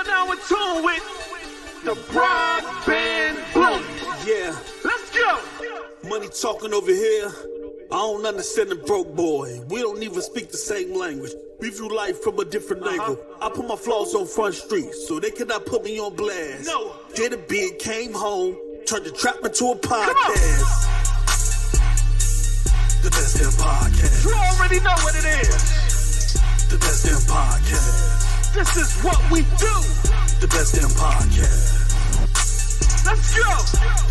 now in tune with the broadband bully. Yeah, Let's go. money talking over here. I don't understand the broke boy. We don't even speak the same language. We view life from a different angle. I put my flaws on Front Street, so they cannot put me on blast. No. Did a bid, came home, turned the trap into a podcast. The best damn podcast. You already know what it is. The best damn podcast. This is what we do. The best damn podcast. Let's go.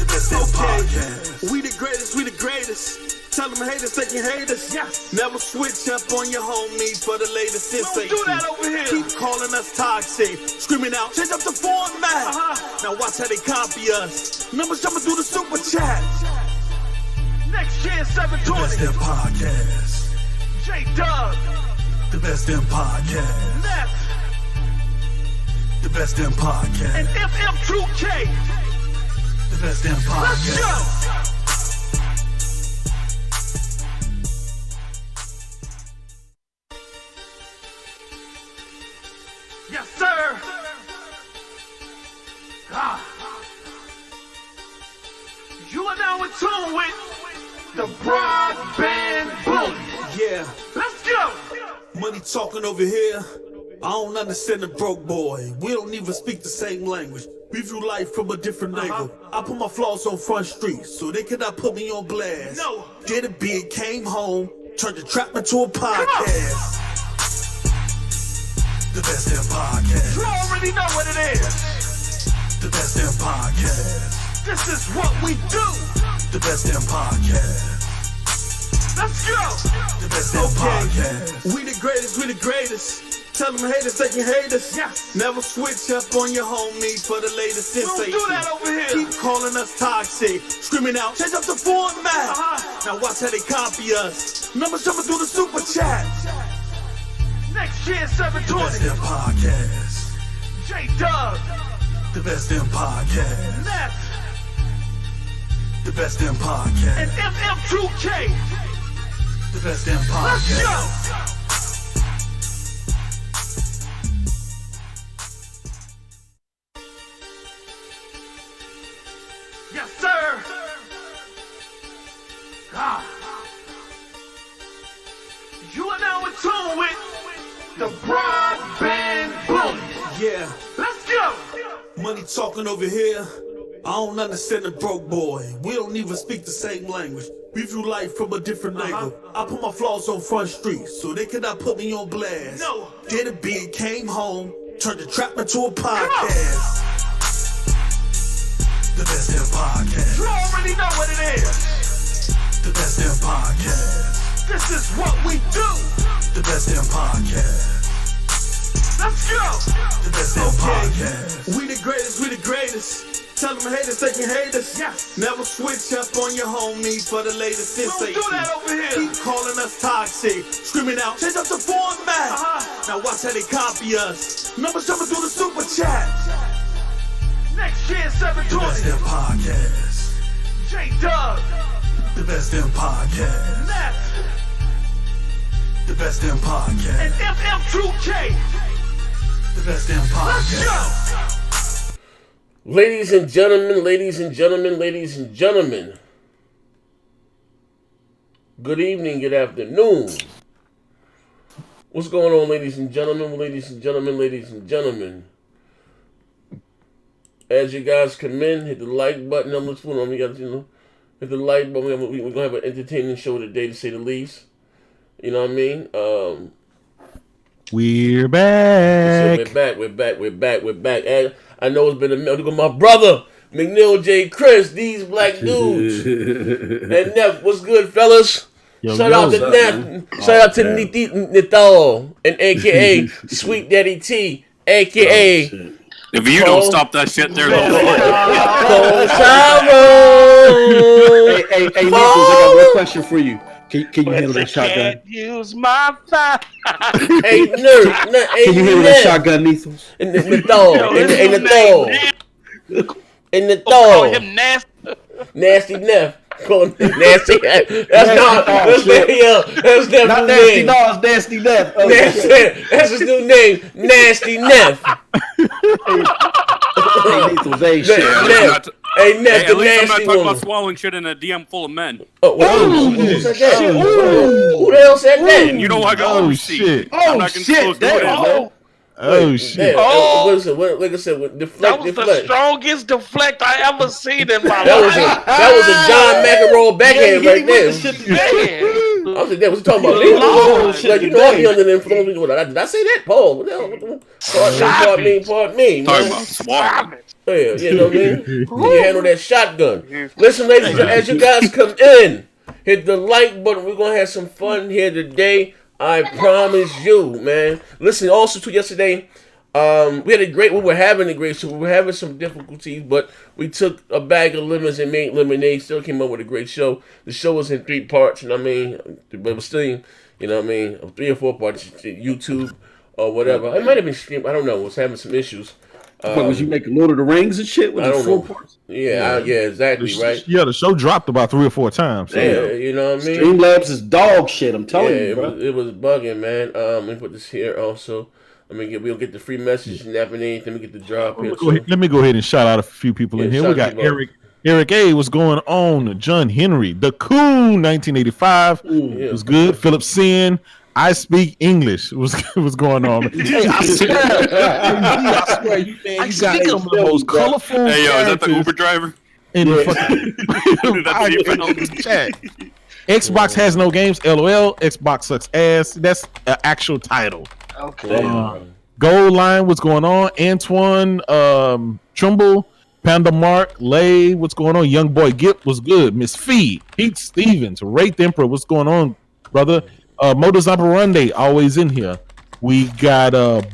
The best damn podcast. We the greatest, we the greatest. Tell them haters they can hate us. Yes. Never switch up on your homies for the latest Don't sensation. do that over here. Keep calling us toxic, screaming out, change up the format. Now watch how they copy us. Numbers jumping through the super chat. Next year, The best 720. damn podcast. J-Dub. The best damn podcast. Neff. The best damn podcast. And FM2K. The best damn Let's podcast. go. Yes, sir. Ah. You are now in tune with the broadband bully. Yeah, Let's go. money talking over here. I don't understand the broke boy. We don't even speak the same language. We view life from a different angle. I put my flaws on Front Street, so they cannot put me on blast. No. Did a bid, came home, turned the trap into a podcast. The best damn podcast. You already know what it is. The best damn podcast. This is what we do. The best damn podcast. Let's go. The best damn podcast. We the greatest, we the greatest. Tell them haters they can hate us. Yes. Never switch up on your homies for the latest Don't sensation. do that over here. Keep calling us toxic, screaming out, change up the format. Now watch how they copy us. Numbers jumping through the super chat. Next year, The best 720. damn podcast. J-Dub. The best damn podcast. Neff. The best damn podcast. And FM2K. The best damn Let's podcast. go. Yes, sir. Ah. You are now in tune with the broadband bully. Yeah, Let's go. money talking over here. I don't understand the broke boy. We don't even speak the same language. We view life from a different angle. I put my flaws on Front Street, so they cannot put me on blast. No. Did a bid, came home, turned the trap into a podcast. The best damn podcast. You already know what it is. The best damn podcast. This is what we do. The best damn podcast. Let's go. The best damn podcast. We the greatest, we the greatest. Tell them haters they can hate us. Yes. Never switch up on your homies for the latest Don't sensation. do that over here. Keep calling us toxic, screaming out, change up the format. Now watch how they copy us. Numbers jumping through the super chat. Next year, The best 720. damn podcast. J-Dub. The best damn podcast. Neff. The best damn podcast. And FM2K. The best damn Let's podcast. go. Ladies and gentlemen, ladies and gentlemen, ladies and gentlemen. Good evening, good afternoon. What's going on, ladies and gentlemen, ladies and gentlemen, ladies and gentlemen? As you guys come in, hit the like button. I'm looking for them. You got, hit the like button. We're gonna have an entertaining show today, to say the least. You know what I mean? We're back. So we're back. And I know it's been a minute. Look at my brother, McNeil J. Chris, these black dudes. And Neff, what's good, fellas? Shout out to Neff. Shout out to Nithal, and AKA Sweet Daddy T, AKA If you don't stop that shit, they're going Hey, Nichols, I got one question for you. Can you handle that shotgun? Use my fire. Hey, nerd. Can you handle that shotgun, Nichols? In the thong. In the thong. In the Call thong. him nasty. Nasty Neff. Call him Nasty Neff. That's not. That's Neff's Not new nasty name. dogs, nasty death. Oh, That's his new name. Nasty Neff. Lethals ain't shit. Nev, At the least I'm not nasty talking woman. about swallowing shit in a DM full of men. Who said that? Who the hell said that? And you know I got all receipts. Shit. I'm not gonna disclose who it is. Oh Wait, shit. damn, listen, like I said, That deflect. was the strongest deflect I ever seen in my That was a John McEnroe backhand right there. Man. I was like, that was talking about Lord. Lethal. Like, you know, I be under the influence. Did I say that? Paul, what the hell? Pardon me. Talking about swallowing. Yeah, you know what I mean? You can handle that shotgun. Listen, ladies, as you guys come in, hit the like button. We're going to have some fun here today. I promise you, man. Listen, also, to yesterday, we were having a great show. We were having some difficulties, but we took a bag of lemons and made lemonade. Still came up with a great show. The show was in 3 parts, you know what I mean? But it was still, you know what I mean? 3 or 4 parts, YouTube or whatever. It might have been streamed. I don't know. It was having some issues. Was you making Lord of the Rings and shit? I don't know. Yeah, exactly, right? Yeah, the show dropped about 3 or 4 times. So. Yeah, you know what I mean? Streamlabs is dog shit. I'm telling you, bro. It was bugging, man. Let me put this here also. We'll get the free message and everything. Let me get the drop here. Let me go ahead and shout out a few people in here. We got Eric A. What's going on? John Henry, the Coon, 1985 was good. Philip Sin, I speak English. What's going on? Hey, I swear, you got some of the most colorful. Hey, yo, is that the Uber driver? In the fucking chat. Xbox has no games. LOL. Xbox sucks ass. That's an actual title. Okay. Gold Line, what's going on? Antoine, Trimble, Panda Mark, Lay, what's going on? Young Boy Gip, what's good? Miss Fee, Pete Stevens, Wraith Emperor, what's going on, brother? Modus Operandi, always in here. We got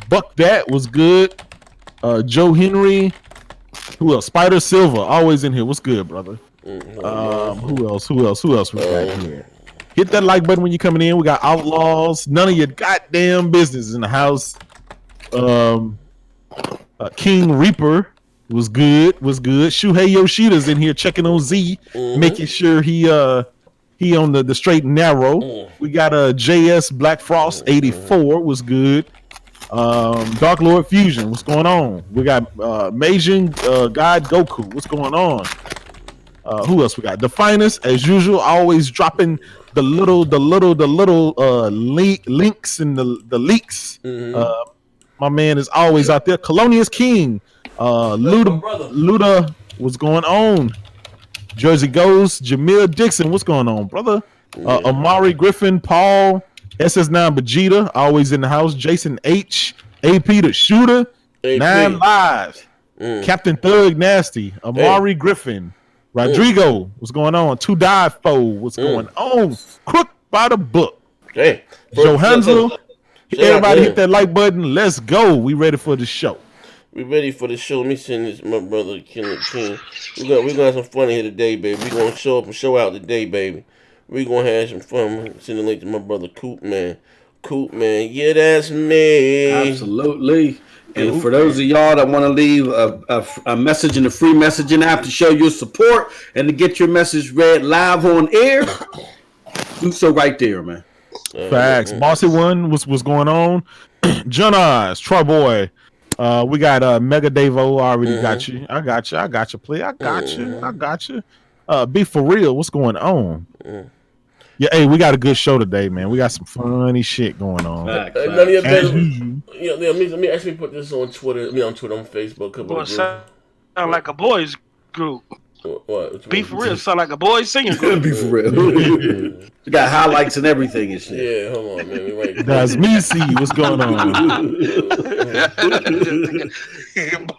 Buck That, was good. Joe Henry, who else? Spider Silver, always in here. What's good, brother? Who else we got here? Hit that like button when you're coming in. We got Outlaws. None of your goddamn business in the house. King Reaper was good. Shuhei Yoshida's in here checking on Z, making sure he on the straight and narrow. We got JS Black Frost 84 was good. Dark Lord Fusion, what's going on? We got Meijin God Goku, what's going on? Who else we got? The Finest, as usual, always dropping the little links and the leaks. My man is always out there. Colonius King, Luda, what's going on? Jersey Ghost, Jamil Dixon, what's going on, brother? Amari Griffin, Paul, SS9 Vegeta, always in the house. Jason H, AP the Shooter, AP. 9 Lives, Captain Thug Nasty, Amari Griffin, Rodrigo, what's going on? 2 Dive Fo, what's going on? Crook by the book. Hey, Joe Hansel, everybody hit that like button. Let's go. We ready for the show. We ready for the show. Let me send this to my brother, Killer King. We're gonna have some fun here today, baby. We're gonna show up and show out today, baby. We're gonna have some fun. Send a link to my brother, Coop Man. Yeah, that's me. Absolutely. And for those of y'all that want to leave a message in the free messaging app to show your support and to get your message read live on air, do so right there, man. Facts. Bossy One, what's going on? John Eyes, Troy Boy. We got Mega Davo. I already got you. I got you. Play. I got you. Be for real. What's going on? Yeah, hey, we got a good show today, man. We got some funny shit going on. None of your let me actually put this on Twitter. On Facebook. Sound like a boys group. What? Be for real. Sound like a boys singing group. Be for real. You got highlights and everything and shit. Yeah, hold on, man. Right. That's me. See what's going on.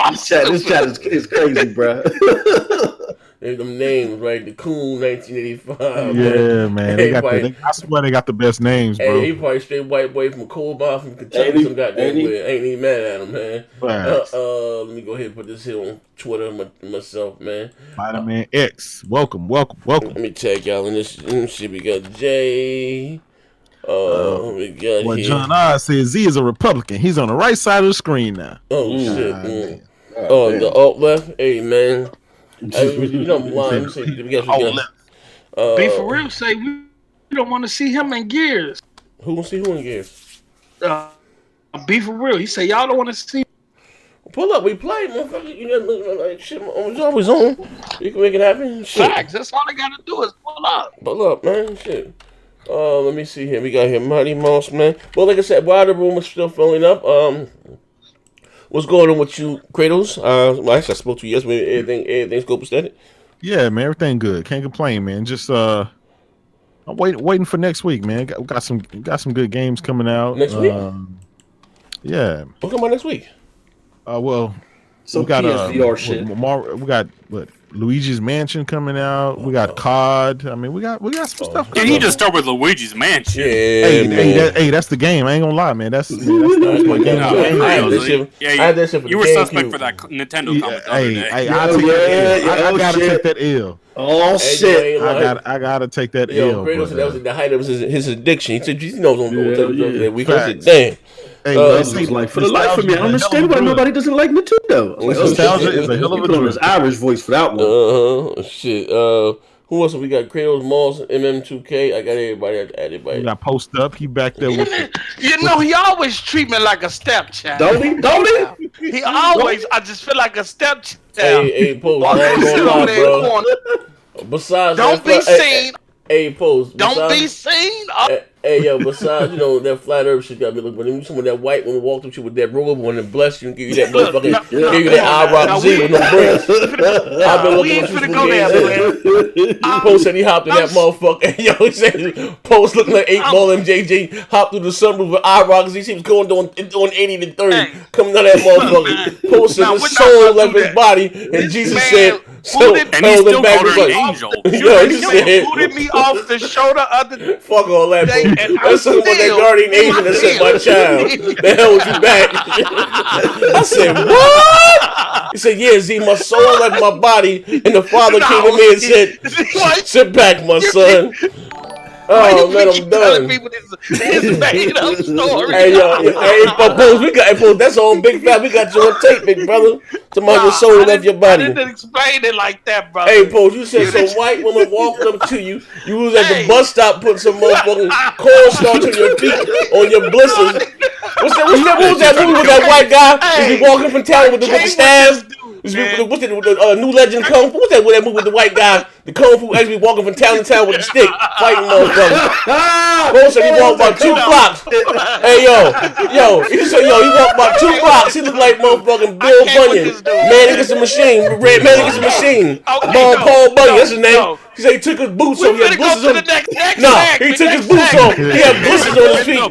This chat is crazy, bro. There's them names, right? The Coon 1985. Yeah, man. I swear they got the best names, bro. Hey, he probably straight white boy from Clover from Kentucky. Some goddamn way. Ain't even mad at him, man. Let me go ahead and put this here on Twitter myself, man. Spider-Man X. Welcome. Let me tag y'all in this. Let me see. We got Jay. We got well, here. John Oz says Z is a Republican. He's on the right side of the screen now. Oh, shit. The alt left. Hey, man. You know, I'm lying. Be for real. Say we don't want to see him in Gears. Who want to see who in Gears? Be for real. He say y'all don't want to see. Pull up, we play, motherfucker. You know, like shit, it's always on. You can make it happen. Shit. Facts. That's all they gotta do is pull up. Pull up, man. Shit. Let me see here. We got here Mighty Mouse, man. Well, like I said, while the room is still filling up, what's going on with you, Kratos? Well, actually, I spoke to you yesterday. Everything's copacetic. Yeah, man, everything good. Can't complain, man. Just I'm waiting for next week, man. Got some good games coming out Next week? Yeah. What come out next week? Well, Some we got PSVR shit. we got Luigi's Mansion coming out. We got COD. I mean, we got some stuff. Can you just start with Luigi's Mansion? Yeah, Hey, that's the game. I ain't gonna lie, man. That's my game. I had that shit. I had that shit for You the were suspect GameCube. for that Nintendo comment the other Hey, day. I gotta take that L. Oh shit! I gotta take that Yo, L. Kratos said that was the height of his addiction. He said, "You know what's going to Yeah. that week." I said, Facts. "Damn." Hey, It's like, for the life of me, I don't understand why nobody doesn't like Nintendo. Like, Nostalgia is a hell of a put on his Irish voice for that one. Shit. Who else? We got Kratos, Moss, MM2K. I got everybody. We got Post Up. He back there with You know, he always treat me like a stepchild. Don't he? Don't he? He always, I just feel like a stepchild. Hey, Post. I ain't Sit gonna over lie, there in the bro. corner. Besides, Don't be seen. Hey, Post. Don't be seen. Hey, yo, besides, you know, that flat earth shit got me looking. When you someone that white woman walked up to you with that robe on and bless you and give you that motherfucking, give you that eye rock Z with no breasts. I've been We looking ain't at you finna for go there, years. man. Post said he hopped in that motherfucker. Yo, he said Post looking like 8-ball MJG, hopped through the sunroof with eye rock Z. He was going doing 80 to 30, Hey. coming out of that motherfucker. Post said Now, his we're not soul gonna left do his that. body, and This Jesus man said, so booted- And he held still him back. called He's her an like, angel. yo, he You said, booted me off the shoulder other fuck all that, day, bro. and That's something about that still guardian in angel my that said, deal. my child, that held you back. I said, what? He said, yeah, Z, my soul left my body, and the Father came to me and said, What? sit back, my son. Why Oh, you man, keep I'm telling done. people this made up story? Hey, yo, hey, Post, we got, hey, Post, that's on Big Fat. We got you on tape, big brother. Tomorrow your soul I left your I body. didn't explain it like that, brother. Hey, Post, you said some white woman walking up to you. You was at the Hey. bus stop putting some motherfucking cornstarch on your feet, on your blisters. What was that movie with that white guy? He be walking from town with the staff. What's the New Legend Kung Fu? What's that movie with the white guy? The Kung Fu actually walking from town to town with a stick, fighting motherfuckers. Post said he walked about 2 blocks. Hey, he said, he walked about 2 blocks. He looked like motherfucking Bill Bunyan. Man against the machine. Red Man against the machine. Paul Bunyan, that's his name. He said he took his boots off. He had blisters on. He took his boots off. He had blisters on his feet.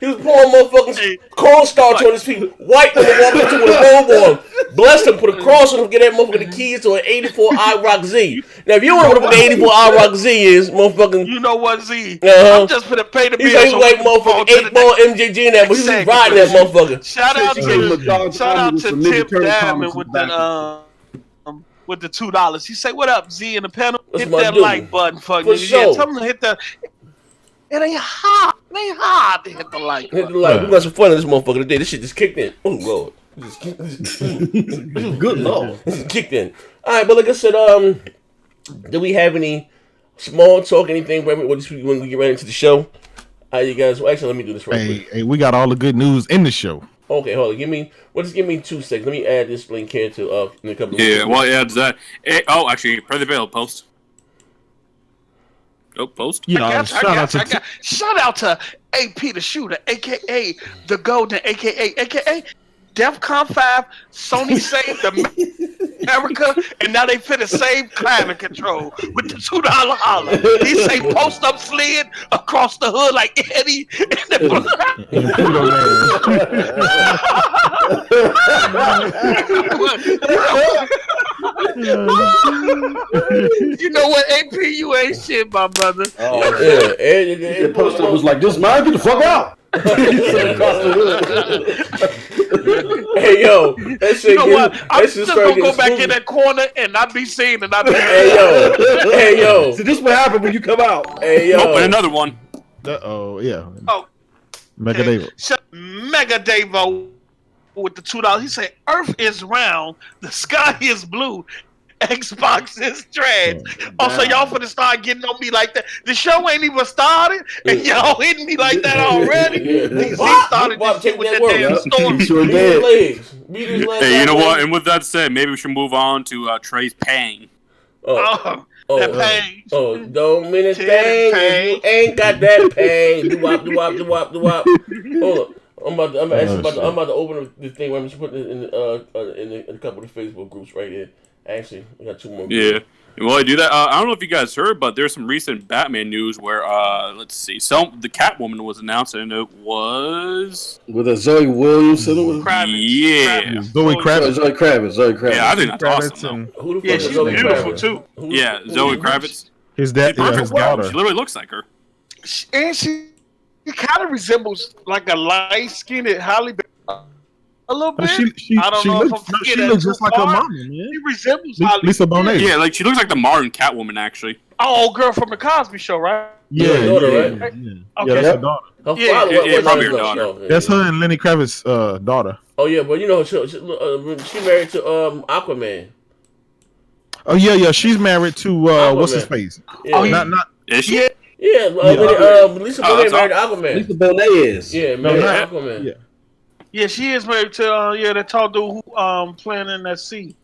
He was pouring motherfucking cornstarch on his feet. White woman walking up to him with a robe on. Blessed him, put a cross on him, get that motherfucker the keys to an 84 iRock Z. Now, if you don't know what the 84 iRock Z is, motherfucking. You know what, Z? Uh-huh. I'm just finna pay the He's bills. like motherfucking 8-ball MJG in that, but he was riding that motherfucker. Shout out to Tim Diamond with the $2. He say, "What up, Z?" in the panel. That's Hit my that dude. like button for For me. sure. Yeah, tell him to hit the. It ain't hard. It ain't hard to hit the like Hit button. the light. We got some fun in this motherfucker today. This shit just kicked in. Oh, Lord. Good lord. This just kicked in. All right, but like I said, do we have any small talk, anything when we get right into the show? You guys, well, actually, let me do this right quick. Hey, we got all the good news in the show. Okay, hold on. Give me 2 seconds. Let me add this link here to in a couple of Yeah, well, yeah, does that. Actually, play the bill, Post. Oh, Post. Yeah, Shout out to AP the Shooter, aka the Golden, aka DEFCON 5. Sony saved America, and now they finna save climate control with the $2 holler. He say Post up slid across the hood like Eddie. You know what, AP, you ain't shit, my brother. Oh, yeah. Post up was like, "This man, get the fuck out." Hey, yo. That shit, You know what? I'm that shit just started gonna go getting back spooky. in that corner and not be seen and not be. Hey, yo. So this what happened when you come out. Hey, yo. Oh, and another one. Oh yeah. Oh, Mega David. Mega Davo with the $2. He said, "Earth is round, the sky is blue, Xbox is trash. So y'all finna start getting on me like that. The show ain't even started, and y'all hitting me like that already. DC started this shit with that damn storm. Sure did. Hey, you know what? And with that said, maybe we should move on to Trey's Pang. That pain. Don't mean it's pain. You ain't got that pain. Do-wop. Hold up. I'm about to open the thing where I'm just putting it in a couple of Facebook groups right here. Actually, we got 2 more. Yeah. While I do that, I don't know if you guys heard, but there's some recent Batman news where, let's see, the Catwoman was announced, and it was with a Zoe Williamson. Yeah, Zoe Kravitz. Yeah, I think that's awesome. Who the fuck she's beautiful too. Yeah, Zoe Kravitz. His daughter. She literally looks like her. And she kind of resembles like a light-skinned Halle Berry. A little bit. I don't know if I'm forgetting. She looks just like her mama, man. She resembles Halle Lisa Bonet. Yeah, like she looks like the modern Catwoman, actually. Oh, girl from the Cosby Show, right? Yeah, right? Okay. That's her daughter. Yeah, probably her daughter. That's her and Lenny Kravitz's daughter. Oh yeah, but you know she married to Aquaman. Oh yeah, she's married to what's his face? Yeah. Not Is she? Yeah, Lisa Bonet married to Aquaman. Lisa Bonet is. Yeah, married to Aquaman. Yeah, she is married to that tall dude who playing in that sea.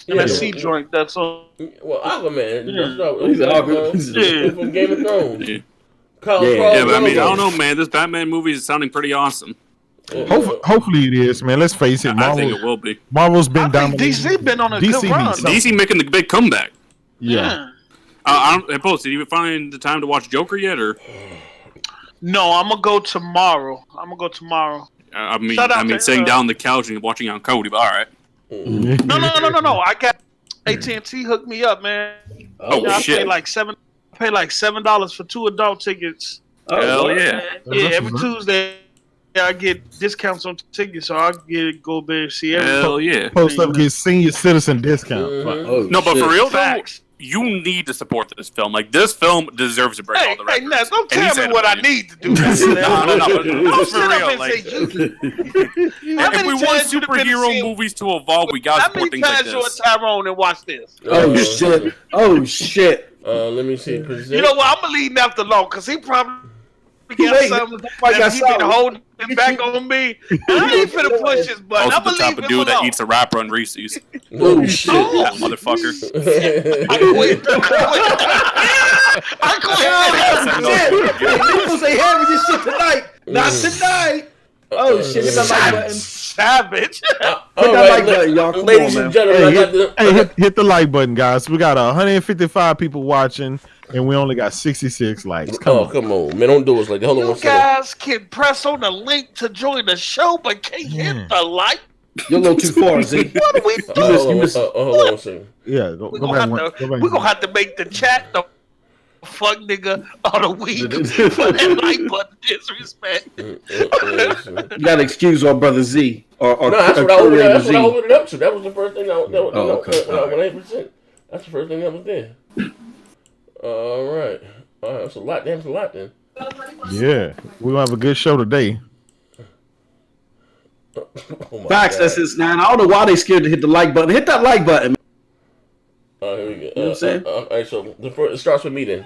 That sea joint. That's all. Well, Aquaman. He's from Game of Thrones. Yeah, but I mean, I don't know, man. This Batman movie is sounding pretty awesome. Hopefully it is, man. Let's face it. I think it will be. Marvel's been dominating. DC been on a good run. DC making the big comeback. Yeah. Hey, Post, did you find the time to watch Joker yet, or? No, I'm gonna go tomorrow. I mean, sitting down on the couch and watching on Cody, but all right. No. I got AT&T hooked me up, man. Oh shit! I pay like $7 for 2 adult tickets. Hell yeah! Yeah, every Tuesday I get discounts on tickets, so I go there and see everything. Hell yeah! Post up get senior citizen discount. No, but for real, facts. You need to support this film. Like, this film deserves to break all the records. Hey, Ness, don't tell me what I need to do. No. For real. Like, if we want superhero movies to evolve, we gotta support things like this. How many times you and Tyrone and watch this? Oh shit! Let me see. You know what? I'm gonna leave Neff alone because he probably got something that he been holding back on me. I ain't finna push his button. I'm gonna leave him alone. That eats a rapper on Reese's. Oh shit! That motherfucker. I quit. People say having this shit tonight. Not tonight. Oh shit! Hit that like button. Savage. Hit that like button, y'all. Come Ladies on, and man. gentlemen, hit the like button, guys. We got 155 people watching, and we only got 66 likes. Come on, man! Don't do us like that. Hold on one second. You guys can press on the link to join the show, but can't hit the like. You're a little too far, Z. What are we doing? Hold on one second. Yeah, we're gonna have to make the chat the fuck nigga of the week for that like button disrespect. You gotta excuse our brother Z. No, that's what I opened it up to. That was the first thing when I went 8%. That's the first thing that was there. All right. That's a lot. Damn, it's a lot then. Yeah, we're gonna have a good show today. Facts, that's his man. I don't know why they scared to hit the like button. Hit that like button. Here we go. You know what I'm saying? All right, so it starts with me then.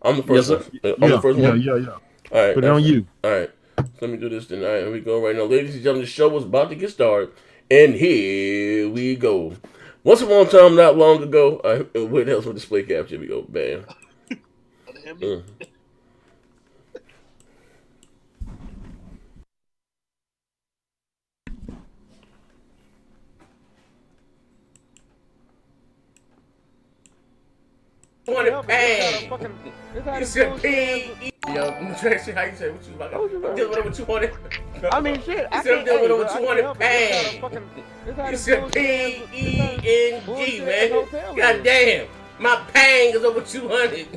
I'm the first one. I'm the first one. Yeah. All right. Put it on you. All right. So let me do this then. All right, here we go right now. Ladies and gentlemen, the show is about to get started. And here we go. Once upon a time, not long ago, where the hell's my display capture? Here we go. Bam. You said P. Yo, Tracy, how you say what you about? I'm dealing with over 200. I mean, shit. You said I'm dealing with over 200 pounds. You said P-E-N-G, man. God damn. My pang is over 200.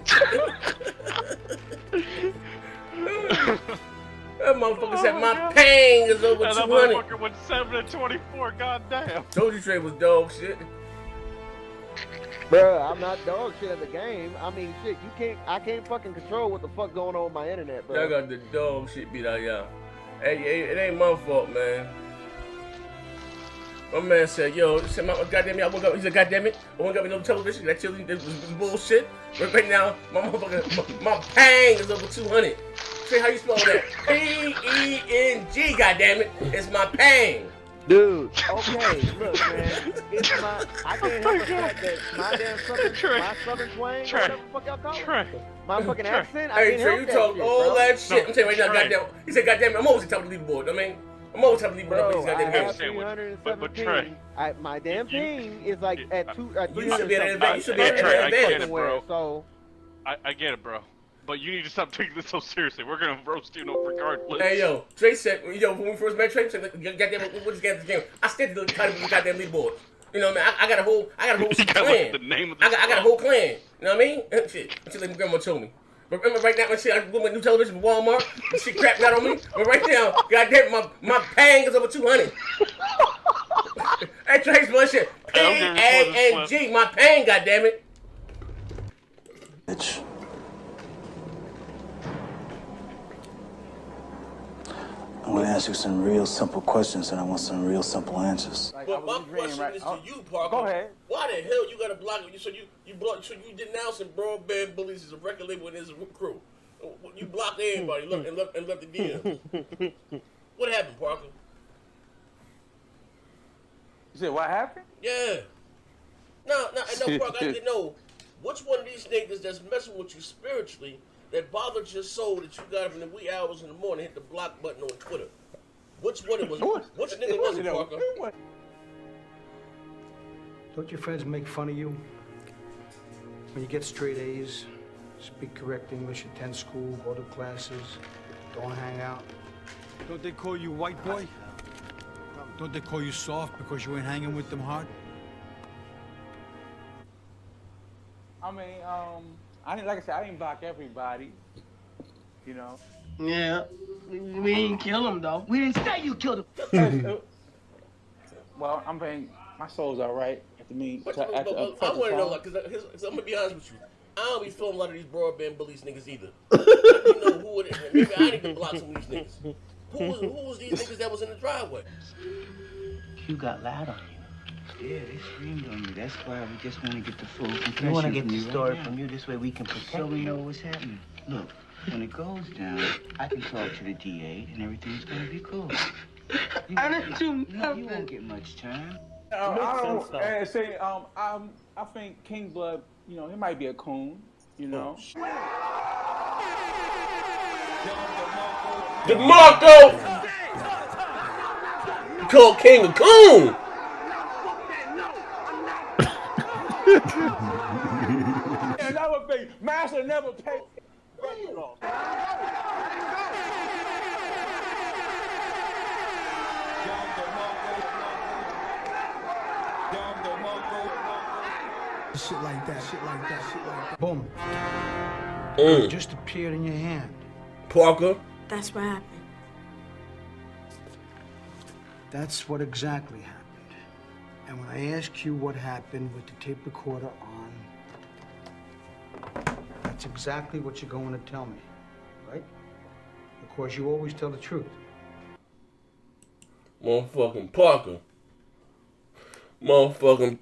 That motherfucker said my pang is over 200. That motherfucker went 7 and 24. Goddamn. Told you Trey was dog shit. Bruh, I'm not dog shit at the game. I mean, shit, I can't fucking control what the fuck going on with my internet, bro. Y'all got the dog shit beat out y'all. Hey, it ain't my fault, man. My man said, "Yo, goddamn it, I woke up." He said, "Goddamn it, I woke up with no television. That chili, this was bullshit." Right now, my motherfucker, my pang is over 200. Say how you spell that? P-E-N-G. Goddamn it, it's my pang. Dude, okay, look, man, it's my, I can't help the fact that my damn southern twang, whatever the fuck y'all call it, my fucking accent, I Hey, can't Trey, help you that talk shit, all bro. that shit. I'm saying right now, goddamn. He said, "Goddamn, I'm always the top of the leaderboard." I mean, I'm always top of the leaderboard. Bro, Goddamn I have games. 317. My damn ping is like at You should be at an event. You should be Hey, at Trey, an I get event. it, bro. So I get it, bro. But you need to stop taking this so seriously. We're gonna roast you no regardless. Hey, yo, Trey said, when we first met Trey, said, "Goddamn, what just got this game?" I still did the title of the goddamn leaderboard. You know what I mean? I got a whole clan. The name of I got a whole clan. You know what I mean? Shit, until my grandma told me. But remember right now, when shit, I went with new television from Walmart. And shit crapped out on me. But right now, goddamn, my pang is over 200. Hey, Trey's bullshit. P-A-N-G, my pang, goddammit. Bitch. I'm gonna ask you some real simple questions, and I want some real simple answers. But my question is to you, Parker. Go ahead. Why the hell you gotta block it? So you denouncing Broadband Bullies as a record label and as a crew. You blocked everybody and left the DMs. What happened, Parker? You said what happened? Yeah. No, Parker, I didn't know which one of these niggas that's messing with you spiritually that bothered your soul that you got up in the wee hours in the morning hit the block button on Twitter. Which one it was? Which nigga was it, Parker? Don't your friends make fun of you? When you get straight A's, speak correct English, attend school, go to classes, don't hang out? Don't they call you white boy? Don't they call you soft because you ain't hanging with them hard? I mean, I didn't, like I said, I didn't block everybody, you know. Yeah, we didn't kill him though. We didn't say you killed him. Well, I'm saying my soul's all right. I mean, I want to know, like, because I'm gonna be honest with you, I don't be feeling a lot of these Broadband Bullies niggas either. You know who it is. Maybe I need to block some of these niggas. Who was these niggas that was in the driveway? You got loud on you. Yeah, they screamed on you. That's why we just want to get the full confession. We want to get the from story right from you. This way we can protect so we you. know what's happening. Look, when it goes down, I can talk to the DA and everything's gonna be cool. I didn't do nothing. You won't get much time. I think King Blood, you know, he might be a coon, you know. DeMarco! You called King a coon! Another thing, Master never paid. Shit like that. Boom. Mm. It just appeared in your hand. Parker? That's what happened. That's what exactly happened. And when I ask you what happened with the tape recorder on, that's exactly what you're going to tell me, right? Because you always tell the truth. Motherfucking Parker. Motherfucking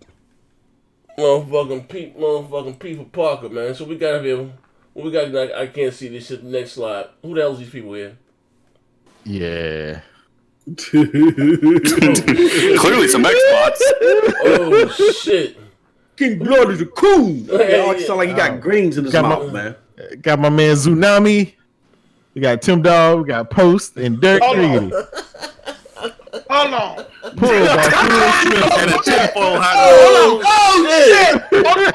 P for Parker, man. So we gotta be able. We got. Like, I can't see this shit. Next slide. Who the hell is these people here? Yeah. Clearly some Xbox. Oh shit. King Blood is a coon. Hey, It sound like he got greens in his mouth, man. Got my man Tsunami. We got Tim Dog. We got Post and Dirk Riggedy. Hold on. Pull And a tinfoil hat. Oh shit!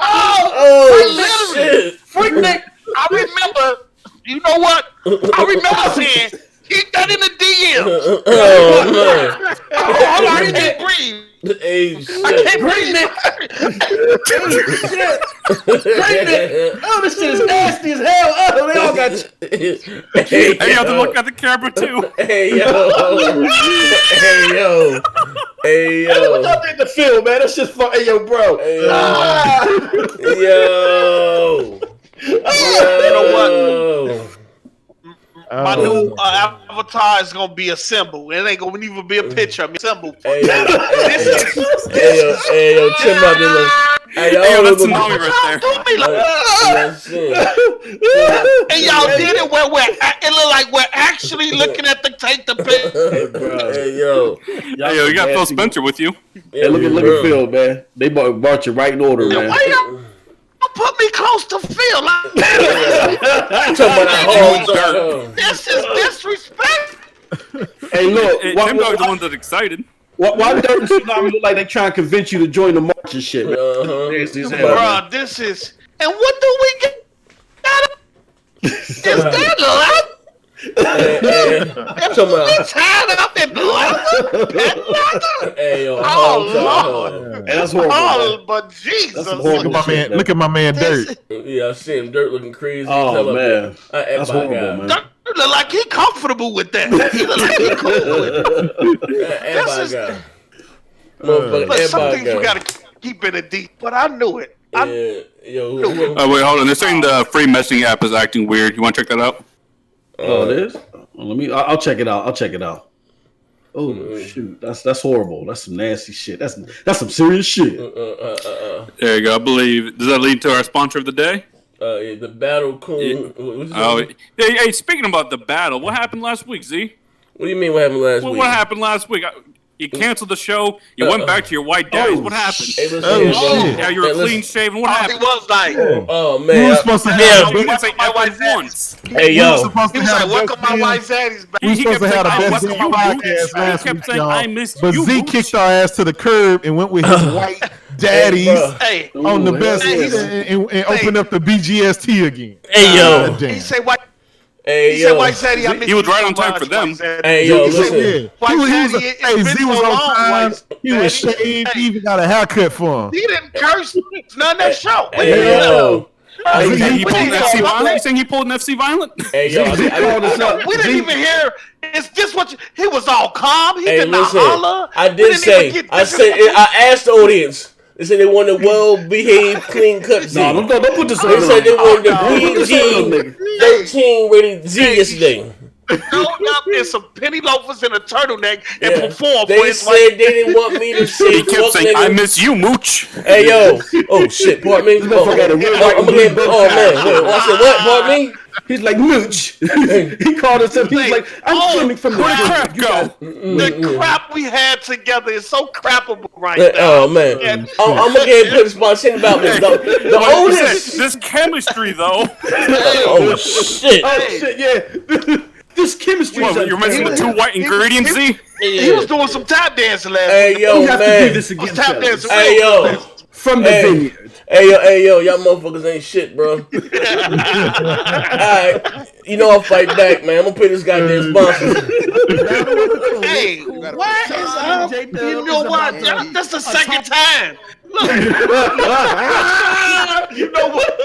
Oh shit! Freaknik, I remember, you know what? I remember saying, keep that in the DM. Oh man! Hold on, I can't breathe. Hey shit! I can't breathe. Oh, this shit is nasty as hell. Oh, they all got. Hey, And you have to look at the camera too. Hey yo! Hey yo! Hey Hey, what yo! y'all think the feel, man? That's just fucking hey, yo, bro. Hey, yo! Ah. Yo! You know what? My new avatar is gonna be a symbol. It ain't gonna even be a picture. A symbol. Hey, yo, Tim out there look. Hey, yo, that's tsunami right there. And y'all did it where it look like we're actually looking at the take the picture. Hey, yo, you got Phil Spencer with you. Hey, look at Phil, man. They brought you right in order, man. Why y'all put me close to Phil? This is disrespect. Hey, look. Tim Dog's the one that's excited. Why Dirt and Tsunami look like they trying to convince you to join the march and shit, man? Bro, this is... And what do we get? Is that love? It's tied up in leather? Hey, yo, Lord. That's horrible. Oh, but Jesus. Look at my man Dirt. Yeah, I see him. Dirt looking crazy. Oh, man. That's horrible, man. Dirt look like he comfortable with that. He look like he cool with it. But some things you gotta keep in it deep. But I knew it. Wait, hold on. They're saying the free messaging app is acting weird. You want to check that out? Oh, it is? I'll check it out. Oh shoot, that's horrible. That's some nasty shit. That's some serious shit. There you go. I believe. Does that lead to our sponsor of the day? The battle coon. Hey, speaking about the battle, what happened last week, Z? What do you mean? What happened last week? What happened last week? You canceled the show. You went back to your white daddies. What happened? Yeah, you were clean shaven. What happened? He was like, oh man, you were supposed to have. You didn't say ever once. Hey yo, he was like, welcome my white daddies back. We were supposed to have the best podcast last week, y'all. But Z kicked our ass to the curb and went with his white daddies on the best and opened up the BGST again. Hey yo, he said white. Hey, he said white daddy. I he was right on time for them. Hey yo, listen. Z was on time. He was shaved. He even got a haircut for him. He didn't curse none of that show. Hey yo. You saying he pulled an FC Violent? Hey yo, we didn't even hear. Is this what he was all calm? He did not holler. I did say. I asked the audience. They said they wanted well-behaved, clean-cut Z. No, don't put this on. They said they wanted the PG-13 rated Z yesterday. Go up in some penny loafers and a turtleneck and perform. They said they didn't want me to say. He kept saying, "I miss you, Mooch." Hey yo! Oh shit! Pardon me. I'm gonna get. Oh man! Wait, I said what? Pardon me. He's like Mooch. He called himself. He was like, "I'm coming from the crap go." The crap we had together is so crappable right now. Oh man! I'm gonna get put a sponsor about me. The oldest. This chemistry though. Oh shit! Oh shit! Yeah. This chemistry. Well, you're missing the two white ingredients, Z? He was doing some tap dancing last week. Hey, yo, we have man. to do this again. Tap dancing. Hey, yo. From the vineyard. Hey, yo, y'all motherfuckers ain't shit, bro. Alright. You know I'll fight back, man. I'm gonna pay this goddamn sponsor. Hey, what is up? You know what? That's the second time. Look. You know what?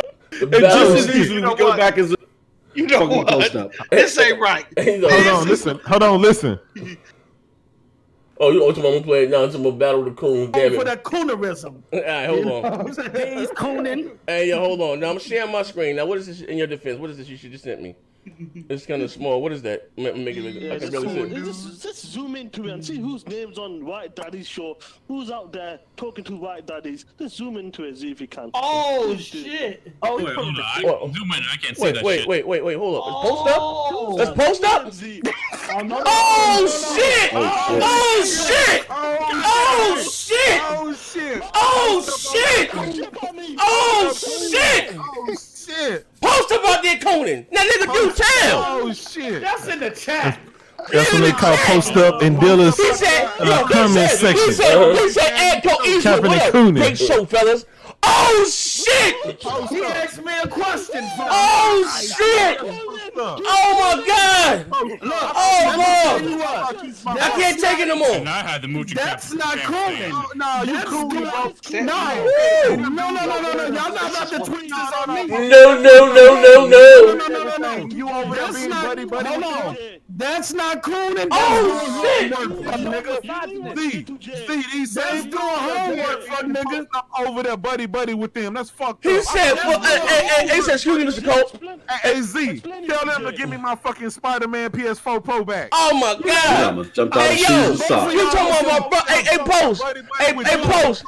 Just as easily we go back as you know what? This ain't right. Hold on, listen. Oh, you ultimately gonna play it now? It's about Battle of the Coon. Damn it. For that coonerism. All right, hold on. He's cooning. Hey, yo, hold on. Now I'm sharing my screen. Now, what is this in your defense? What is this you just sent me? It's kind of small. What is that? Make it. I can barely see it. Just zoom into it and see whose name's on White Daddy's show. Who's out there talking to White Daddies? Just zoom into it, see if you can. Oh shit! Oh, wait, hold on. I can zoom in. I can't see that shit. Wait. Hold up. Let's post up. Let's post up. Oh shit! Oh shit! Oh shit! Oh shit! Oh shit! Oh shit! Oh shit! Post about that Conan. Now nigga do tell. Oh shit! That's in the chat. That's what they call post up in Dilla's comment section. He said, add cohesion. Kaepernick Coonan. Great show, fellas. Oh shit! He asked me a question. Oh shit! Oh my god! Oh Lord! I can't take it no more. And I had the mooch. That's not Coonan. No, you Coonan. No. Y'all not about to tweet this on me. No. You over there being buddy. Hold on. That's not cool. Then Oh, shit. fuck nigga. See, these same doing homework, fuck niggas. I'm over there, buddy with them. That's fucked up. He said, he said, excuse me, Mr. Coach. Hey, Z, tell them to give me my fucking Spider-Man PS4 Pro back. Oh, my God. Hey, yo, you talking about my brother. Hey, Post. Hey, Post.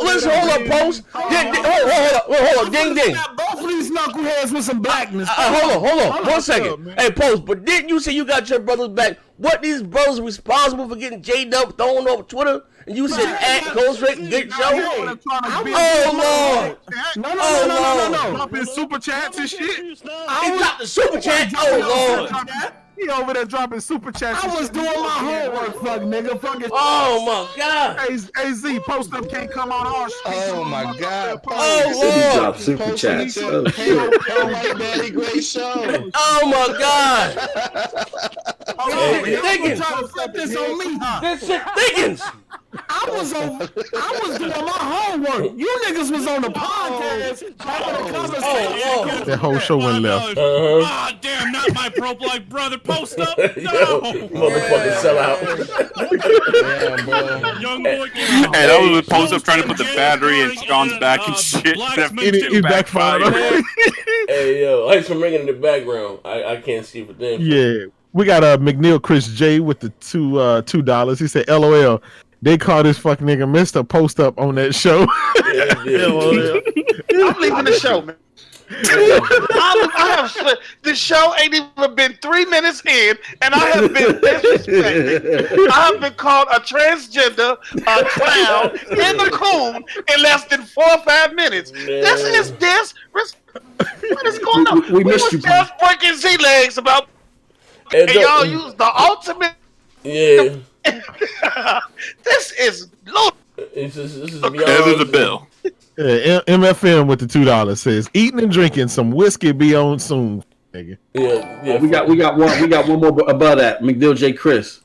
Listen, hold up, Post. Hold up. Ding, ding. Both of these knuckleheads with some blackness. Hold on. 1 second. Hey, Post, but didn't you say you got your brothers back? What these brothers responsible for getting J-Dub thrown over Twitter? And you said go straight good show? Oh, Lord. No. Dropping super chats and shit. He dropped the super chat. Oh, Lord. He over there dropping super chats. I was doing my homework, fuck nigga. Fucking. Oh my God. Hey Z, post up can't come on our street. Oh my God. Oh Lord. He dropped super chats. Oh shit. Daddy, great show. Oh my God. Hey, Thickens. Trying to flip this on me, huh? This shit thickens. I was doing my homework. You niggas was on the podcast having a conversation. That whole show went left. Ah, damn, not my pro-black brother. Post up. No. Motherfucking sellout. Yeah, bro. Young boy, Hey, that was a post up trying to put the battery in Sean's back and shit. It backfired. Hey, yo, I had some ringing in the background. I can't see for them. Yeah. We got McNeil Chris J with the $2. He said, LOL. They call this fucking nigga Mr. Post Up on that show. I'm leaving the show, man. The show ain't even been 3 minutes in, and I have been disrespected. I have been called a transgender, a clown, and a coon in less than 4 or 5 minutes. This is disrespect. What is going on? We missed you, just breaking Z legs about, and y'all use the ultimate. Yeah. This is low. This is There's beyond the bill. Yeah, MFM with the $2 says, eating and drinking some whiskey be on soon, nigga. Yeah. We got one more above that. McNeil J. Chris.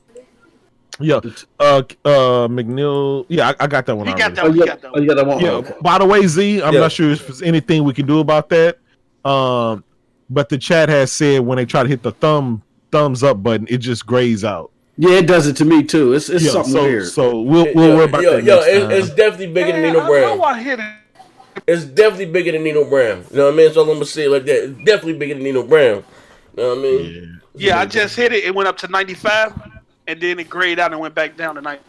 Yeah. McNeil. Yeah, I got that one. He already. got that one. You got that one. Yeah. Okay. By the way, Z, I'm not sure if there's anything we can do about that. But the chat has said when they try to hit the thumbs up button, it just grays out. Yeah, it does it to me too. It's something weird. So we'll worry about that. It's definitely bigger than Nino Brown. I hit it. It's definitely bigger than Nino Brown. You know what I mean? So I'm gonna say it like that. It's definitely bigger than Nino Brown. You know what I mean? Yeah, I just hit it. It went up to 95, and then it grayed out and went back down to 90.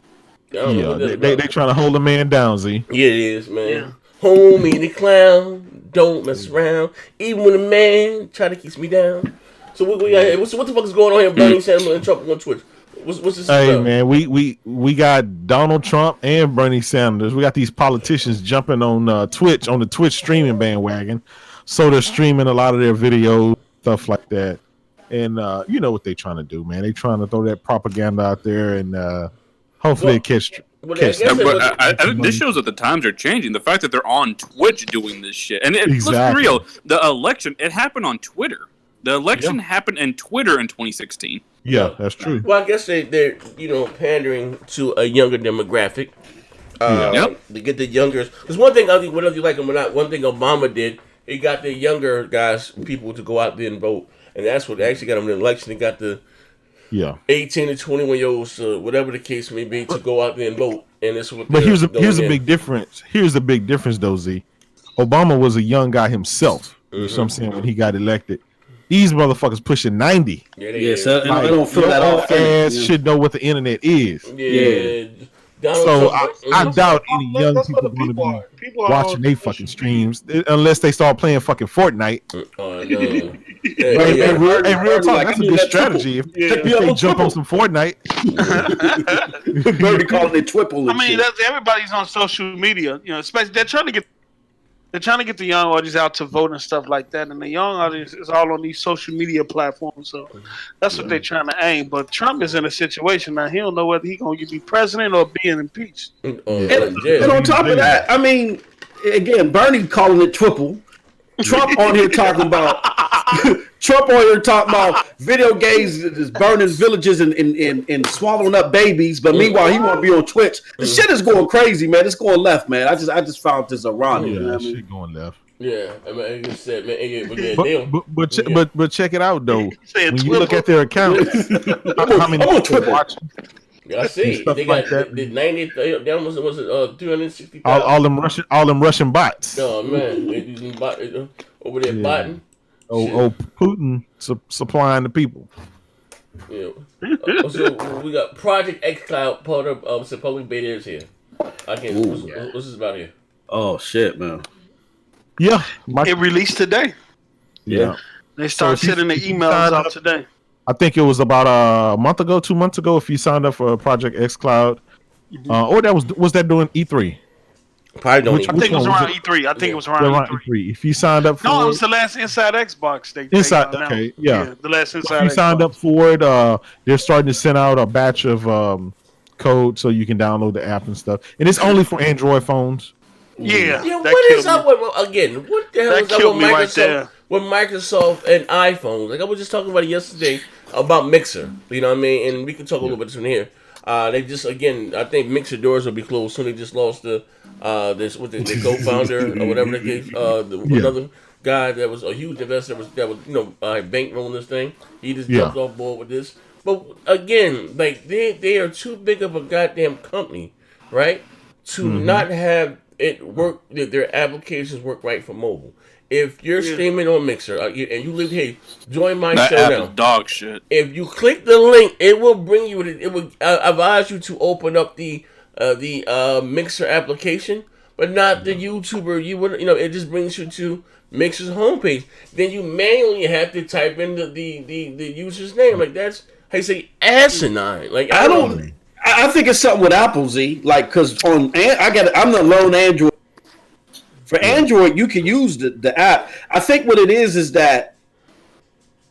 Yeah, they trying to hold a man down, Z. Yeah, it is, man. Yeah. Homie the clown, don't mess around. Even when a man try to keep me down. So what we got here? What the fuck is going on here? Bernie Sanders and Trump on Twitch. What's this? Hey about? man, we got Donald Trump and Bernie Sanders. We got these politicians jumping on Twitch, on the Twitch streaming bandwagon. So they're streaming a lot of their videos, stuff like that. And you know what they're trying to do, man. They're trying to throw that propaganda out there, and hopefully it catch. This shows that the times are changing. The fact that they're on Twitch doing this shit, and let's be real, the election it happened on Twitter. The election happened in Twitter in 2016. Yeah, that's true. Well, I guess they're pandering to a younger demographic. To get the younger. There's one thing I think, whether you like them or not, one thing Obama did, he got the younger people to go out there and vote, and that's what actually got them the election. He got the 18 to 21-year-olds, whatever the case may be, to go out there and vote. And that's what. But here's a big difference. Here's the big difference, though, Z. Obama was a young guy himself. You know what I'm saying, when he got elected. These motherfuckers pushing 90. So I don't feel that all ass should know what the internet is. So I doubt any young people are going to be watching they fucking streams unless they start playing fucking Fortnite. Hey, real talk, that's a good strategy. If they jump on some Fortnite. Birdie calling it Twipple. I mean, everybody's on social media. You know, especially they're trying to get the young audience out to vote and stuff like that, and the young audience is all on these social media platforms. So that's what they're trying to aim. But Trump is in a situation now; he don't know whether he's going to be president or being impeached. And on top of that, I mean, again, Bernie calling it Twipple. Trump on here talking about video games is burning villages and swallowing up babies, but meanwhile he want to be on Twitch. The shit is going crazy, man. It's going left, man. I just found this ironic. Yeah, shit going left. Yeah, I mean, like I said, man, but check it out though. Said When you look at their accounts, how many people watching? I see. Stuff They like got that. the 90. They almost was it 360,000. All them Russian bots. Oh man, they using bot over there botting. Putin supplying the people. Yeah. So we got Project xCloud part of supposedly beta is here. I can't. What's this about here? Oh shit, man. Yeah, it released today. Yeah, they started sending the emails out today. I think it was about a month ago, 2 months ago. If you signed up for Project xCloud, or was that during E3? Probably don't. I think it was around E3. I think it was around E3. If you signed up for it was the last Inside Xbox. The last Inside. If you signed up for it, they're starting to send out a batch of code so you can download the app and stuff. And it's only for Android phones. Yeah. What is up with what the hell is up with Microsoft? With Microsoft and iPhones, like I was just talking about it yesterday about Mixer. You know what I mean? And we can talk a little bit from here. They just I think Mixer doors will be closed soon. They just lost the co-founder or whatever the case. Another guy that was a huge investor that was bankrolling this thing. He just jumped off board with this. But again, like they are too big of a goddamn company, right? To not have it work. Their applications work right for mobile. If you're streaming on Mixer and you live here, join my that show app now. is dog shit. If you click the link, it will bring you. It will advise you to open up the Mixer application, but not the YouTuber. It just brings you to Mixer's homepage. Then you manually have to type in the user's name. Like that's how you say asinine. Like I think it's something with Apple Z. Like because I'm the lone Android. For Android, you can use the app. I think what it is that,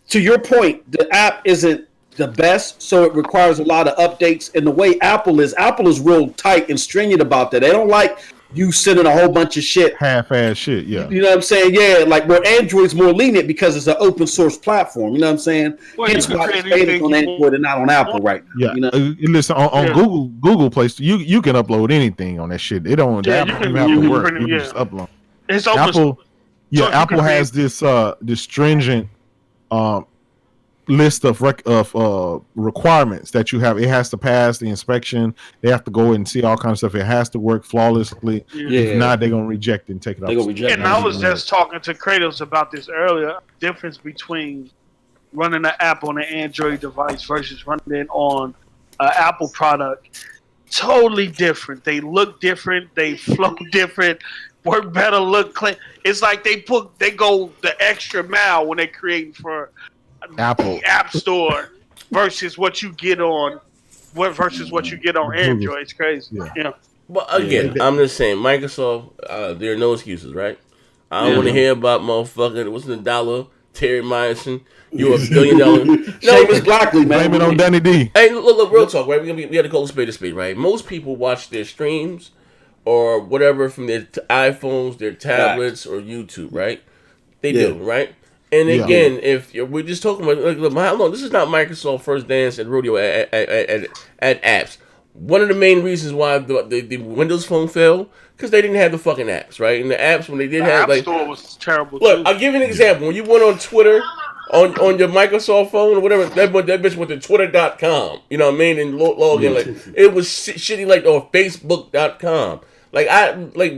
to your point, the app isn't the best, so it requires a lot of updates. And the way Apple is real tight and stringent about that. They don't like you sending a whole bunch of shit. Half-ass shit, yeah. You know what I'm saying? Yeah, like where Android's more lenient because it's an open source platform. You know what I'm saying? Hence why it's rated on Android and not on Apple right now. Yeah. You know? Listen, on Google Play Store, you can upload anything on that shit. They don't the app don't even have to work. You just upload. It's Apple Apple has this stringent list of requirements that you have. It has to pass the inspection. They have to go and see all kinds of stuff. It has to work flawlessly. If not, they're gonna reject it and take it off. And I was just talking to Kratos about this earlier. Difference between running an app on an Android device versus running it on an Apple product. Totally different. They look different. They flow different. Work better, look clean. It's like they go the extra mile when they're creating for Apple App Store versus what you get on Android. It's crazy. Yeah. But again, I'm just saying, Microsoft, there are no excuses, right? I don't want to hear about motherfucking what's the dollar, Terry Myerson. You $1 billion. Seamus Blackley, man. Blame it on Danny D. Hey, look, real talk, right? We had to call a spade a spade, right? Most people watch their streams or whatever from their iPhones, their tablets, or YouTube, right? They do, right? And again, if we're just talking about, how long? This is not Microsoft first dance at rodeo at apps. One of the main reasons why the Windows Phone fell because they didn't have the fucking apps, right? And the apps when they did have App Store was terrible. Look, I'll give you an example. When you went on Twitter on your Microsoft phone or whatever, that bitch went to twitter.com. You know what I mean? And log in like it was shitty like or Facebook.com.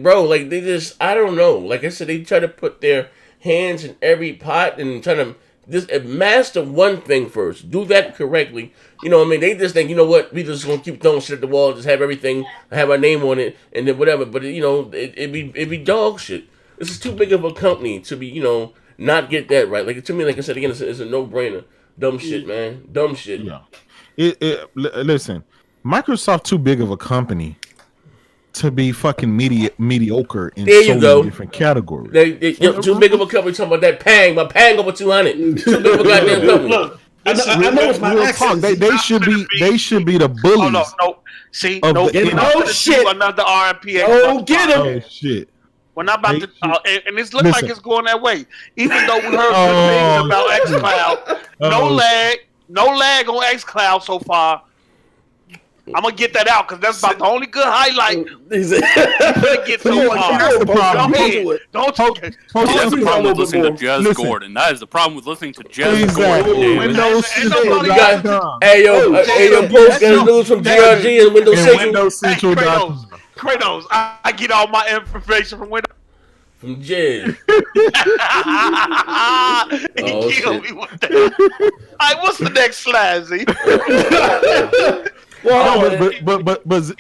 Bro, they just, I don't know. Like I said, they try to put their hands in every pot and try to just master one thing first. Do that correctly. You know what I mean? They just think, you know what, we just gonna keep throwing shit at the wall, just have everything, have our name on it, and then whatever. But, it'd be dog shit. This is too big of a company to be, not get that right. Like, to me, like I said, again, it's a no-brainer. Dumb shit, man. Dumb shit. Yeah. Listen, Microsoft too big of a company to be fucking mediocre in so many different categories. Too big of a company talking about that Pang. My Pang over 200. Too big of a goddamn company. Look, I know it's my accent. They should be the bullies. No. See, shit. Another RMP. Oh, get him. Oh shit. We're not about to, and it looks like it's going that way. Even though we heard good things about xCloud, no lag on xCloud so far. I'm gonna get that out because that's about the only good highlight. He said, Get so that's the problem. Go ahead. Don't That's the problem with listening to Jez Gordon. That is the problem with listening to Jez Exactly. Gordon. Windows Hey yo, Post got news from GRG and Windows Central. Windows Central. Kratos, I get all my information from Windows. From Jez. He killed me with that. Alright, what's the next slide, Z?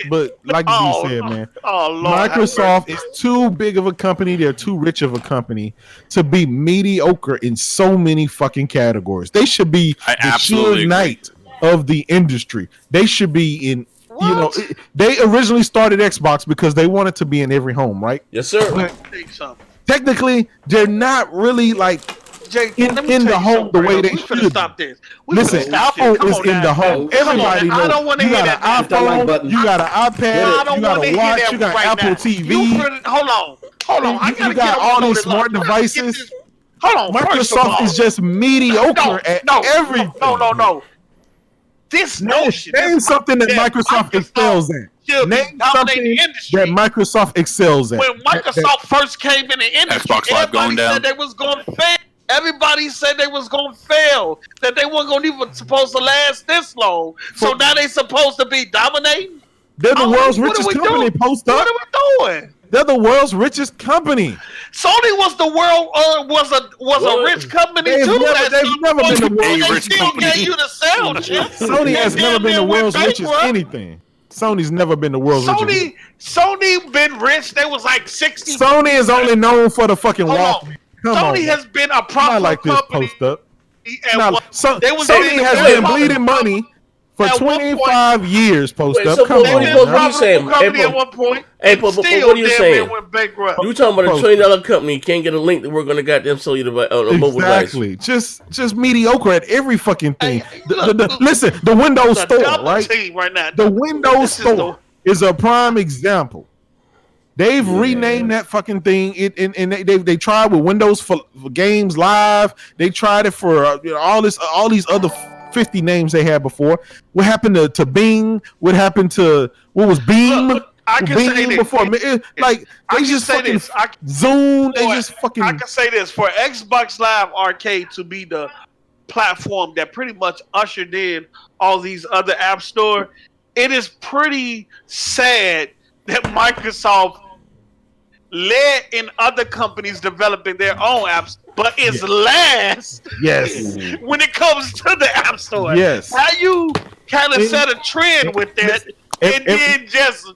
But like you said, man, Microsoft is too big of a company. They're too rich of a company to be mediocre in so many fucking categories. They should be the Suge Knight of the industry. They should be in. What? You know, they originally started Xbox because they wanted to be in every home, right? Yes, sir. But technically, they're not really like Jay, in the home the way they should. Stop this. Listen, Apple is in the home. Everybody knows. I don't want to hear that. iPhone, you got an iPad, you got a watch, you got Apple TV. Hold on. You got all these smart devices. Hold on. Microsoft is just mediocre at everything. No. This notion. Name something that Microsoft excels at. Name something that Microsoft excels at. When Microsoft first came in the industry, Xbox Live going down. said they was going to fail. Everybody said they was going to fail. That they weren't going to even supposed to last this long. So now they supposed to be dominating. They're the world's richest company. Post up. What are we doing? They're the world's richest company. Sony was the world was a rich company they've too. They've never been the world's richest company. They still gave you the sell, Chip. Sony has never been the world's richest anything. Sony's never been the world's richest. Sony been rich. They was like 60. Sony is only known for the fucking walk. Sony has been a profitable not like this company. Post up. Sony has been bleeding money for 25 years. Post up. So Come what are you saying? At one point. What are you saying? You talking about a $20 company can't get a link that we're going to goddamn sell you the mobile device? Exactly. Just mediocre at every fucking thing. Listen, the Windows Store, right? The Windows Store is a prime example. They've renamed that fucking thing. And they tried with Windows for Games Live. They tried it for all these other 50 names they had before. What happened to Bing? What happened to what was Beam? I can Bing say this. Before like they just fucking Zoom. They just fucking. I can say this for Xbox Live Arcade to be the platform that pretty much ushered in all these other app store. It is pretty sad that Microsoft led in other companies developing their own apps, but is last. Yes. When it comes to the app store. Yes. How you kind of set a trend with that, and then just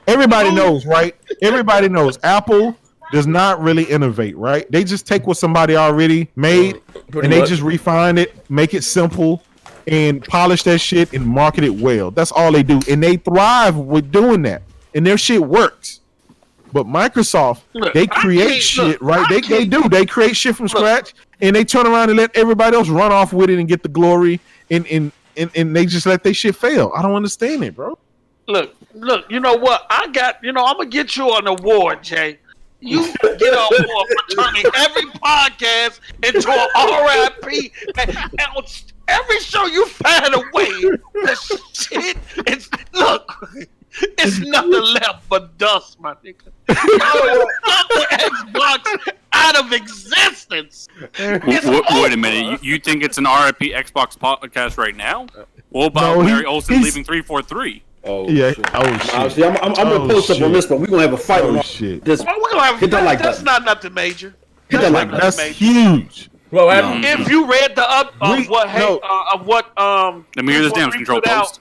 everybody knows, right? Everybody knows Apple does not really innovate, right? They just take what somebody already made and they just refine it, make it simple, and polish that shit and market it well. That's all they do, and they thrive with doing that, and their shit works. But Microsoft, they create shit, right? They do. They create shit from scratch, and they turn around and let everybody else run off with it and get the glory, and they just let their shit fail. I don't understand it, bro. Look. You know what? I'm gonna get you an award, Jay. You get an award for turning every podcast into an RIP, and every show you find a way. The shit. It's nothing left but dust, my nigga. Stop the Xbox out of existence. Wait a minute. You think it's an RIP Xbox podcast right now? What about Larry Olsen leaving 343? Oh yeah. Shit. Oh shit. See, I'm gonna post up on this, but we're gonna have a fight on shit. This. We're gonna have a fight. That's not nothing major. That's huge. Well, if you read the let me hear this damage control post.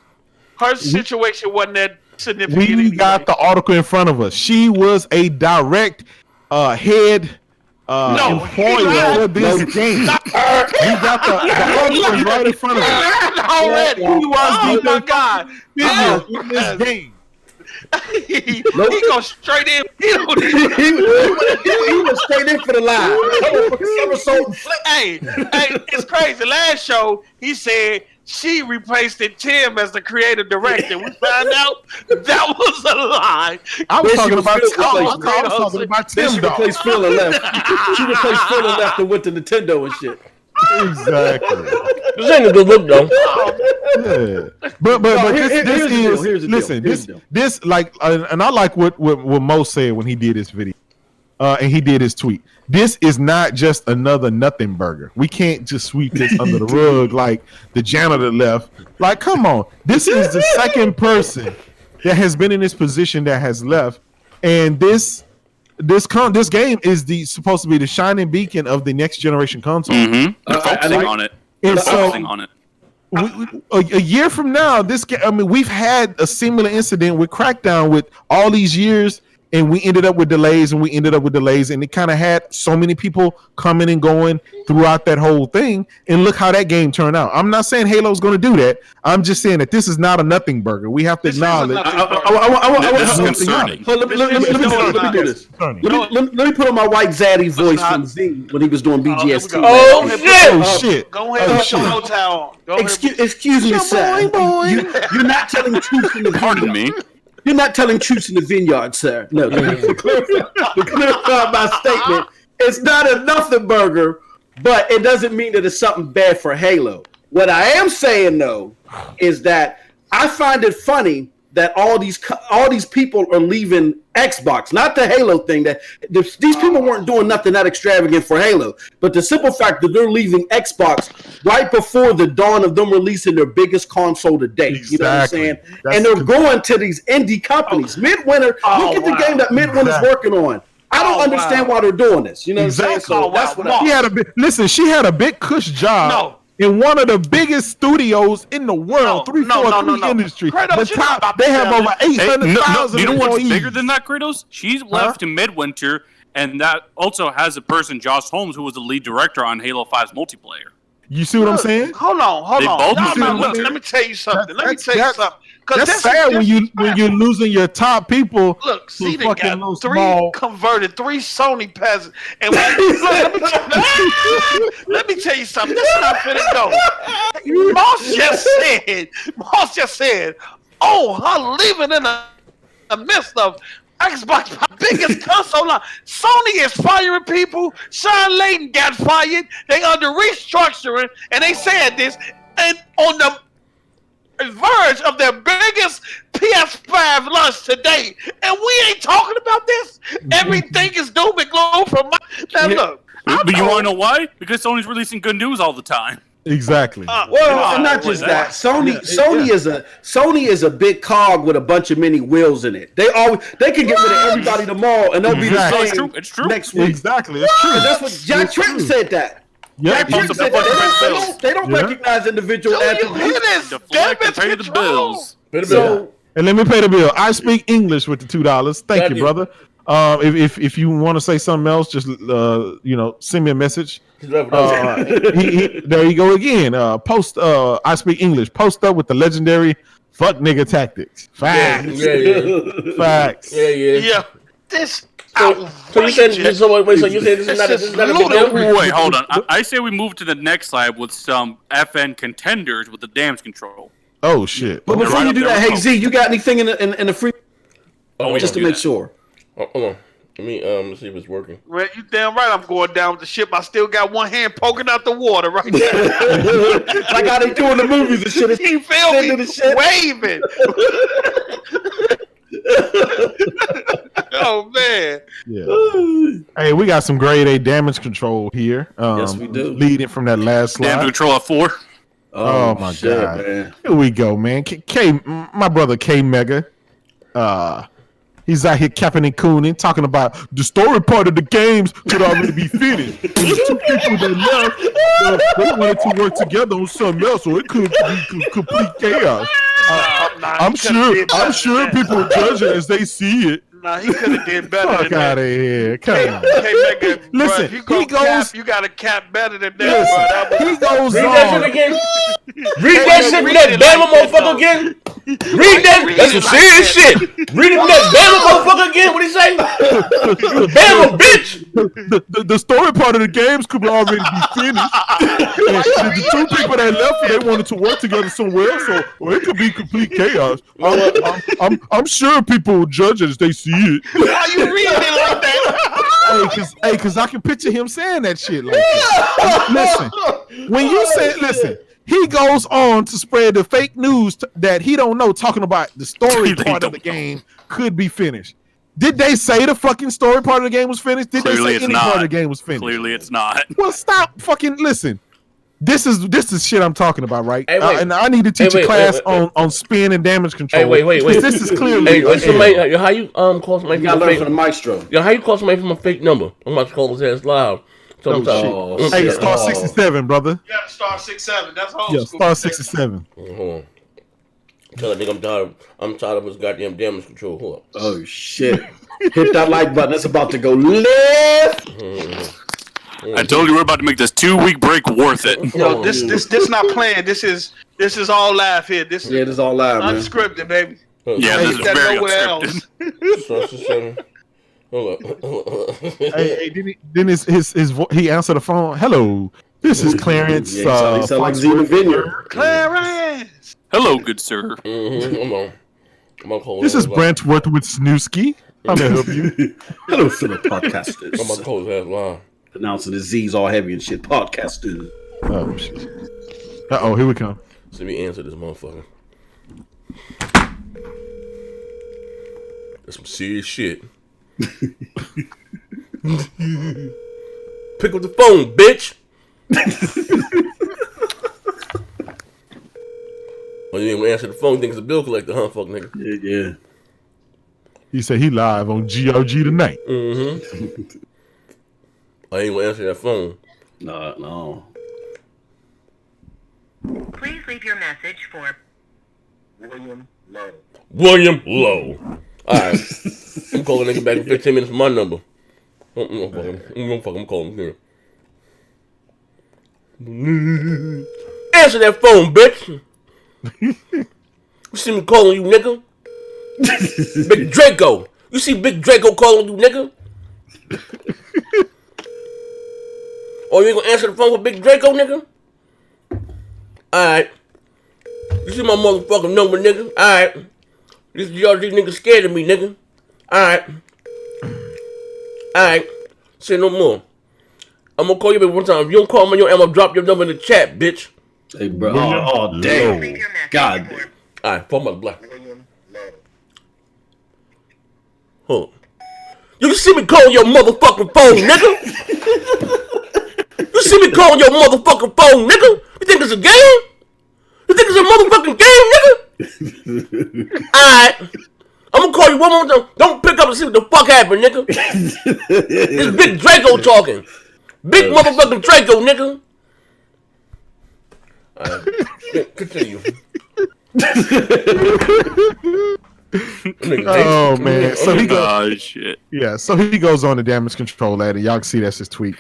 Her situation wasn't that significant. We got the article in front of us. She was a direct head employer for this game. We got the article right in front of us. Already. He was my God. in this game. He goes straight in. He went straight in for the live. Hey, it's crazy. Last show, he said she replaced Tim as the creative director. We found out that was a lie. I was talking about Tim. She replaced Phil and left. She replaced Phil and left and went to Nintendo and shit. Exactly. This ain't a good look though. Yeah. But here's the deal. This like, and I like what Mo said when he did his video, and he did his tweet. This is not just another nothing burger. We can't just sweep this under the rug like the janitor left. Like, come on, this is the second person that has been in this position that has left, and this game is supposed to be the shining beacon of the next generation console. Mm-hmm. They're focusing on it. And They're so, focusing on it. a year from now, we've had a similar incident with Crackdown with all these years, and we ended up with delays, and it kind of had so many people coming and going throughout that whole thing. And look how that game turned out. I'm not saying Halo's going to do that. I'm just saying that this is not a nothing burger. We have to acknowledge. This is concerning. Let me do this. Let me put on my white zaddy voice from Z when he was doing BGS. Oh shit! Go ahead and put your hotel on. Excuse me, sir. You're not telling truth in the Pardon me. You're not telling truths in the vineyard, sir. No, to clarify my statement, it's not a nothing burger, but it doesn't mean that it's something bad for Halo. What I am saying, though, is that I find it funny that all these people are leaving Xbox. Not the Halo thing. That these people weren't doing nothing that extravagant for Halo, but the simple fact that they're leaving Xbox right before the dawn of them releasing their biggest console to date. Exactly. You know what I'm saying? And they're going to these indie companies. Midwinter, look at the game that Midwinter's working on. I don't understand why they're doing this. You know what I'm saying? So that's what she had a big cush job. In one of the biggest studios in the world, 343 industry. Kratos, they have over 800,000. You know what's bigger than that, Kratos? She's left to Midwinter, and that also has a person, Josh Holmes, who was the lead director on Halo 5's multiplayer. You see what I'm saying? Hold on. Let me tell you something. That's sad when you're losing your top people. Look, see, they got converted 3 Sony peasants. And let me tell you something. This is how I'm finna go. Moss just said, oh, her leaving in the midst of Xbox, my biggest console line. Sony is firing people. Sean Layden got fired. They under restructuring, and they said this. And on the verge of their biggest PS5 launch today, and we ain't talking about this. Everything is doom and gloom from my. Now look, but you want to know why? Because Sony's releasing good news all the time. Exactly. Not just that. Sony is a big cog with a bunch of many wheels in it. They can get rid of everybody tomorrow, and they'll be the same. It's true. Next week. Exactly. It's true. And that's what Jack Trenton said. That. Yeah, They don't recognize individual attributes. Deflect and pay the bills. And let me pay the bill. I speak English with the $2. Thank you, brother. If you want to say something else, just send me a message. There you go again. I speak English. Post up with the legendary fuck nigga tactics. Facts. Facts. Yeah. This. So you said this is not a big deal? Wait, hold on. I say we move to the next slide with some FN contenders with the damage control. Oh shit! But before you do that, hey Z, you got anything in the free? Just to make sure. Hold on. Let me see if it's working. Well, you damn right I'm going down with the ship. I still got one hand poking out the water right there. Like how they do in the movies and shit. You feel me? Waving. Oh man. Yeah. Hey, we got some grade A damage control here. Yes, we do. Leading from that last slide. Damage control at 4. Oh my god. Man. Here we go, man. My brother K Mega. He's out here capping and cooning, talking about the story part of the games could already be finished. There's 2 people that left. They wanted to work together on something else, so it could be complete chaos. I'm sure people will judge it as they see it. Nah, he could have did better. Fuck out of here! Come on. Listen, he goes. You got to cap better than that. Bro. He goes Read on. that shit again. Read that shit from that Bama motherfucker again. Read that. That's some serious shit. Read it from that Bama motherfucker again. What he say? Bama bitch. The story part of the games could already be finished. The 2 people that left, they wanted to work together somewhere else, or it could be complete chaos. I'm sure people will judge it as they see it. Why you reading it like that? Cause I can picture him saying that shit like that. Listen, when you say, He goes on to spread the fake news that he don't know, talking about the story part of the game could be finished. Did they say the fucking story part of the game was finished? Did Clearly they say any part of the game was finished? Clearly it's not. Well, stop fucking listen. This is shit I'm talking about, right? Hey, and I need to teach a class on spin and damage control. Hey, wait. This is clearly. Somebody, how you call somebody You gotta learn from the maestro. How you call somebody from a fake number? I'm about to call his ass loud. Hey, star 67, brother. You got to star 67. That's old Yeah, school. star 67. Hold on. Tell that nigga I'm tired of his goddamn damage control. Hold up. Oh shit! Hit that like button. It's about to go left. I told you we're about to make this 2-week break worth it. Yo, this not planned. This is all live here. This is all live, man. unscripted, baby. Yeah, this is very unscripted. Hold up. Hey, then he answered the phone. Hello, this is Clarence. He sound like Zena Vineyard. Clarence. Hello, good sir. Come on. This is Brent with Snooski. How may I help you? Hello, fellow podcasters. I'm gonna call his ass loud. Announcing the Z's all heavy and shit. Podcasters. Oh shit. Here we come. Let me answer this motherfucker. That's some serious shit. Pick up the phone, bitch. Oh, you ain't gonna answer the phone? Think it's a bill collector, huh, fuck nigga? Yeah. He said he live on GRG tonight. I ain't gonna answer that phone. No. Please leave your message for William Lowe. Alright. I'm calling nigga back in 15 minutes for my number. I'm calling him here. Answer that phone, bitch. You see me calling you, nigga? Big Draco. You see Big Draco calling you, nigga? Oh, you ain't gonna answer the phone with Big Draco, nigga? Alright. You see my motherfucking number, nigga? Alright. These niggas scared of me, nigga. Alright. Say no more. I'm gonna call you back one time. If you don't call me, I'm gonna drop your number in the chat, bitch. Hey, bro. Oh damn. God. Alright, phone my black. Hold on. You see me calling your motherfucking phone, nigga? You see me calling your motherfucking phone, nigga? You think it's a game? You think it's a motherfucking game, nigga? Alright. I'm gonna call you one more time. Don't pick up and see what the fuck happened, nigga. It's Big Draco talking. Big motherfucking Draco, nigga. Alright. Continue. Oh man. So he goes. Shit. Yeah, so he goes on the damage control ladder. Y'all can see that's his tweet.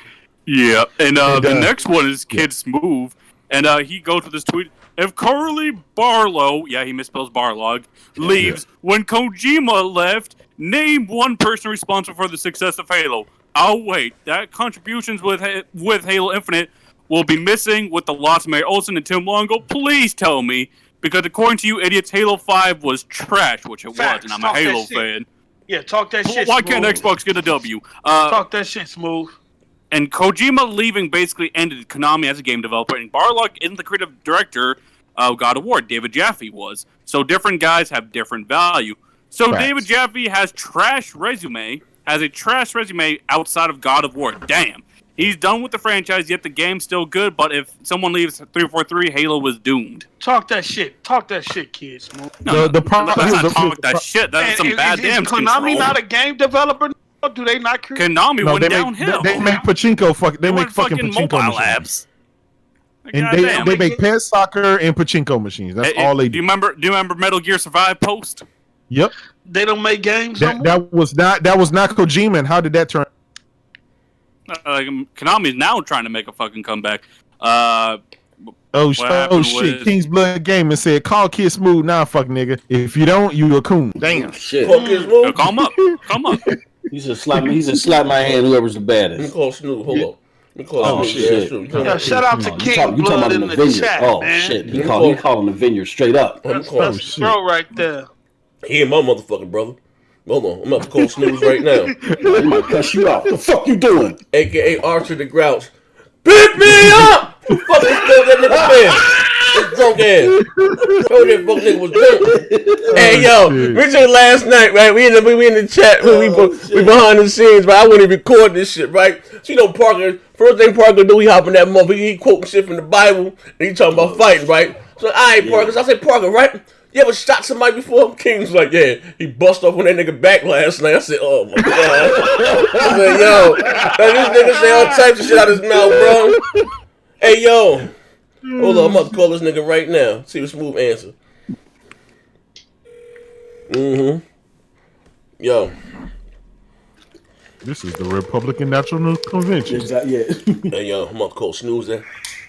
Yeah, and the next one is Kid Smooth, and he goes with this tweet. If Carly Barlow, yeah, he misspells Barlog, leaves, when Kojima left, name one person responsible for the success of Halo. Oh, wait, that contributions with Halo Infinite will be missing with the loss of Mary Olsen and Tim Longo. Please tell me, because according to you idiots, Halo 5 was trash, which it was, and I'm a Halo fan. Yeah, talk that shit. Why can't Xbox get a W? Talk that shit, Smooth. And Kojima leaving basically ended Konami as a game developer, and Barlock isn't the creative director of God of War. David Jaffe was. So different guys have different value. So Facts. David Jaffe has a trash resume outside of God of War. Damn. He's done with the franchise, yet the game's still good, but if someone leaves 343, Halo was doomed. Talk that shit. Talk that shit, kids. No, that's not talk that shit. That's some bad damn control. Is Konami not a game developer? Do they not create? Konami went downhill. They make pachinko. They make fucking pachinko mobile machines. apps. And they make PES soccer and pachinko machines. That's all they do. Do you remember Metal Gear Survive Post? Yep. They don't make games. That was not Kojima. And how did that turn? Konami is now trying to make a fucking comeback. Shit! King's Blood Gaming said, "Call Kid Smooth now, fuck nigga. If you don't, you a coon." Damn. Shit. Call Kid Smooth. Come up. He just slap my hand. Whoever's the baddest. Let me call Snoop. Hold up. Oh shit! Yeah, shout out to King Blood in the chat, oh man. shit! He calling the vineyard straight up. That's bro right there. He ain't my motherfucking brother. Hold on, I'm about to call Snooze right now. He might cuss you out. The fuck you doing? AKA Archer the Grouch. Pick me up! Fuck this that nigga his drunk ass. Told that fuck nigga was drunk. Hey yo, we said last night, right? We in the chat, we behind the scenes, right? I wouldn't even record this shit, right? So you know Parker, first thing Parker do, he hop in that motherfucker, he quoting shit from the Bible, and he talking about fighting, right? So alright, Parker, so I said, Parker, right? You ever shot somebody before? King's like, yeah, he bust off on that nigga back last night. I said, oh my god. I said, yo, this nigga say all types of shit out his mouth, bro. Hey, yo. Hold on, I'm about to call this nigga right now. See what Smooth answer. Yo. This is the Republican National Convention. Yeah. Hey, yo, I'm about to call Snooze there.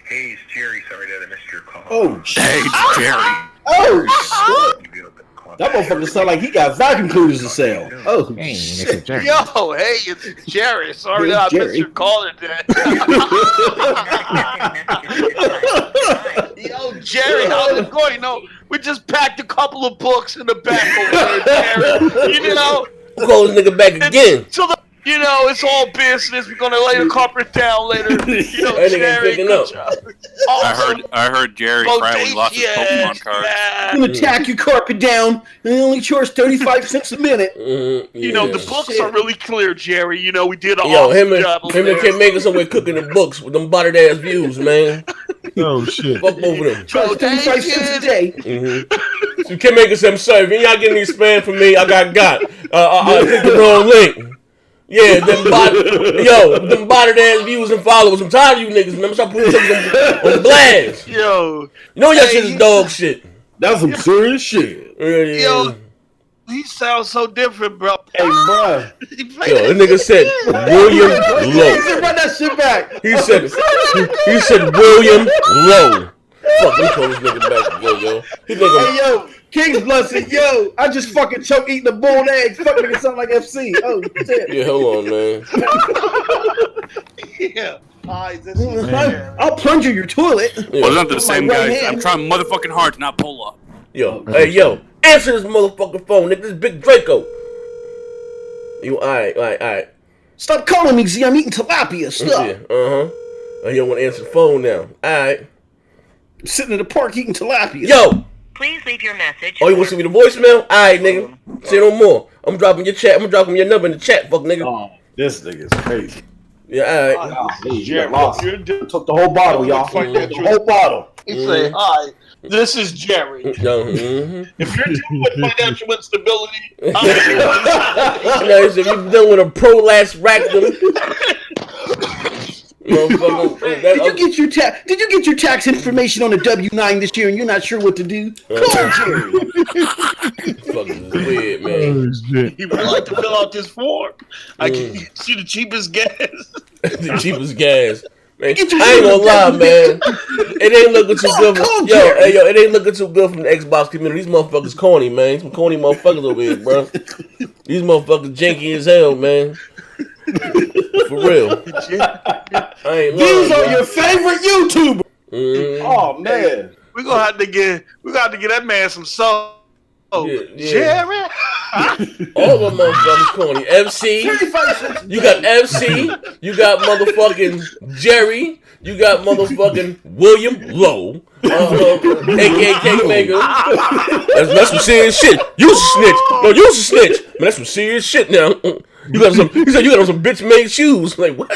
Hey, it's Jerry. Sorry that I missed your call. Oh, shit. Hey, it's Jerry. Oh, shit. That motherfucker sound like he got vacuum cleaners to sell. Oh, shit. Yo, hey, it's Jerry. Sorry that I missed your call today. Yo, Jerry, how's it going? You know, we just packed a couple of books in the back over there, Jerry. You know, We'll call this nigga back again. So you know, it's all business. We're gonna lay the carpet down later. You know, That nigga Jerry, picking good up. job. I heard Jerry cry when he lost his Pokemon cards. I'm gonna tack your carpet down, and it only charge 35 cents a minute. You know, the books are really clear, Jerry. You know, we did an Yo, awesome him job over and there. Kim making somewhere cooking the books with them buttered ass views, man. Oh shit. Fuck over them. Charge 35 cents a day. So Kim making some say, if y'all getting any spam from me, I got. I clicked the wrong link. Yeah, them botted ass views and followers. I'm tired of you niggas, man. I'm trying to put something on blast. Yo, you know your shit is dog shit. That's some serious shit. Yo, he sounds so different, bro. Hey, bro. Yo, that nigga said William Lowe. Run that shit back. He said William Lowe. Fuck, let me call this nigga back. Yo. Hey, yo. King's Blood said, yo, I just fucking choke eating a boiled egg. Fuck nigga sound like FC. Oh, shit. Yeah, hold on, man. Yeah. I'll plunge in your toilet. Well, it's not the With same my right guys. hand. I'm trying motherfucking hard to not pull up. Yo, hey, yo, answer this motherfucking phone, nigga. This is Big Draco. You, alright. Stop calling me, Z. I'm eating tilapia. Stop. Yeah, you don't want to answer the phone now. Alright. Sitting in the park eating tilapia. Yo! Please leave your message. Oh, you want to send me the voicemail? Alright, nigga. Say no more. I'm dropping your chat. I'm dropping your number in the chat, fuck nigga. Oh, this nigga's crazy. Yeah, alright. Took the whole bottle, y'all. The whole bottle. He say, hi, this is Jerry. If you're dealing with financial instability, if you've done with a prolapse rectum. Did you get your tax information on the W-9 this year and you're not sure what to do? Call Jerry. Fucking weird, man. he would like to fill out this form. I can see the cheapest gas. The cheapest gas. Man, I ain't gonna lie, man. It ain't looking too good. It ain't looking too good from the Xbox community. These motherfuckers corny, man. Some corny motherfuckers over here, bro. These motherfuckers janky as hell, man. For real. These are your favorite YouTubers. Oh man, we're gonna have to get that man some soul. Jerry. All of them motherfuckers corny. FC. You got FC. You got motherfucking Jerry. You got motherfucking William Lowe. AKA Kingmaker. That's some serious shit. You a snitch. No, you a snitch. Man, that's some serious shit now. You got some. He said you got on some bitch-made shoes. Like what?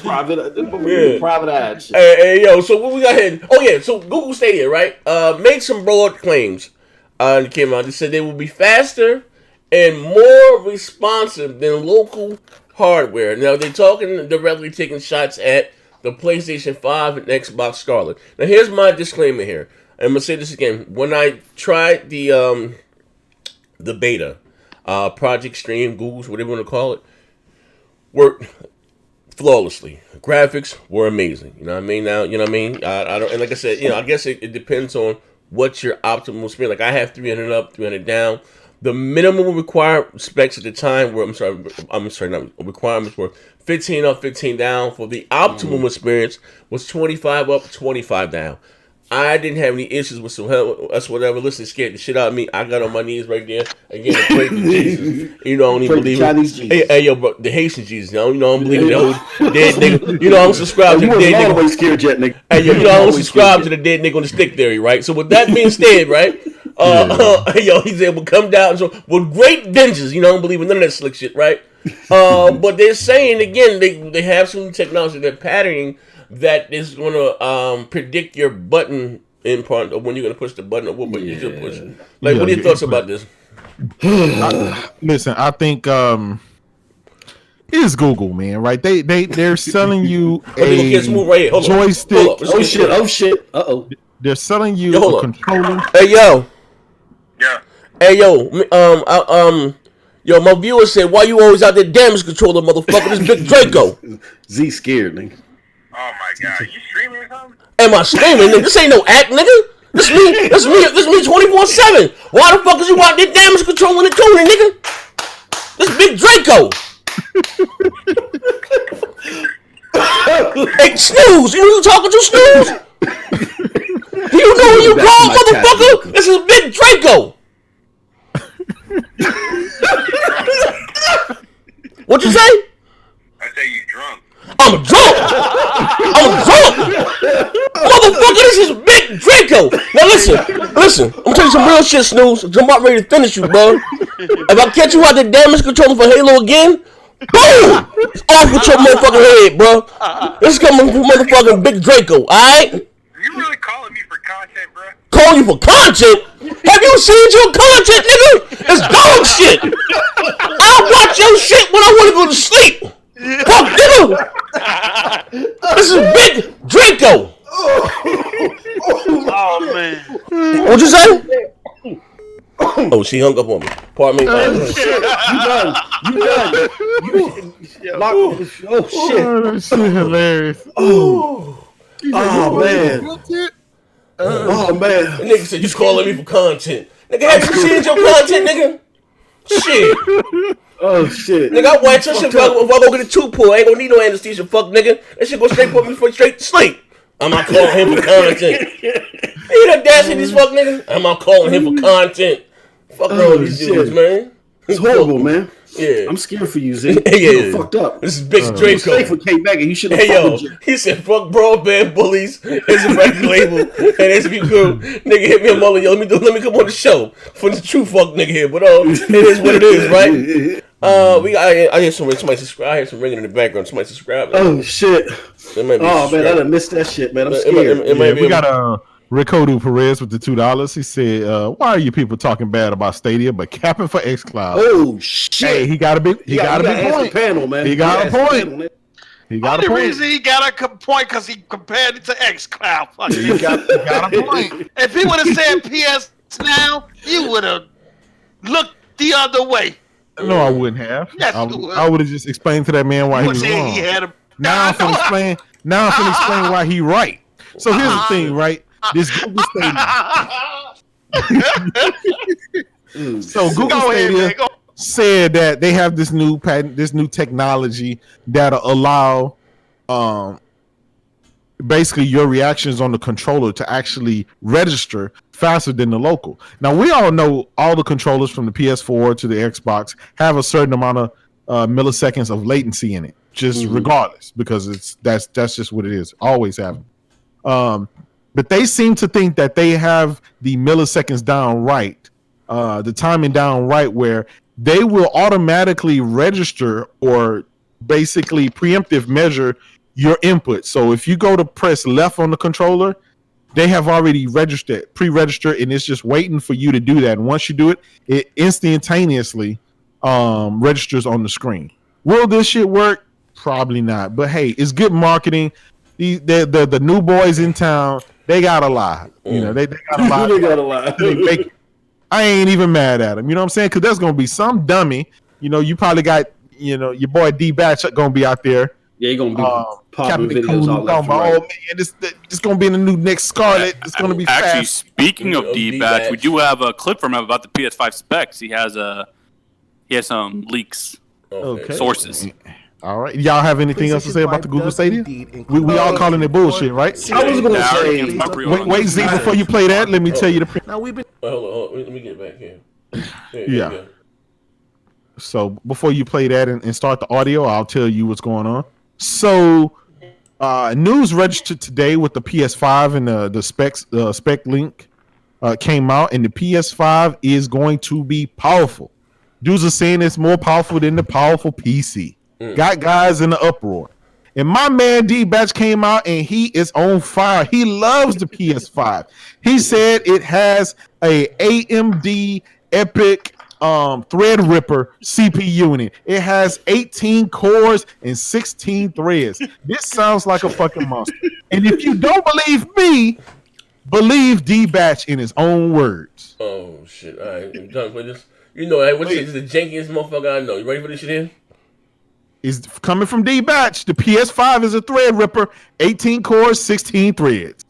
Private ad shit. Hey, yo. So what we got here? Oh yeah. So Google Stadia, right? Made some broad claims. It came out. They said they will be faster and more responsive than local hardware. Now they're talking directly, taking shots at the PlayStation 5 and Xbox Scarlet. Now here's my disclaimer here. I'm gonna say this again. When I tried the beta, Project Stream, Google's, whatever you want to call it, worked flawlessly. The graphics were amazing. You know what I mean? Now, you know what I mean? I don't, and like I said, you know, I guess it depends on what your optimal speed. Like I have 300 up, 300 down. The minimum required specs at the time were, requirements were 15 up, 15 down. For the optimum experience was 25 up, 25 down. I didn't have any issues with some help. That's whatever. Listen, scared the shit out of me. I got on my knees right there again and prayed for Jesus. You know, I don't even believe it. Hey, yo, bro, the Haitian Jesus. You know, I don't believe in the whole dead nigga. You know, I don't subscribe to the dead nigga. Scared jet, nigga. Hey, yo, you know, I don't subscribe to the dead nigga on the stick theory, right? So with that being said, right? Yo, he's able to come down with great vengeance. You know, I don't believe in none of that slick shit, right? But they're saying again, they have some technology, they're patterning that is going to predict your button input of when you're going to push the button or what button you should push. Like, what are your thoughts about this? Listen, I think it's Google, man. Right? They're selling you a joystick. Oh shit! They're selling you a controller. Hey yo. Yeah. Hey yo. Yo, my viewer said, "Why you always out there damage controller, motherfucker? This Big Draco." Z scared, nigga. Oh my god, you streaming or something? Am I streaming, nigga? This ain't no act, nigga. This me 24/7. Why the fuck is you out there damage controlling and tuning, nigga? This Big Draco. Hey, Snooze, you know who you talking to, Snooze? Do you know who you call, motherfucker? This is Big Draco. What you say? I say you drunk. I'm drunk. Motherfucker, this is Big Draco. Now listen. I'm gonna tell you some real shit, Snooze. I'm about ready to finish you, bro. If I catch you out there damage controlling for Halo again, boom! It's off with your motherfucking head, bro. This is coming from motherfucking Big Draco, alright? You really calling me for content, bro? Calling you for content? Have you seen your content, nigga? It's dog shit. I watch your shit when I want to go to sleep. Fuck, nigga. This is Big Draco. Oh man. What'd you say? Oh, she hung up on me. Pardon me. You done. Oh shit. Oh, that shit hilarious. Oh man. Oh man. The nigga said you calling me for content. Nigga, have you seen your content, nigga? Shit. Oh shit. Nigga, I watch your shit if I go get a tooth pull. I ain't gonna need no anesthesia, fuck nigga. That shit go straight put me straight to sleep. I'm not calling him for content. You the dash in these fuck niggas? I'm not calling him for content. Fuck wrong with these dudes, man. It's horrible, man. Yeah. I'm scared for you, Z. Yeah. You fucked up. This is Big Draco. Safe for K Bagger. You should have followed you. He said, fuck broadband bullies. It's a record label. And it's be cool. Nigga hit me a mullet. Yo, let me come on the show. For the true fuck nigga here. But it is what it is, right? I hear somebody subscribe. I hear some ringing in the background. Somebody subscribe. Oh shit. Man, I done missed that shit, man. I'm scared. We got Ricardo Perez with the $2. He said, "Why are you people talking bad about Stadia but capping for xCloud?" Oh shit! Hey, he got a big point. Panel, man. He got a point. He got a point. The reason he got a point because he compared it to xCloud. He got a point. If he would have said PS now, you would have looked the other way. No, I wouldn't have. Yes, I would have just explained to that man why he was wrong. He had now I'm gonna explain. Now I'm gonna explain why he right. So here's the thing, right? This Google Stadia. So Google Stadia said that they have this new patent, this new technology that'll allow, basically your reactions on the controller to actually register faster than the local. Now we all know all the controllers from the PS4 to the Xbox have a certain amount of milliseconds of latency in it, just regardless, because that's just what it is. Always have them. But they seem to think that they have the milliseconds down right, the timing down right, where they will automatically register or basically preemptive measure your input. So if you go to press left on the controller, they have already pre-registered, and it's just waiting for you to do that. And once you do it, it instantaneously registers on the screen. Will this shit work? Probably not. But hey, it's good marketing. The new boys in town, they gotta lie. You know, they gotta lie. They gotta lie. I ain't even mad at them. You know what I'm saying? Because there's gonna be some dummy. You know, you probably got, you know, your boy D Batch gonna be out there. Yeah, you're gonna be popping videos all left and right. Oh man, this gonna be in the new next Scarlet. It's gonna be actually fast. Speaking of D Batch, we do have a clip from him about the PS5 specs. He has some leaks. Okay. Sources. All right. Y'all have anything else to say about the Google Stadia? We all calling it bullshit, right? I was gonna say. Wait, Z, before you play that, let me tell you the. Now we've been. Hold on. Let me get back here. Yeah. So before you play that and start the audio, I'll tell you what's going on. So, news registered today with the PS5 and the spec link came out, and the PS5 is going to be powerful. Dudes are saying it's more powerful than the powerful PC. Got guys in the uproar. And my man D-Batch came out and he is on fire. He loves the PS5. He said it has a AMD Epic Threadripper CPU unit. It has 18 cores and 16 threads. This sounds like a fucking monster. And if you don't believe me, believe D-Batch in his own words. Oh shit! All right, I'm done for this. You know, what is the jankiest motherfucker I know. You ready for this shit here? Is coming from D-Batch. The PS5 is a Threadripper, 18 cores, 16 threads.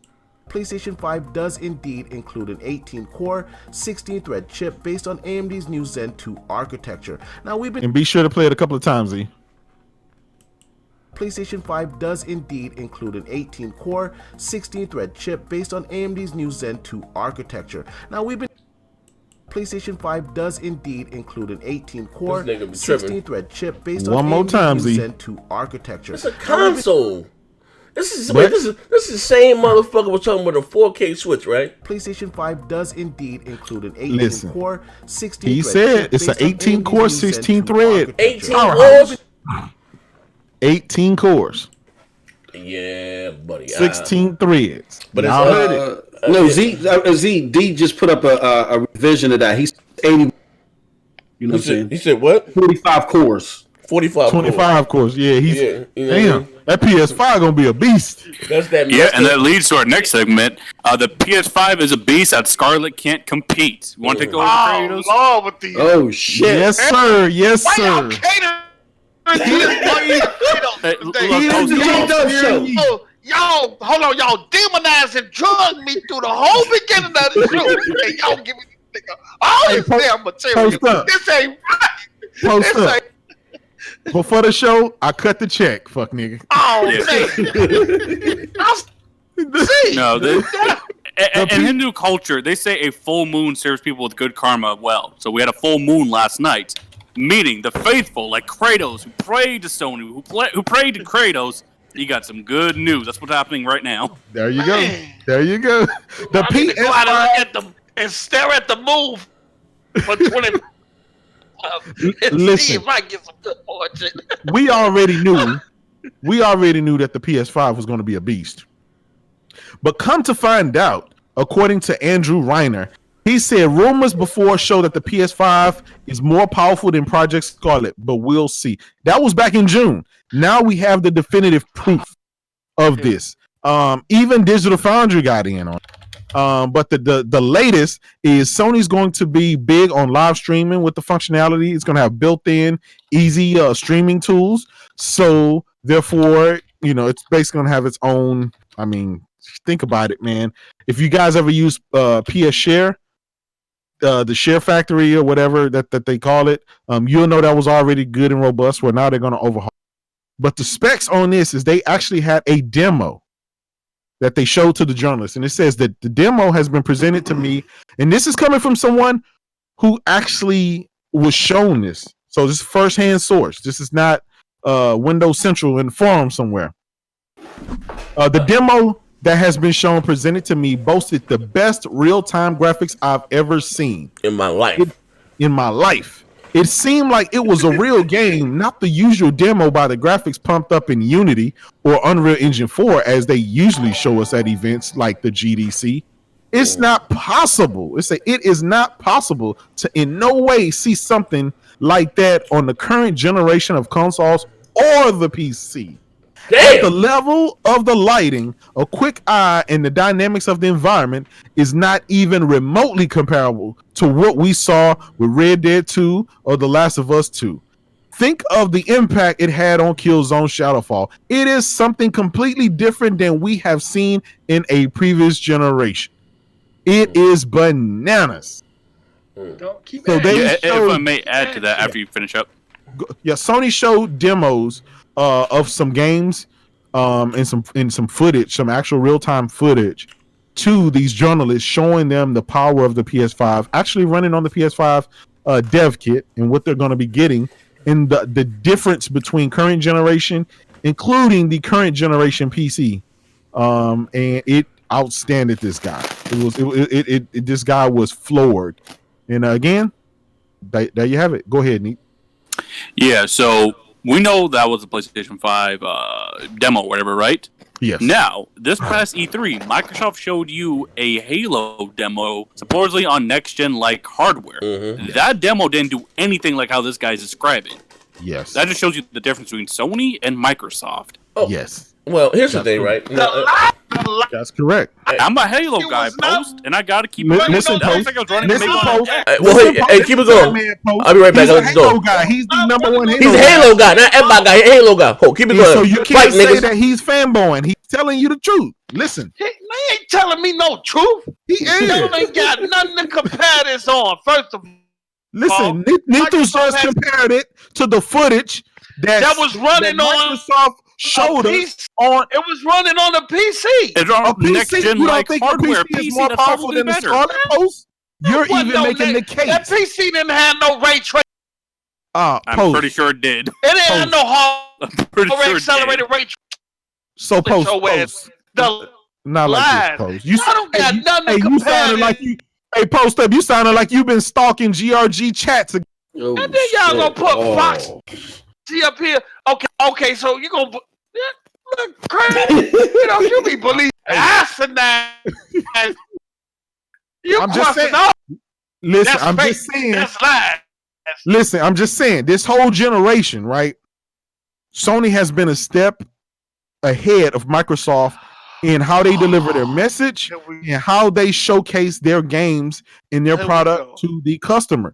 PlayStation 5 does indeed include an 18-core, 16-thread chip based on AMD's new Zen 2 architecture. Now we've been. And be sure to play it a couple of times, Z. PlayStation 5 does indeed include an 18-core, 16-thread chip based on AMD's new Zen 2 architecture. Now we've been. PlayStation 5 does indeed include an 18-core, 16-thread chip based on AMD's new Zen 2 architecture. It's a console. This is the same motherfucker was talking about a 4K switch, right? PlayStation 5 does indeed include an 18-core, 16-thread. He said it's an 18-core, 16-thread. 18 cores. 18 cores. Yeah, buddy. 16 threads. But it's D just put up a revision of that. He's 80. You know what I'm saying? He said what? 45 cores. 25 cores. Yeah, damn. That PS5 gonna be a beast. That's that. Yeah, and that leads to our next segment. The PS5 is a beast that Scarlett can't compete. You want to take over, Kratos? Lord, with the oh shit! Yes, sir. Yes, sir. Y'all, hold on, y'all demonized and drugged me through the whole beginning of the show. And y'all give me all this damn material. This ain't right. Post up. Before the show, I cut the check. Fuck nigga. Oh, man. No, in Hindu culture, they say a full moon serves people with good karma well. So we had a full moon last night, meaning the faithful, like Kratos, who prayed to Sony, who prayed to Kratos. You got some good news. That's what's happening right now. There you go. There you go. The PS5 go out and look at them and stare at the moon for 20. Listen, I get some good fortune. we already knew that the PS5 was going to be a beast. But come to find out, according to Andrew Reiner, he said rumors before show that the PS5 is more powerful than Project Scarlet, but we'll see. That was back in June. Now we have the definitive proof of this. Even Digital Foundry got in on it. But the latest is Sony's going to be big on live streaming with the functionality. It's going to have built-in easy streaming tools. So therefore, it's basically going to have its own. I mean, think about it, man. If you guys ever use PS Share, the Share Factory or whatever that they call it, you'll know that was already good and robust. Where now they're going to overhaul. But the specs on this is they actually had a demo that they showed to the journalists. And it says that the demo has been presented to me. And this is coming from someone who actually was shown this. So this is first-hand source. This is not Windows Central in the forum somewhere. The demo that has been shown, presented to me, boasted the best real-time graphics I've ever seen. In my life. It seemed like it was a real game, not the usual demo by the graphics pumped up in Unity or Unreal Engine 4 as they usually show us at events like the GDC. It's not possible. It is not possible to in no way see something like that on the current generation of consoles or the PC. At the level of the lighting, a quick eye, and the dynamics of the environment is not even remotely comparable to what we saw with Red Dead 2 or The Last of Us 2. Think of the impact it had on Killzone Shadowfall. It is something completely different than we have seen in a previous generation. It is bananas. Don't keep if I may add to that after you finish up. Yeah, Sony showed demos of some games, and some footage, some actual real time footage to these journalists, showing them the power of the PS5, actually running on the PS5 dev kit, and what they're going to be getting, and the difference between current generation, including the current generation PC. And it outstanded this guy. This guy was floored. And again, there you have it. Go ahead, Neat. Yeah, so we know that was a PlayStation 5 demo or whatever, right? Yes. Now, this past E3, Microsoft showed you a Halo demo, supposedly on next-gen like hardware. That demo didn't do anything like how this guy's describing. Yes. That just shows you the difference between Sony and Microsoft. Oh, yes. Well, here's the thing, right? That's correct. I'm a Halo guy, Post, and I gotta keep it. Listen, Post. Hey, keep it going. I'll be right back. He's a Halo guy. He's the number one Halo. He's a Halo guy, not Xbox guy. Halo guy. Oh, keep it going. So you can't say that he's fanboying. He's telling you the truth. Listen. He ain't telling me no truth. He is. Y'all ain't got nothing to compare this on. First of all, listen, Nithus just compared it to the footage that was running on Microsoft showed us on. It was running on a PC. It's on next gen You don't like think hardware. the PC is more powerful than the Scarlet Post? You're even making the case. That PC didn't have no ray tracing. I'm pretty sure it did. It didn't have no hard accelerated ray tracing. So Post. Not like this, Post. I don't got nothing to compare. You sounded like you. Hey, Post up. You sounded like you've been stalking GRG chats. And then y'all gonna put Fox G up here. Okay. So you gonna look crazy? You be believing asinine. I'm just saying. Listen, I'm just saying. That's lies. Listen, I'm just saying. This whole generation, right? Sony has been a step ahead of Microsoft in how they deliver their message and how they showcase their games and their product to the customer.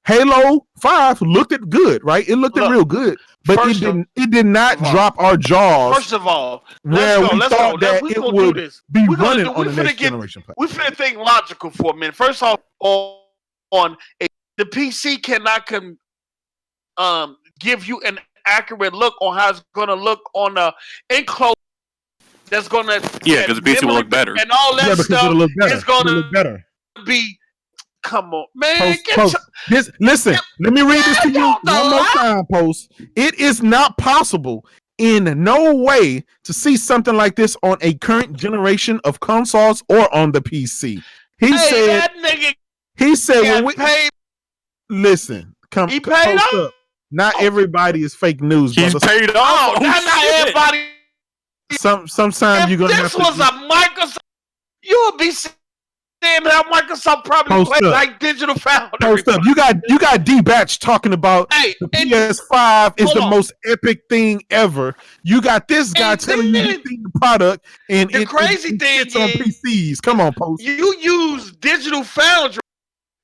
Halo 5 looked it good, right? It looked real good, but it did not drop our jaws. First of all, where we thought that it would be running on the next generation platform. We finna think logical for a minute. First off, the PC cannot give you an accurate look on how it's gonna look on the enclosed. That's gonna because the PC will look better, and all that stuff is gonna look better. Be. Come on, man. Listen, let me read this to you one more time, Post. It is not possible in no way to see something like this on a current generation of consoles or on the PC. He said when we listen, he paid up. Not everybody is fake news. He's paid off. Not everybody. Sometimes you're gonna have to. If this was a Microsoft, you would be saying how Microsoft probably plays like Digital Foundry. Post up. You got D-Batch talking about the PS5 is the most epic thing ever. You got this guy telling you to see the product, and the crazy thing is on PCs. Come on, Post. You use Digital Foundry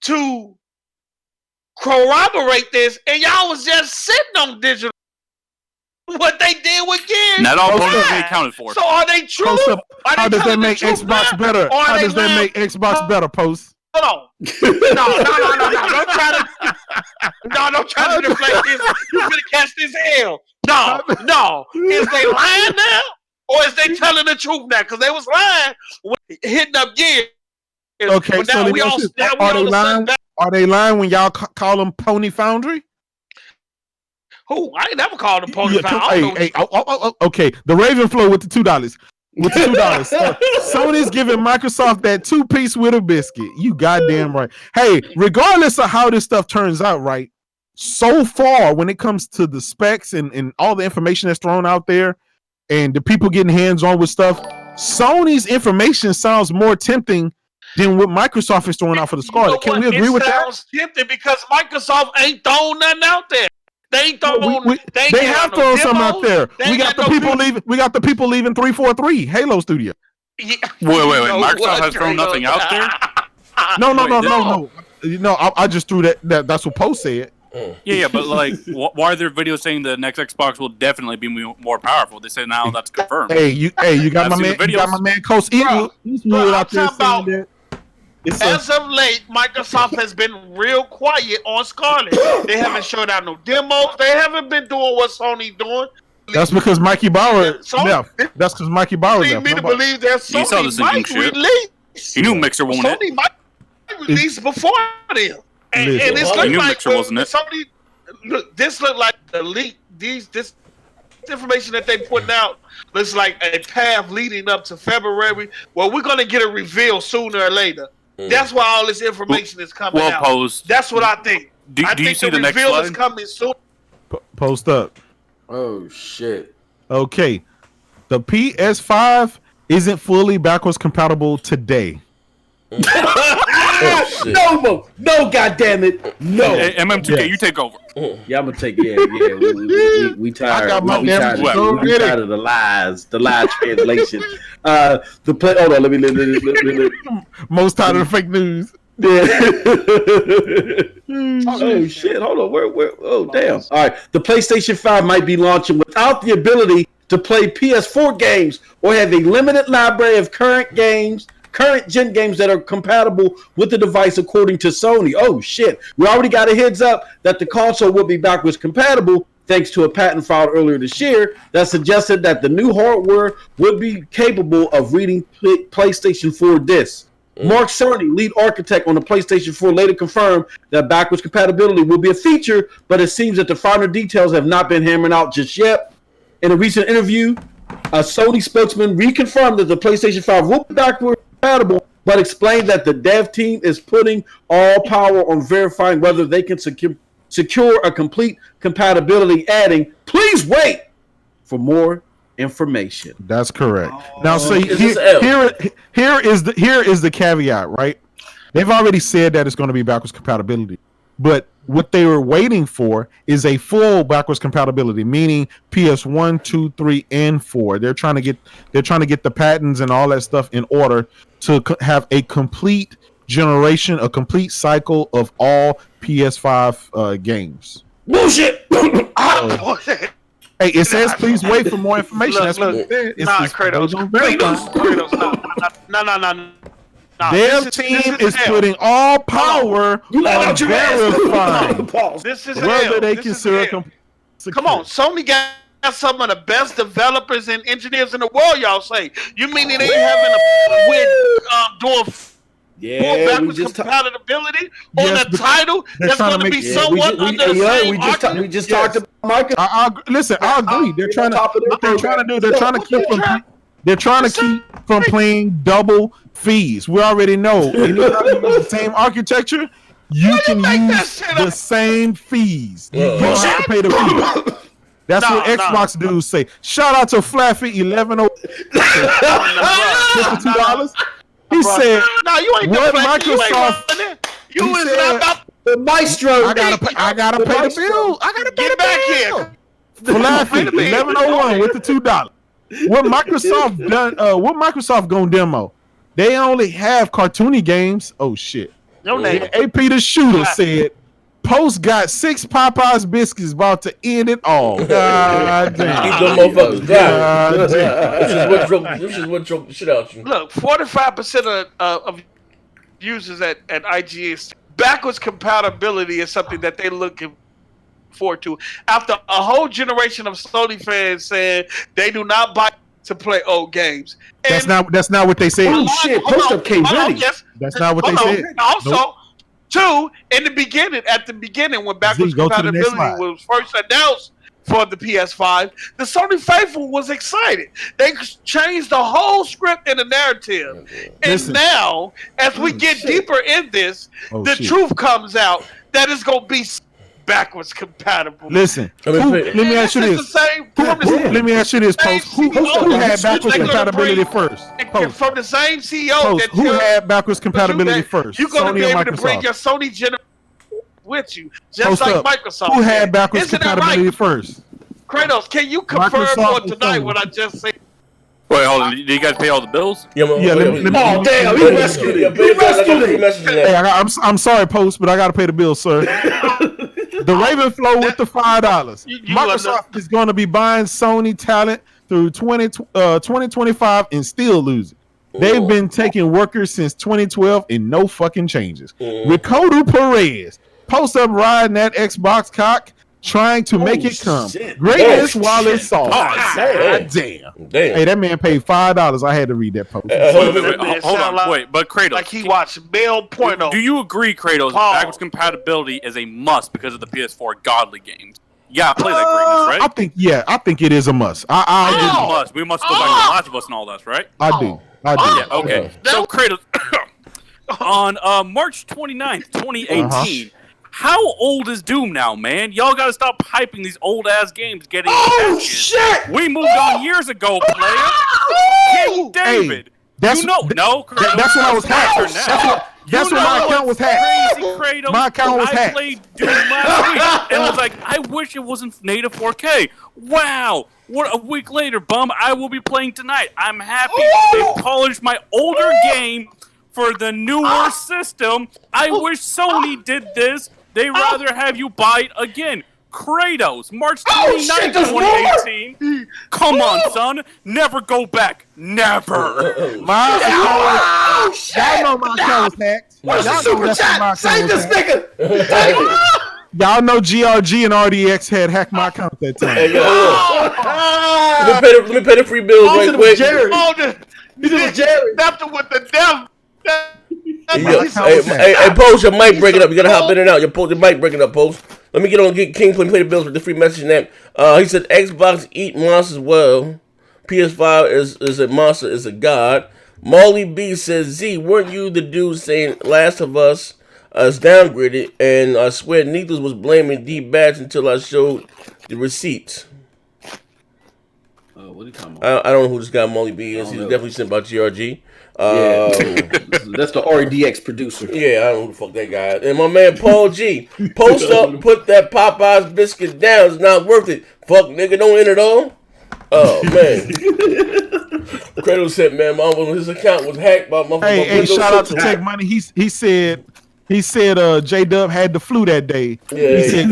to corroborate this, and y'all was just sitting on Digital. What they did with games. Not all bonus they accounted for. So are they true? How does that make Xbox better? How does that make Xbox better, Post? Hold on. No. Don't try to deflate this. You finna catch this hell. No. Is they lying now? Or is they telling the truth now? Because they was lying when hitting up gears. Okay, but so now let me ask you, are they lying when y'all call them Pony Foundry? Who? I ain't never called them Pony Foundry. Okay. The Ravenflow with the $2. With the $2. Sony's giving Microsoft that 2-piece with a biscuit. You goddamn right. Hey, regardless of how this stuff turns out, right? So far, when it comes to the specs and all the information that's thrown out there, and the people getting hands-on with stuff, Sony's information sounds more tempting than what Microsoft is throwing out for the Scarlet. Can we agree with that? It sounds tempting because Microsoft ain't throwing nothing out there. They ain't throwing. They have thrown something out there. We got the people leaving. We got the people leaving 343 Halo Studio. Wait. Microsoft has thrown nothing out there. No. I just threw that. That's what Post said. Yeah, but like, why are there videos saying the next Xbox will definitely be more powerful? They say now that's confirmed. Hey, you got my man. You got my man, Coast Eagle out there saying that. As of late, Microsoft has been real quiet on Scarlet. They haven't showed out no demos. They haven't been doing what Sony doing. That's because Mikey Bauer left. That's because Mikey Bauer lead left. me to believe that He saw the Sony sinking might ship. release. He knew Mixer won't it. Sony might release before them. And it's He looking knew like Mixer wasn't it. Sony. Look, this look like the leak. This information that they putting out looks like a path leading up to February. Well, we're gonna get a reveal sooner or later. That's why all this information is coming out. Post. That's what I think. Do I you think see the next reveal is slide? coming soon. Post up. Oh shit. Okay. The PS5 isn't fully backwards compatible today. No, goddamn it, no. Hey, MM2K, you take over. Yeah, I'm gonna take. Yeah. We tired. I got my we damn tired. We tired of the lies, the lie translation. The play. Hold on, let me. Most tired of the fake news. Yeah. Oh shit! Hold on. Where? Oh damn! All right. The PlayStation 5 might be launching without the ability to play PS4 games or have a limited library of current gen games that are compatible with the device, according to Sony. Oh shit! We already got a heads up that the console will be backwards compatible thanks to a patent filed earlier this year that suggested that the new hardware would be capable of reading PlayStation 4 discs. Mark Cerny, lead architect on the PlayStation 4, later confirmed that backwards compatibility will be a feature, but it seems that the finer details have not been hammered out just yet. In a recent interview, a Sony spokesman reconfirmed that the PlayStation 5 will be backwards compatible, but explained that the dev team is putting all power on verifying whether they can secure a complete compatibility, adding, "Please wait for more information." That's correct. Now, see, This here is the caveat, right? They've already said that it's going to be backwards compatibility, but what they were waiting for is a full backwards compatibility, meaning PS1, 2, 3, and 4. They're trying to get the patents and all that stuff in order to have a complete generation, a complete cycle of all PS5 games. Bullshit. Hey, it says please wait for more information. That's what Look, it says. Kratos, no. Their team is putting all power on verifying This is whether hell. they This consider is hell. Come on, Sony got some of the best developers and engineers in the world. Y'all say you mean it ain't having a with doing more backwards compatibility on the title that's going to be somewhat under the same argument? We just talked about Michael. Listen, I agree. They're trying to keep from paying double fees. We already know. Anytime you use the same architecture, you can use the same fees. You don't have to pay the fee. That's what Xbox dudes say. Shout out to Flaffy 11 $52. He said, "No, you ain't what Microsoft? You is not about the maestro. I gotta pay the bill. I gotta pay get back here." Flaffy 1101 with the $2. What Microsoft done? What Microsoft gonna demo? They only have cartoony games. Oh shit! Your name. AP the Shooter said, "Post got 6 Popeyes biscuits about to end it all." God damn! Keep them motherfuckers down. This is what choked the shit out you. Look, 45% of users at IGN, backwards compatibility is something that they're looking forward to. After a whole generation of Sony fans saying they do not buy to play old games. And that's not what they said. Oh shit! Post up came ready. That's not what they said. Also, nope. Two, at the beginning when backwards compatibility was first announced for the PS5, the Sony faithful was excited. They changed the whole script and the narrative. And now, as we get deeper in this, the truth comes out that it's going to be backwards compatible. Listen, let me ask you this. Let me ask you this, Post. Who had backwards compatibility first? From the same CEO that who had backwards compatibility first? You're going to be able to bring your Sony generation with you, just like Microsoft. Who had backwards compatibility first? Kratos, can you confirm for tonight what I just said? Wait, hold on. Did you guys pay all the bills? Yeah, let me. Oh damn! He rescued it. He rescued it. Hey, I'm sorry, Post, but I got to pay the bill, sir. The Ravenflow with the $5. Microsoft is going to be buying Sony talent through 2025 and still losing. They've been taking workers since 2012 and no fucking changes. Ricardo Perez, post up riding that Xbox cock. trying to make it come. Greatness while it's soft. God damn. Hey, that man paid $5. I had to read that post. Hold on, wait, but Kratos, like he watched Bell Porno. Do you agree, Kratos, backwards compatibility is a must because of the PS4 godly games? Yeah, play that greatness, right? I think it is a must. It is a must. We must go back to The Last of Us and all that, right? I do. Yeah, okay. So Kratos, on March 29th, 2018. How old is Doom now, man? Y'all gotta stop hyping these old ass games getting patches. Shit! We moved on years ago, player. King David. That's no, Kratos, that's when I was hacked. That's when my account was hacked. Crazy Kratos. My account was I hacked. played Doom last week and was like, I wish it wasn't native 4K. Wow. What a week later, bum. I will be playing tonight. I'm happy they polished my older game for the newer system. I wish Sony did this. They rather have you buy it again. Kratos, March 29th, 2018. Come on, son. Never go back. Never. My account, y'all know my account was hacked. What's the super chat? Save this nigga. Y'all know GRG and RDX had hacked my account that time. Hey, let me pay the free bills right quick. Nothing with the devil. Hey, Post, your mic breaking up. You gotta hop in and out. Your mic breaking up, Post. Let me get King pay the bills with the free message. That he said Xbox eat monsters well. PS5 is a monster, is a god. Molly B says, Z, weren't you the dude saying Last of Us is downgraded? And I swear Neethles was blaming D-Batch until I showed the receipts. What are you talking about? I don't know who this guy Molly B is. He's definitely sent by GRG. That's the RDX producer. Yeah, I don't know who the fuck that guy is. And my man Paul G. Post up, put that Popeyes biscuit down. It's not worth it. Fuck, nigga, don't enter it all. Oh, man. Kratos said, man, his account was hacked by my Hey, shout out to Tech Money. He said J-Dub had the flu that day. Yeah, he said,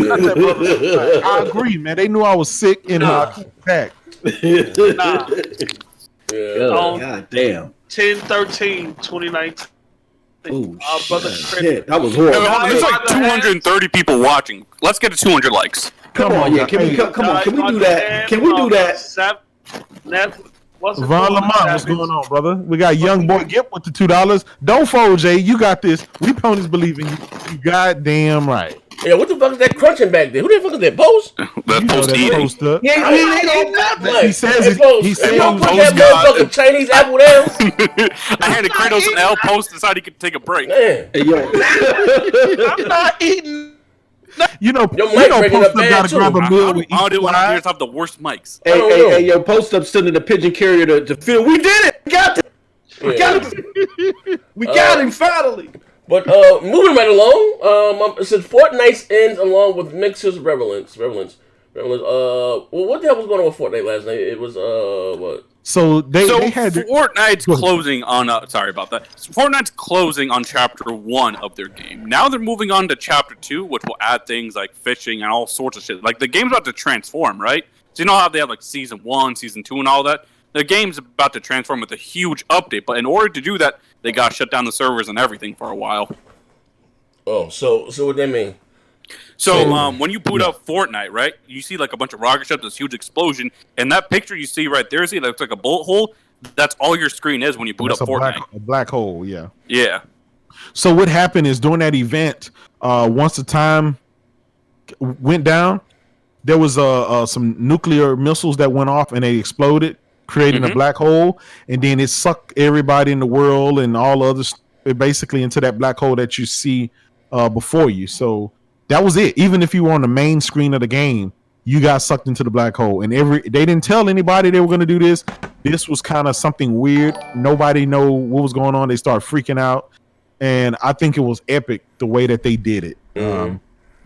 I agree, man. They knew I was sick and my account was hacked. Nah. God damn. 10/13/2019. Oh, shit. That was horrible. There's like 230 people watching. Let's get to 200 likes. Come on, yeah. Can we do that? Can we do that? Von Lamont, what's going on, brother? We got young boy Gip with the $2. Don't fold, Jay. You got this. We ponies believe in you. You goddamn right. Yeah, what the fuck is that crunching back there? Who the fuck is that? Post? That Post eating. He says he said don't put that motherfucking Chinese apple down. I handed Kratos an L. Post decided he could take a break. Man. Hey, yo. I'm not eating. You know, your mic breaking up gotta bad too. grab a meal with I each do want side. to have the worst mics. Hey, yo, Post up sending the pigeon carrier to Phil. We did it. We got it. We got him. We got him finally. But moving right along, it says Fortnite ends along with Mixer's Relevance. Well, what the hell was going on with Fortnite last night? It was what? So they had Fortnite's closing on. Sorry about that. Fortnite's closing on Chapter 1 of their game. Now they're moving on to Chapter 2, which will add things like fishing and all sorts of shit. Like the game's about to transform, right? So you know how they have like Season 1, Season 2, and all that. The game's about to transform with a huge update, but in order to do that, they got to shut down the servers and everything for a while. Oh, so what that mean? So when you boot up Fortnite, right, you see like a bunch of rocket ships, this huge explosion, and that picture you see right there, see that looks like a bullet hole. That's all your screen is when you boot up Fortnite. A black hole, yeah. Yeah. So what happened is during that event, once the time went down, there was some nuclear missiles that went off and they exploded, creating a black hole, and then it sucked everybody in the world and all others basically into that black hole that you see before you. So that was it. Even if you were on the main screen of the game, you got sucked into the black hole. And they didn't tell anybody they were going to do this. This was kind of something weird. Nobody know what was going on. They started freaking out, and I think it was epic the way that they did it.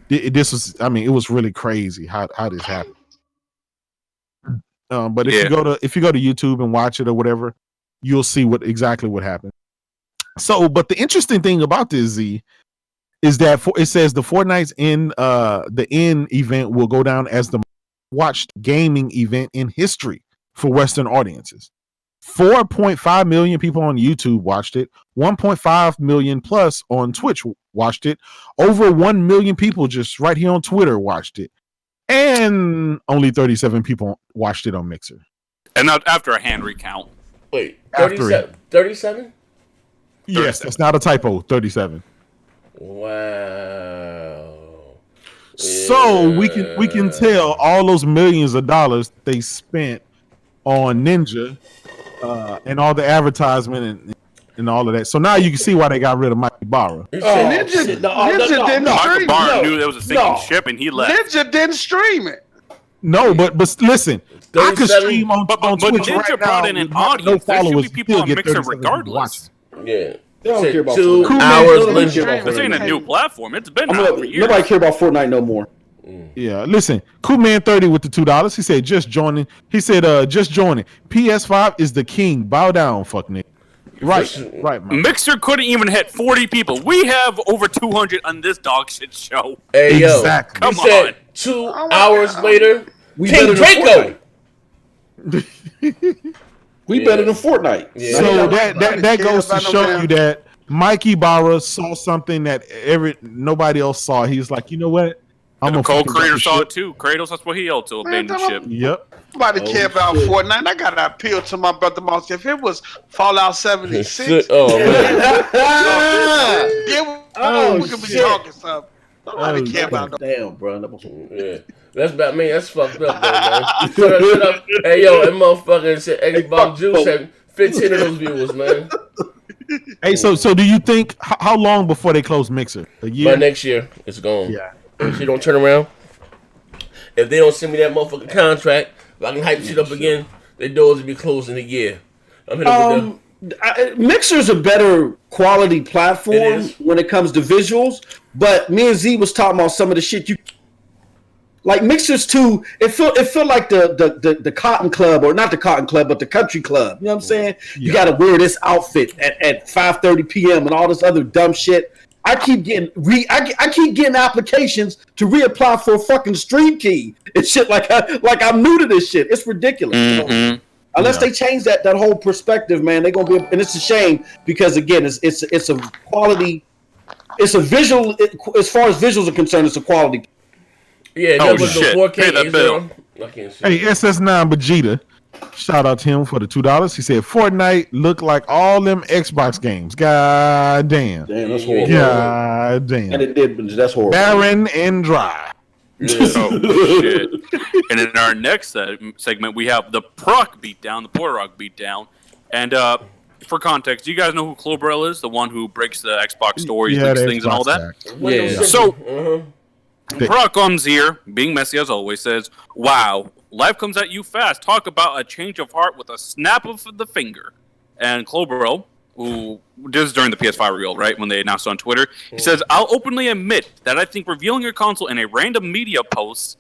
This was, I mean, it was really crazy how this happened. But if you go to YouTube and watch it or whatever, you'll see exactly what happened. So, but the interesting thing about this, Z, is that it says the Fortnite's the end event will go down as the watched gaming event in history for Western audiences. 4.5 million people on YouTube watched it. 1.5 million plus on Twitch watched it. Over 1 million people just right here on Twitter watched it. and only 37 people watched it on Mixer. And not after a hand recount. Wait, After 37? 37? Yes, that's not a typo. 37. Wow. So we can tell all those millions of dollars they spent on Ninja and all the advertisement and all of that. So now you can see why they got rid of Mike Ibarra. Ninja didn't Michael stream Barr it. knew there was a sinking ship and he left. Ninja didn't stream it. No, but listen, I could 37 stream on But Twitch Ninja right brought now in an with no audience. There should followers. be people still on get Mixer 37 people regardless. Yeah. They don't care about 2 Fortnite. hours Nobody later. care about This ain't a Fortnite. new platform. It's been out for years. Nobody care about Fortnite no more. Yeah, listen, Coolman30 with the $2. He said just joining. He said just joining. PS5 is the king. Bow down, fuck nigga. Right, man. Mixer couldn't even hit 40 people. We have over 200 on this dog shit show. Hey, yo. Exactly. Come He said on. 2 hours later, We King better than Draco. We better than Fortnite. Yeah. So that goes to show you that Mike Ibarra saw something that nobody else saw. He's like, you know what? I'm The a fucking co-creator dump saw shit. it too. Kratos, that's what he held to, Man, abandon ship. Yep. Nobody care about Fortnite. I got to appeal to my brother Mouse. If it was Fallout 76, Oh, man. we could be talking something. Nobody care about no. Damn, bro. Yeah. That's about me. That's fucked up, though, man. Shut up. Hey, yo, that motherfucker said Xbox Juice had 15 of those viewers, man. Hey, so do you think how long before they close Mixer? A year? By next year, it's gone. Yeah. If she don't turn around, if they don't send me that motherfucking contract, if I can hype shit up again, their doors will be closed in a year. I'm hitting with Mixer's a better quality It platform is. when it comes to visuals, but me and Z was talking about some of the shit you like. Mixer's too. It felt like the Cotton Club, or not the Cotton Club, but the Country Club. You know what I'm saying? You got to wear this outfit at 5:30 p.m. and all this other dumb shit. I keep getting I keep getting applications to reapply for a fucking stream key and shit like I'm new to this shit. It's ridiculous. Mm-hmm. Unless they change that whole perspective, man, they're gonna be. And it's a shame because again, it's a quality. It's a visual. As far as visuals are concerned, it's a quality. Yeah, Oh, that was shit. the 4K. Pay that bill. I can't see. Hey, SS9 Vegeta, shout out to him for the $2. He said Fortnite looked like all them Xbox games. God damn. Damn, that's horrible. God damn. And it did, but that's horrible. Barren and dry. Oh, shit. And in our next segment, we have the Proc beatdown, the Puerto Rock beatdown. And for context, do you guys know who Clover is? The one who breaks the Xbox stories, leaks the things, and all Xbox that? hack. Yeah. So, Proc comes here, being messy as always, says, wow, life comes at you fast. Talk about a change of heart with a snap of the finger. And Clover, who this is during the PS5 reveal, right, when they announced it on Twitter, he says, I'll openly admit that I think revealing your console in a random media post,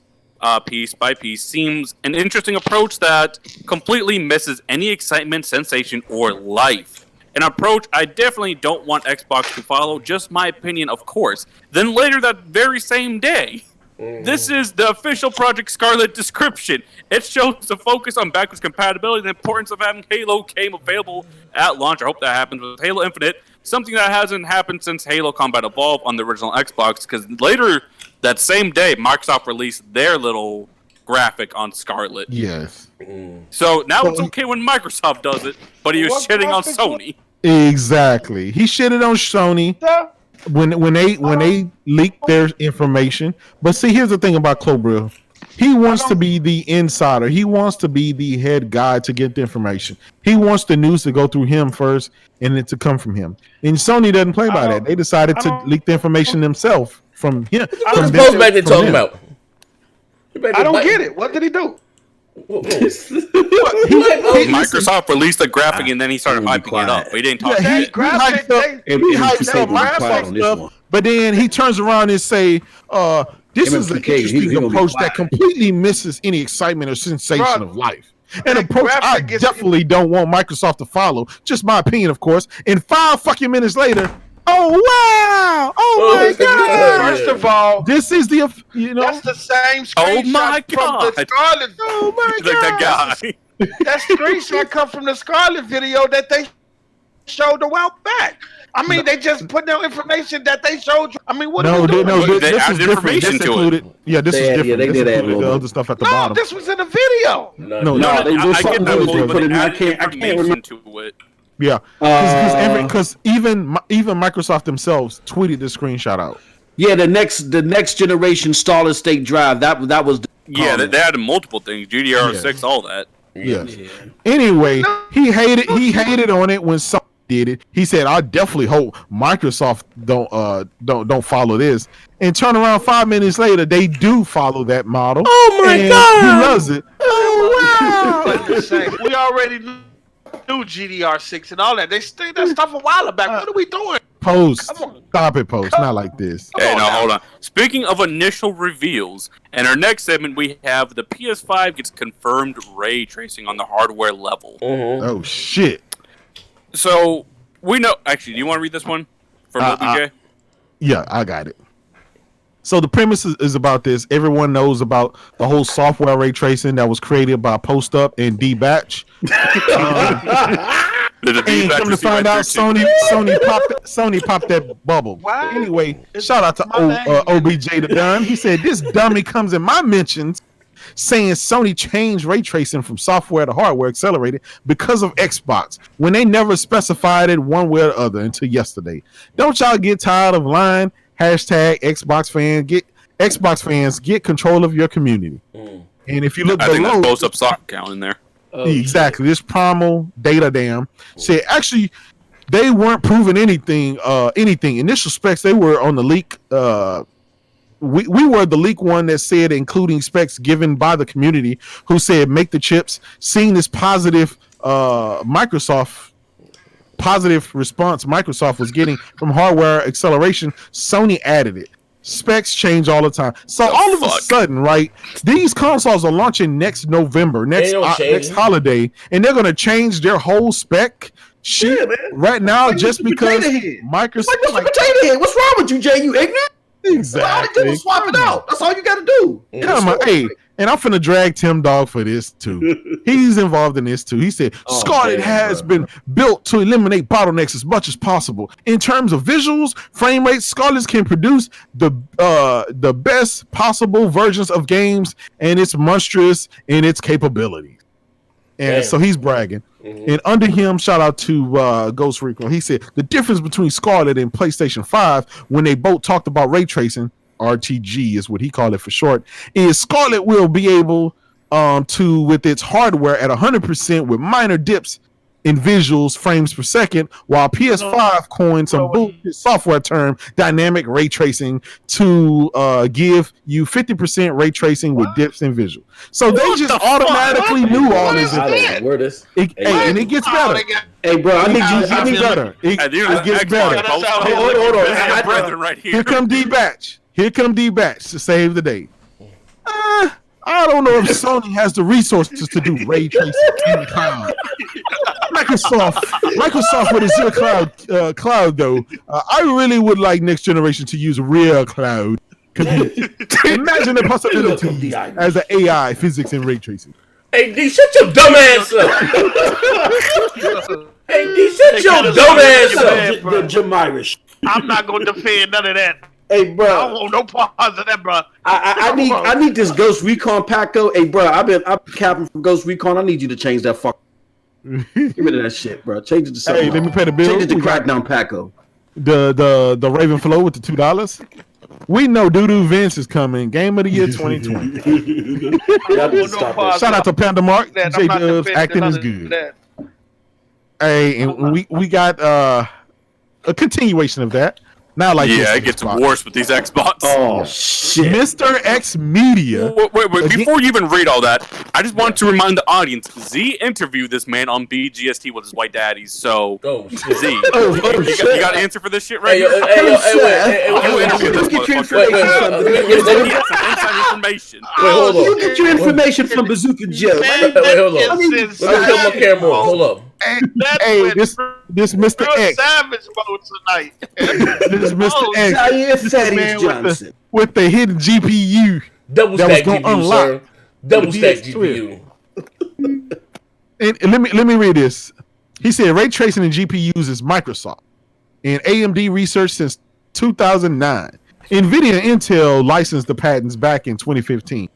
piece by piece, seems an interesting approach that completely misses any excitement, sensation, or life. An approach I definitely don't want Xbox to follow, just my opinion, of course. Then later that very same day, this is the official Project Scarlet description. It shows the focus on backwards compatibility and the importance of having Halo game available at launch. I hope that happens with Halo Infinite, something that hasn't happened since Halo Combat Evolved on the original Xbox, because later that same day, Microsoft released their little graphic on Scarlet. Yes. So now it's okay when Microsoft does it, but he was What shitting on graphic? Sony. Exactly. He shitted on Sony when they leaked their information. But see, here's the thing about Clover. He wants to be the insider. He wants to be the head guy to get the information. He wants the news to go through him first and it to come from him. And Sony doesn't play by that. They decided to leak the information themselves from him. What's the post back there talking about? I don't get it. What did he do? Microsoft released a graphic and then he started hyping it up. But he didn't talk Yeah, he shit. hypes up Microsoft stuff, but then he turns around and say, this is an interesting approach that completely misses any excitement or sensation of life. An approach I definitely don't want Microsoft to follow. Just my opinion, of course. And 5 fucking minutes later, oh wow! Oh my god! First of all, this is the that's the same Oh screenshot my from the God. Scarlet. Oh my Like that guy. That screenshot come from the Scarlet video that they showed a while back. I mean, they just put no information that they showed you. I mean, what are No, we doing? this is different. This included. Yeah, this is different. they This did add a included the little other stuff at the No, bottom. this was in a video. No, they do I something get that, else. but Put they it in- I added can't remember. information to it. Yeah, because even Microsoft themselves tweeted the screenshot out. Yeah, the next generation solid state drive. That was the Yeah, they added multiple things. GDR6, all that. Yeah. Anyway, he hated on it when Sony did it. He said, "I definitely hope Microsoft don't follow this." And turn around 5 minutes later, they do follow that model. Oh my God! He loves it. We already knew GDR6 and all that. They stated that stuff a while back. What are we doing? Post, stop it, Post. Not like this. Hey, now hold on. Speaking of initial reveals, in our next segment, we have the PS5 gets confirmed ray tracing on the hardware level. Oh shit! So we know. Actually, do you want to read this one from OBJ? Yeah, I got it. So the premise is about this. Everyone knows about the whole software ray tracing that was created by Post Up and D-Batch. And come to find out, Sony popped that bubble. Why? Anyway, shout out to OBJ the Gun. He said this dummy comes in my mentions saying Sony changed ray tracing from software to hardware accelerated because of Xbox when they never specified it one way or the other until yesterday. Don't y'all get tired of lying? Hashtag Xbox fans get control of your community. And if you look I think below, that's Post Up sock account in there. Exactly. This primal data dam said actually they weren't proving anything. Initial specs they were on the leak. We were the leak one that said including specs given by the community who said make the chips. Seeing this positive positive response Microsoft was getting from hardware acceleration, Sony added it. Specs change all the time. So all of a sudden, right, these consoles are launching next November, next holiday, and they're going to change their whole spec shit right now just because Microsoft. What's wrong with you, Jay? You ignorant? Exactly. All they did was swap it out. That's all you got to do. Come on, hey. And I'm finna drag Tim Dog for this too. He's involved in this too. He said Scarlet has been built to eliminate bottlenecks as much as possible. In terms of visuals, frame rates, Scarlet can produce the best possible versions of games, and it's monstrous in its capabilities. And so he's bragging. And under him, shout out to Ghost Recon. He said the difference between Scarlet and PlayStation 5 when they both talked about ray tracing. RTG is what he called it for short, is Scarlet will be able to, with its hardware at 100% with minor dips in visuals frames per second, while PS5 coined some bullshit software term dynamic ray tracing to give you 50% ray tracing with dips in visual. So they just automatically knew all this. And it gets better. Hey, bro, I need better. It gets better. Hold on. Here come D-Batch. Here come D-Batch to save the day. I don't know if Sony has the resources to do ray tracing in the cloud. Microsoft with Azure cloud though. I really would like next generation to use real cloud. Imagine the possibility as an AI, physics, and ray tracing. Hey D, shut your dumb ass up. Hey D, shut your dumb ass up. The Jamirish. I'm not gonna defend none of that. Hey, bro. I don't want no parts of that, bro. I need this Ghost Recon Paco. Hey, bro, I've been capping for Ghost Recon. I need you to change that fuck. Get rid of that shit, bro. Change it to something. Hey, let me pay the bill. Change it to Crackdown Paco. The Raven Flow with the $2. We know Doodoo Vince is coming. Game of the year 2020. Shout out to Panda Mark. J Dubs acting is good. Hey, and we got a continuation of that. Now, like it gets worse with these Xbox. Oh shit, Mr. X Media. Wait! Before you even read all that, I just want to remind the audience: Z interviewed this man on BGST with his white daddies. So, Z, you got an answer for this shit right here? Let's get your information. You get your information from Bazooka Joe. Wait, hold on. Let me kill my camera. Hold up. Hey, this Mr. X. Savage mode tonight. This Mr. X. With the hidden GPU double that was stack going to GPU, unlock. Sir. Double stack GPU. And let me read this. He said ray tracing in GPUs is Microsoft and AMD research since 2009. NVIDIA and Intel licensed the patents back in 2015.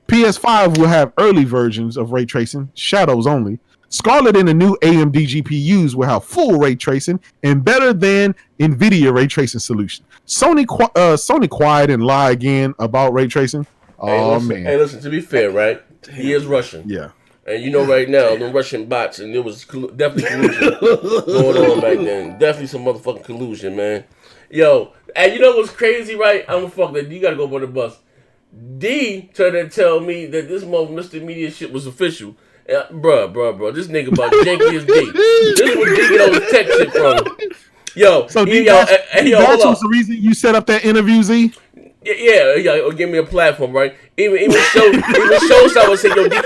PS5 will have early versions of ray tracing, shadows only. Scarlet and the new AMD GPUs will have full ray tracing and better than NVIDIA ray tracing solution. Sony quiet and lie again about ray tracing. Oh, man. Hey, listen, to be fair, right? He is Russian. Yeah. And you know right now, the Russian bots, and there was definitely collusion going on back then. Definitely some motherfucking collusion, man. Yo, and you know what's crazy, right? I'm gonna fuck that. You gotta go on the bus. D turned to tell me that this Mr. Media shit was official. Bruh. This nigga about janky as D. This is where D get all the tech shit from. Yo, so D, that was the reason you set up that interview, Z? Yeah, give me a platform, right? Even show would say, yo, D,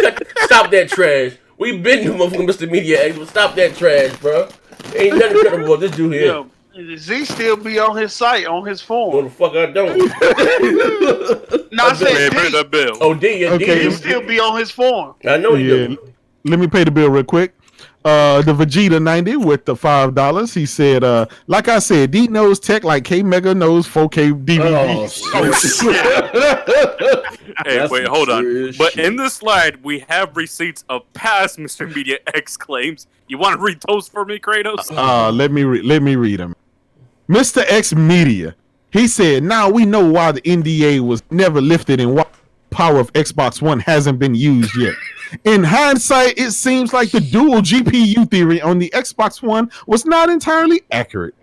stop that trash. We been the motherfucking Mr. Media X, but stop that trash, bro. Ain't nothing cut about this dude here. Yeah, Z still be on his site, on his phone. No, the fuck I don't. No, I said pay that bill. Oh, D, yeah, Okay. He still be on his phone. I know you do. Let me pay the bill real quick. The Vegeta 90 with the $5. He said, like I said, D knows tech like K Mega knows 4K DVD. Hey, wait, hold on. But in the slide, we have receipts of past Mr. Media X claims. You want to read those for me, Kratos? Let me read them. Mr. X Media. He said, now we know why the NDA was never lifted and why the power of Xbox One hasn't been used yet. In hindsight, it seems like the dual GPU theory on the Xbox One was not entirely accurate.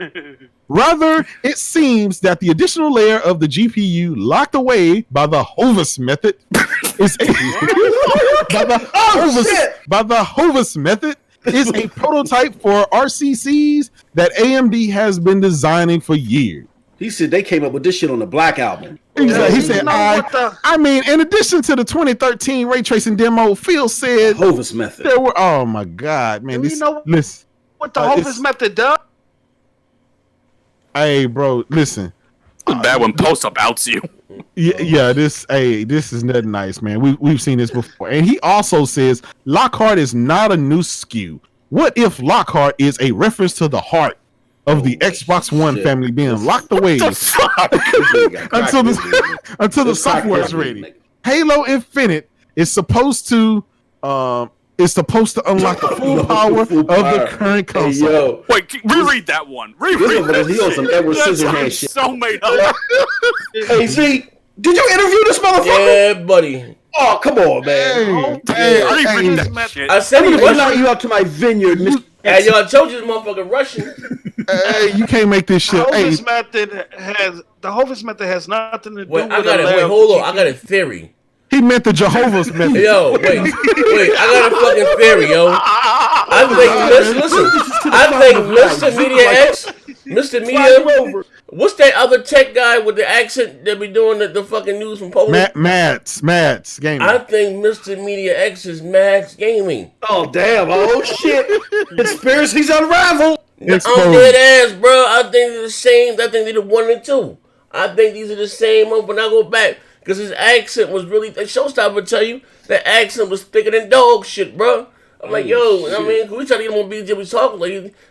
Rather, it seems that the additional layer of the GPU locked away by the Hovis method is a prototype for RCCs that AMD has been designing for years. He said they came up with this shit on the Black Album. Exactly. He said, I mean, in addition to the 2013 ray tracing demo, Phil said Hovis method. There were, oh my God, man. You know listen, what the Hovis method does? Hey, bro, listen. It's bad when post-up outs you. Yeah, this is nothing nice, man. We've seen this before. And he also says Lockhart is not a new SKU. What if Lockhart is a reference to the heart of the Xbox One family being locked away until the software is ready? Halo Infinite is supposed to unlock the full power of the current console. Hey, yo. Wait, reread that one. Reread that He on some Edward Scissorhands shit. So made up. Hey, Z, did you interview this motherfucker? Yeah, buddy. Oh, come on, man. I said he was not you up to my vineyard, Mr. Hey, yo, I told you this motherfucker Russian. Hey, you can't make this shit. The Hovis method has nothing to do with hold on. I got a theory. He meant the Jehovah's method. Yo, wait, I got a fucking theory, yo. I think Mr. Media X, Mr. Media, what's that other tech guy with the accent that be doing the fucking news from Poland? Matt's Gaming. I think Mr. Media X is Matt's Gaming. Oh, damn. Oh, shit. Conspiracy's unraveled. I'm dead ass, bro. I think they're the same. I think they're the 1 and 2. I think these are the same one, but I go back. Because his accent was really, the showstopper would tell you that accent was thicker than dog shit, bro. I'm like, yo, I mean, we try to get him on BDpp, we talking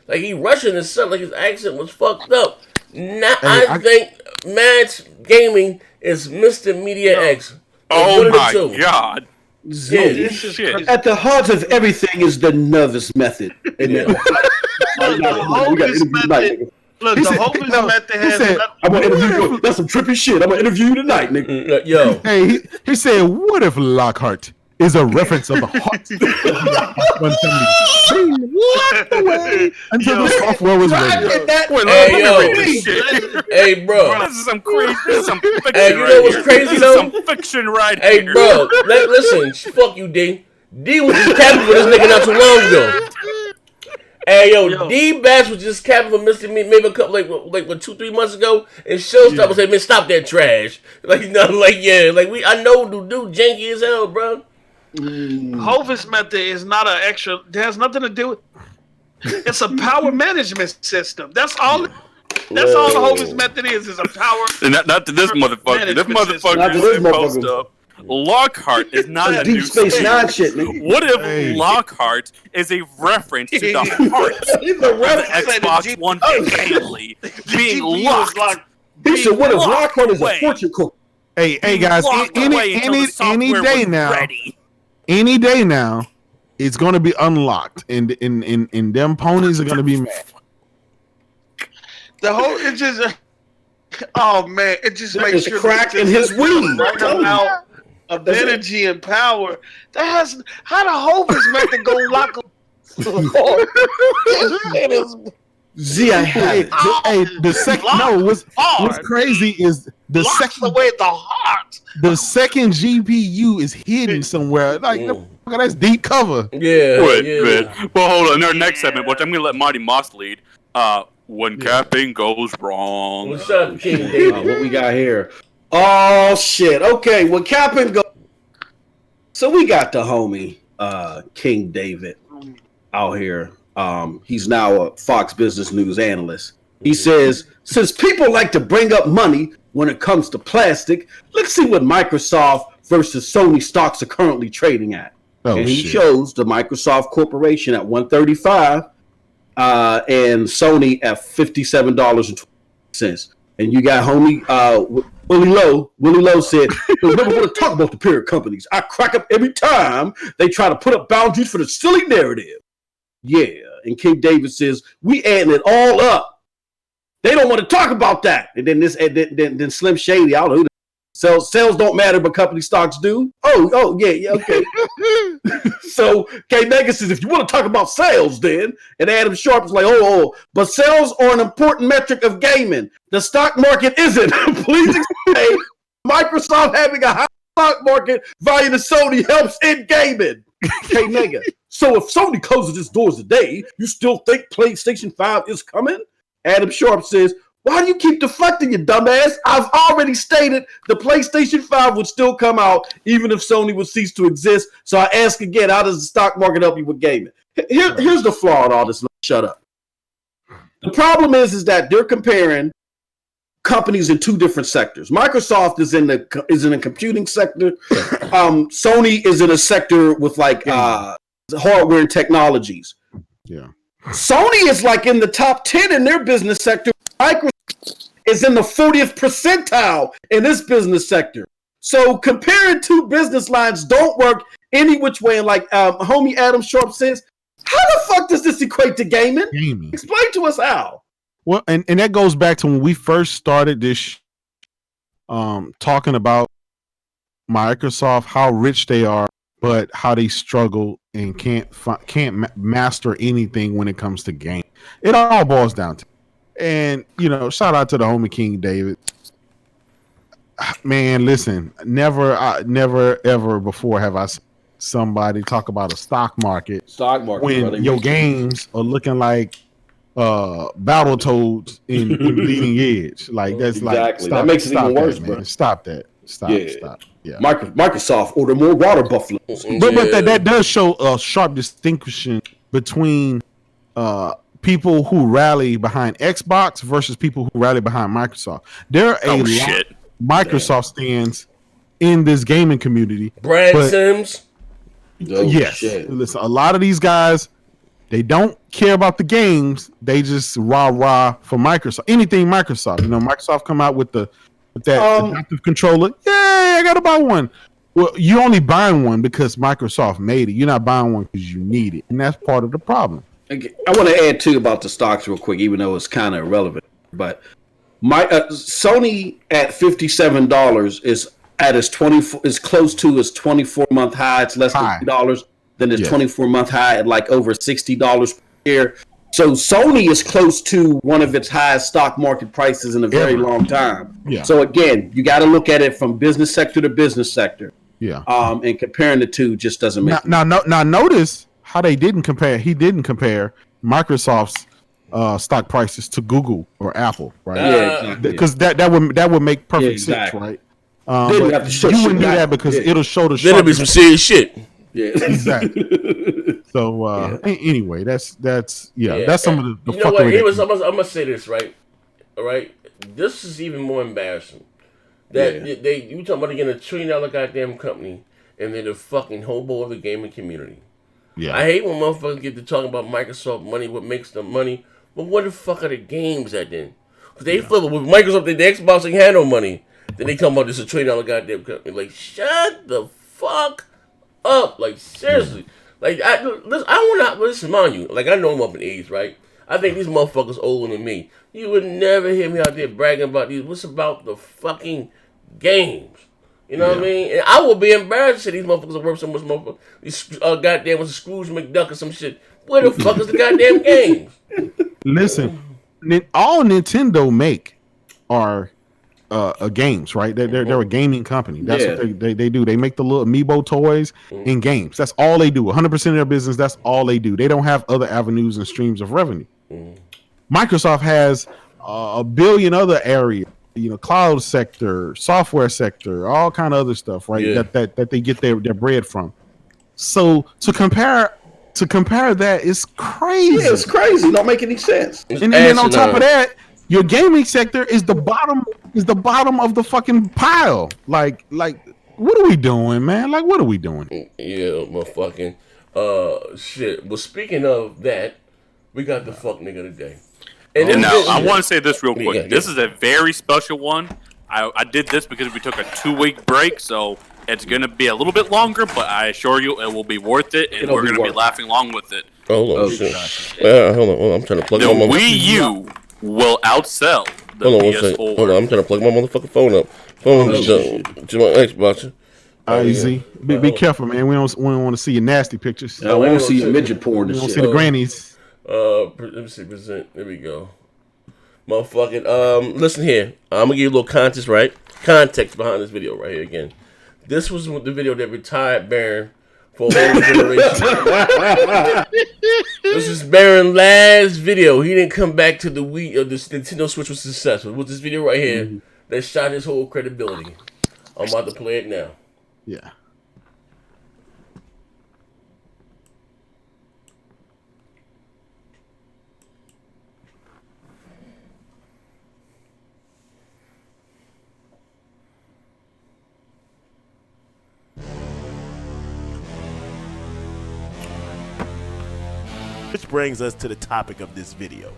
like he Russian and something, like his accent was fucked up. Now, I think Matt's Gaming is Mr. Media X. Oh my God. Yeah. Shit. At the heart of everything is the nervous method. Look, the Hovis method has nothing. I'm gonna interview you. That's some trippy shit. I'm gonna interview you tonight, nigga. Yo. Hey, he said, what if Lockhart is a reference of the heart locked away until the software was ready? Hey, bro. This is some crazy. This is some fiction. Hey, you know what's crazy though? Some fiction right here. Hey, bro. Listen, fuck you, D. D was just capping for this nigga not too long ago. Hey, yo, D-Bash was just capping for Mr. Me maybe a couple, like 2-3 months ago, and Showstopper said, man, stop that trash. Like, I know dude janky as hell, bro. Hovis method is not an extra, it has nothing to do with, it's a power management system. That's all the Hovis method is a power. And not to this motherfucker. This motherfucker is post up. Lockhart is not a Deep new Space thing. Nine shit, nigga. What if Lockhart is a reference to the heart of the Xbox One family being locked? He said, "What if Lockhart is a away. fortune cookie?" Hey guys, any day now, any day now, it's gonna be unlocked, and them ponies are gonna be mad. The whole it just oh man, it just makes a crack in his weed. Right amount of energy and power. That has how the hope is meant to go lock him. Z, I have it. Hey, the second what's crazy is the second away the heart. The second GPU is hidden somewhere. Like that's deep cover. Man. Well, hold on. In our next segment, which I'm gonna let Marty Moss lead. When capping goes wrong. What's up, King David? What we got here? Oh shit. Okay, when capping goes. So we got the homie King David out here. He's now a Fox Business News analyst. He says, since people like to bring up money when it comes to plastic, let's see what Microsoft versus Sony stocks are currently trading at. And he shows the Microsoft Corporation at 135 and Sony at $57.20. And you got homie Willie Lowe. Willie Lowe said, "We'll never want to talk about the parent companies. I crack up every time they try to put up boundaries for the silly narrative." Yeah, and King David says, "We adding it all up. They don't want to talk about that." And then then Slim Shady, I don't know who sales don't matter, but company stocks do. Oh, yeah, okay. So K Mega says, if you want to talk about sales, then, and Adam Sharp is like, but sales are an important metric of gaming. The stock market isn't. Please explain. Microsoft having a high stock market value to Sony helps in gaming. K Mega. So if Sony closes its doors today, you still think PlayStation 5 is coming? Adam Sharp says, why do you keep deflecting, you dumbass? I've already stated the PlayStation 5 would still come out even if Sony would cease to exist. So I ask again, how does the stock market help you with gaming? Here's the flaw in all this. Shut up. The problem is that they're comparing companies in two different sectors. Microsoft is in the computing sector. Sony is in a sector with like hardware and technologies. Yeah. Sony is like in the top 10 in their business sector. Microsoft is in the 40th percentile in this business sector. So comparing two business lines don't work any which way. And like homie Adam Sharp says, how the fuck does this equate to gaming? Explain to us how. Well, and that goes back to when we first started this talking about Microsoft, how rich they are, but how they struggle and can't master anything when it comes to game. It all boils down to. And, shout out to the homie King David. Man, listen, never ever before have I seen somebody talk about a stock market when your games are looking like battle toads in leading edge. Like, that's exactly. Like, that makes it even worse, man. bro. Stop that. Stop. Yeah. Microsoft order more water buffaloes. But that does show a sharp distinction between people who rally behind Xbox versus people who rally behind Microsoft. There are a lot of Microsoft stands in this gaming community. Brad Sims. Yes. Listen, a lot of these guys, they don't care about the games. They just rah for Microsoft. Anything Microsoft. Microsoft come out with that adaptive controller. Yeah, I gotta buy one. Well, you only buying one because Microsoft made it. You're not buying one because you need it, and that's part of the problem. I want to add too about the stocks real quick, even though it's kind of irrelevant. But Sony at $57 is at its 24 is close to its 24-month high. It's less than $2 than its 24-month high at like over $60 per share. So Sony is close to one of its highest stock market prices in a very long time. Yeah. So again, you got to look at it from business sector to business sector. Yeah. And comparing the two just doesn't make now notice how they didn't compare. He didn't compare Microsoft's stock prices to Google or Apple, right? Yeah, because that would make perfect sense, right? But you wouldn't do that because it'll show the. Then it'll be some serious shit. Yeah, exactly. So anyway, that's some of the. You know what? I'm gonna say this, right? All right. This is even more embarrassing. That you talking about getting $1 trillion goddamn company, and they're the fucking hobo of the gaming community. Yeah. I hate when motherfuckers get to talking about Microsoft money, what makes them money, but what the fuck are the games at then? Because they flip it with Microsoft, the Xbox ain't had no money. Then they come about this $1 trillion goddamn company. Like, shut the fuck up. Like, seriously. Like, listen, mind you, like, I know I'm up in age, right? I think these motherfuckers older than me. You would never hear me out there bragging about these. What's about the fucking games? You know what I mean? And I would be embarrassed to say these motherfuckers are worth so much more. These goddamn was Scrooge McDuck or some shit. Where the fuck is the goddamn games? Listen, all Nintendo make are games, right? They're a gaming company. That's what they do. They make the little amiibo toys and games. That's all they do. 100% of their business, that's all they do. They don't have other avenues and streams of revenue. Microsoft has a billion other areas, cloud sector, software sector, all kind of other stuff, right? That they get their bread from. So to compare that is crazy. Yeah, it's crazy. Don't make any sense. And then on top of that, your gaming sector is the bottom of the fucking pile. Like what are we doing, man? Like, what are we doing? Yeah, motherfucking shit. Well, speaking of that, we got the fuck nigga today. And now, I want to say this real quick. This is a very special one. I did this because we took a 2-week break, so it's going to be a little bit longer, but I assure you it will be worth it, and we're going to be laughing along with it. Hold on, shit. Hold on. I'm trying to plug the my Wii U will outsell the PS4. Hold on, I'm trying to plug my motherfucking phone up. Phone is to my Xbox. Easy. Be careful, man. We don't want to see your nasty pictures. I want to see your midget porn. We don't see the grannies. Let me see, present. There we go. Motherfucking, listen here. I'm gonna give you a little context behind this video right here again. This was the video that retired Baron for a whole generation. This is Baron's last video. He didn't come back to the Wii or the Nintendo Switch was successful. With this video right here that shot his whole credibility. I'm about to play it now. Yeah. Which brings us to the topic of this video,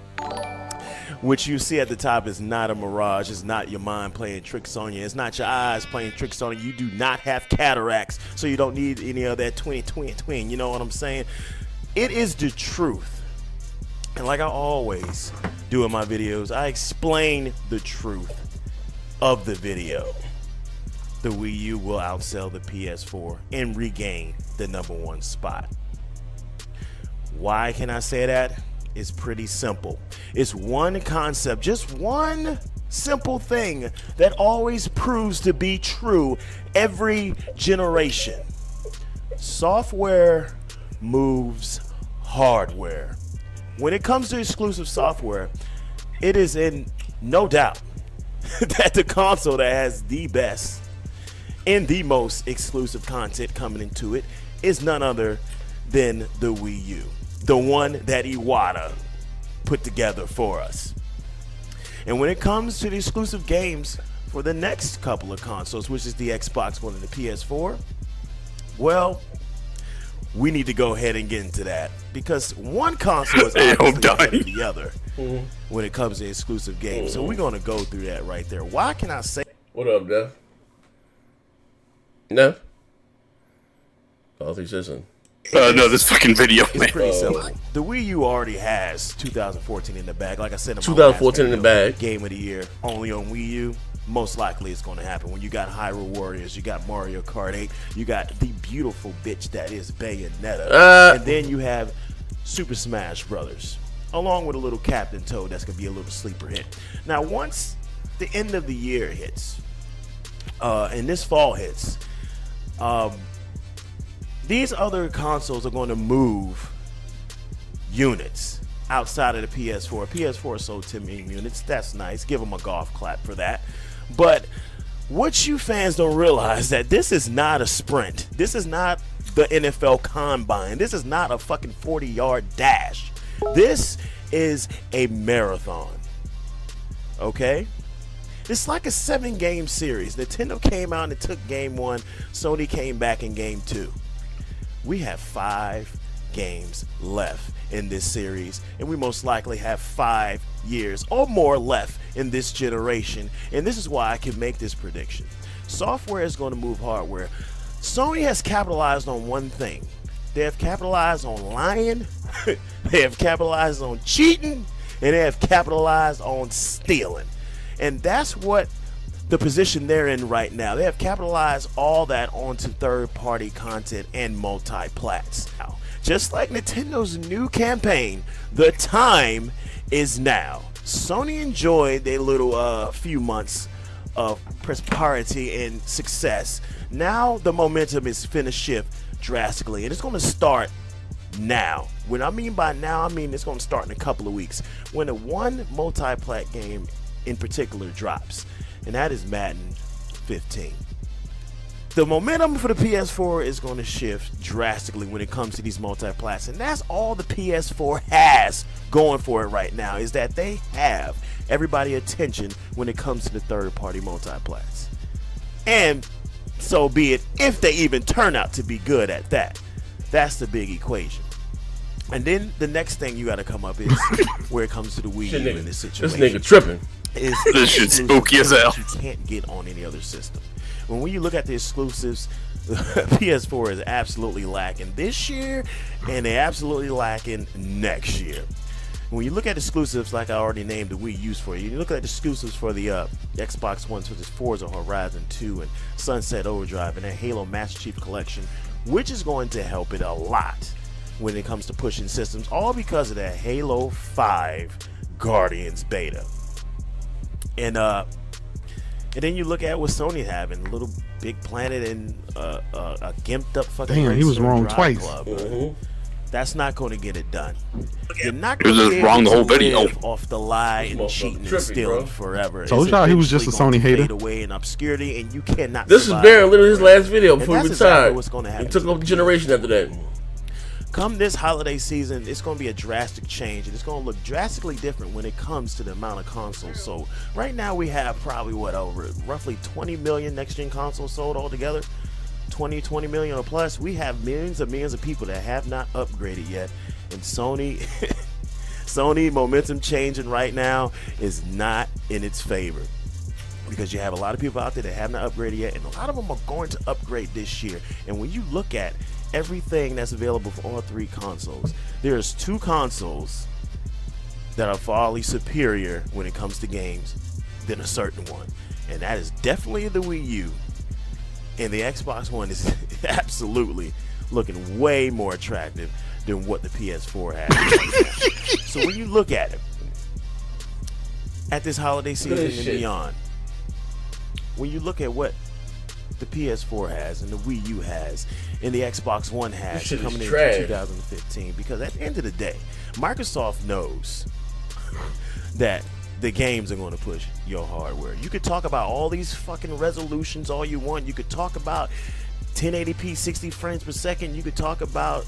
which you see at the top is not a mirage. It's not your mind playing tricks on you. It's not your eyes playing tricks on you. You do not have cataracts, so you don't need any of that twin. You know what I'm saying? It is the truth. And like I always do in my videos, I explain the truth of the video. The Wii U will outsell the PS4 and regain the #1 spot. Why can I say that? It's pretty simple. It's one concept, just one simple thing that always proves to be true every generation. Software moves hardware. When it comes to exclusive software, it is in no doubt that the console that has the best and the most exclusive content coming into it is none other than the Wii U. The one that Iwata put together for us. And when it comes to the exclusive games for the next couple of consoles, which is the Xbox One and the PS4, well, we need to go ahead and get into that because one console is obviously ahead of the other when it comes to exclusive games. So we're going to go through that right there. Why can I say... What up, Dev? No? Oh, he's listening. No, this fucking video, man. It's pretty simple. The Wii U already has 2014 in the bag. Like I said, 2014 in the bag. Game of the year only on Wii U. Most likely it's going to happen when you got Hyrule Warriors, you got Mario Kart 8, you got the beautiful bitch that is Bayonetta, and then you have Super Smash Brothers, along with a little Captain Toad that's going to be a little sleeper hit. Now, once the end of the year hits, and this fall hits, these other consoles are going to move units outside of the PS4. PS4 sold 10 million units. That's nice. Give them a golf clap for that. But what you fans don't realize that this is not a sprint. This is not the NFL Combine. This is not a fucking 40-yard dash. This is a marathon. Okay? It's like a 7-game series. Nintendo came out and took game 1. Sony came back in game 2. We have 5 games left in this series, and we most likely have 5 years or more left in this generation. And this is why I can make this prediction. Software is going to move hardware. Sony has capitalized on one thing. They have capitalized on lying, they have capitalized on cheating, and they have capitalized on stealing. And that's what the position they're in right now. They have capitalized all that onto third-party content and multi-plats. Just like Nintendo's new campaign, the time is now. Sony enjoyed their little few months of prosperity and success. Now the momentum is finna shift drastically, and it's going to start now. What I mean by now, I mean it's going to start in a couple of weeks when the one multi-plat game in particular drops, and that is Madden 15. The momentum for the PS4 is going to shift drastically when it comes to these multi-plats, and that's all the PS4 has going for it right now, is that they have everybody's attention when it comes to the third-party multi-plats. And so be it, if they even turn out to be good at that. That's the big equation. And then the next thing you got to come up is where it comes to the Wii U in this situation. This nigga tripping. This shit's spooky as hell. You can't get on any other system. When you look at the exclusives, the PS4 is absolutely lacking this year, and they're absolutely lacking next year. When you look at exclusives, like I already named the Wii U's for you, you look at the exclusives for the Xbox One, such as Forza Horizon 2 and Sunset Overdrive and the Halo Master Chief Collection, which is going to help it a lot when it comes to pushing systems, all because of that Halo 5 Guardians beta. And then you look at what Sony having, Little Big Planet and a gimped up fucking. Damn, he was wrong twice. Club. That's not going to get it done. You're not It going was to just be wrong able the whole to video. live off the lie and cheating and stealing forever. Told It's y'all he was just a eventually Sony going to hater. fade away in obscurity, and you cannot. This is survive Baron, that literally his forever. last video And before he that's exactly retired. what's going to happen. He took over the generation after that. Come this holiday season, it's going to be a drastic change, and it's going to look drastically different when it comes to the amount of consoles sold. Right now, we have probably over roughly 20 million next-gen consoles sold altogether. 20 million or plus. We have millions of people that have not upgraded yet, and Sony momentum changing right now is not in its favor, because you have a lot of people out there that have not upgraded yet, and a lot of them are going to upgrade this year. And when you look at everything that's available for all 3 consoles, there's 2 consoles that are farly superior when it comes to games than a certain one, and that is definitely the Wii U. And the Xbox One is absolutely looking way more attractive than what the PS4 has. So when you look at it, at this holiday season and beyond, when you look at what the PS4 has and the Wii U has and the Xbox One has coming into 2015, because at the end of the day, Microsoft knows that the games are going to push your hardware. You could talk about all these fucking resolutions all you want. You could talk about 1080p 60 frames per second. You could talk about,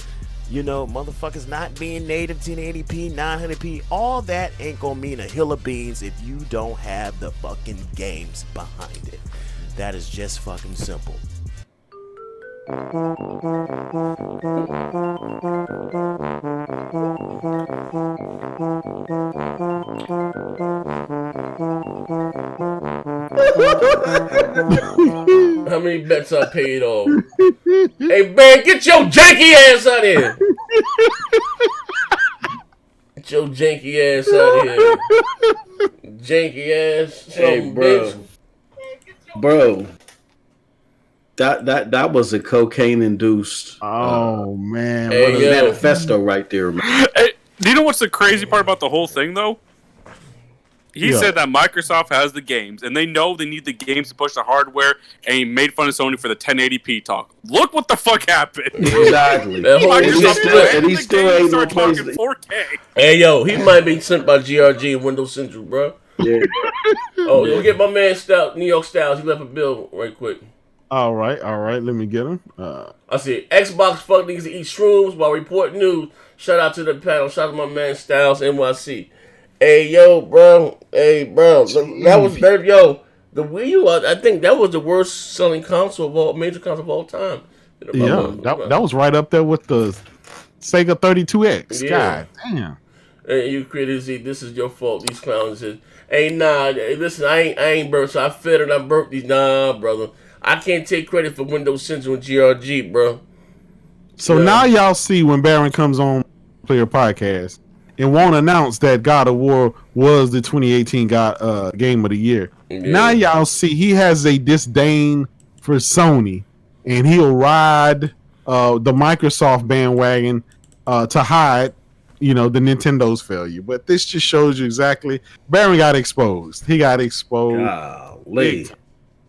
motherfuckers not being native 1080p 900p. All that ain't gonna mean a hill of beans if you don't have the fucking games behind it. That is just fucking simple. How many bets I paid off? Hey, man, get your janky ass out of here. Get your janky ass out of here. Janky ass. Hey, bro. Bitch. Bro. That was a cocaine induced. Oh man, Hey, what a manifesto right there, man. Hey, do you know what's the crazy part about the whole thing, though? He said that Microsoft has the games, and they know they need the games to push the hardware, and he made fun of Sony for the 1080p talk. Look what the fuck happened. Exactly. And he still ain't replaced it. 4K. Hey, yo, he might be sent by GRG and Windows Central, bro. Yeah. Oh, go get my man New York Styles. He left a bill right quick. All right. Let me get him. I see Xbox fuck niggas to eat shrooms while reporting news. Shout out to the panel. Shout out to my man Styles NYC. Hey, yo, bro. That was yo. The Wii U, I think that was the worst selling major console of all time. Yeah, that was right up there with the Sega 32X. Yeah. God damn. And you crazy, this is your fault. These clowns said, hey, nah, listen, I ain't burnt, so I fed and I burnt these. Nah, brother. I can't take credit for Windows Central and GRG, bro. So now y'all see when Baron comes on Player Podcast and won't announce that God of War was the 2018 Game of the Year. Yeah. Now y'all see he has a disdain for Sony, and he'll ride the Microsoft bandwagon to hide, the Nintendo's failure. But this just shows you exactly. Baron got exposed. He got exposed. Golly.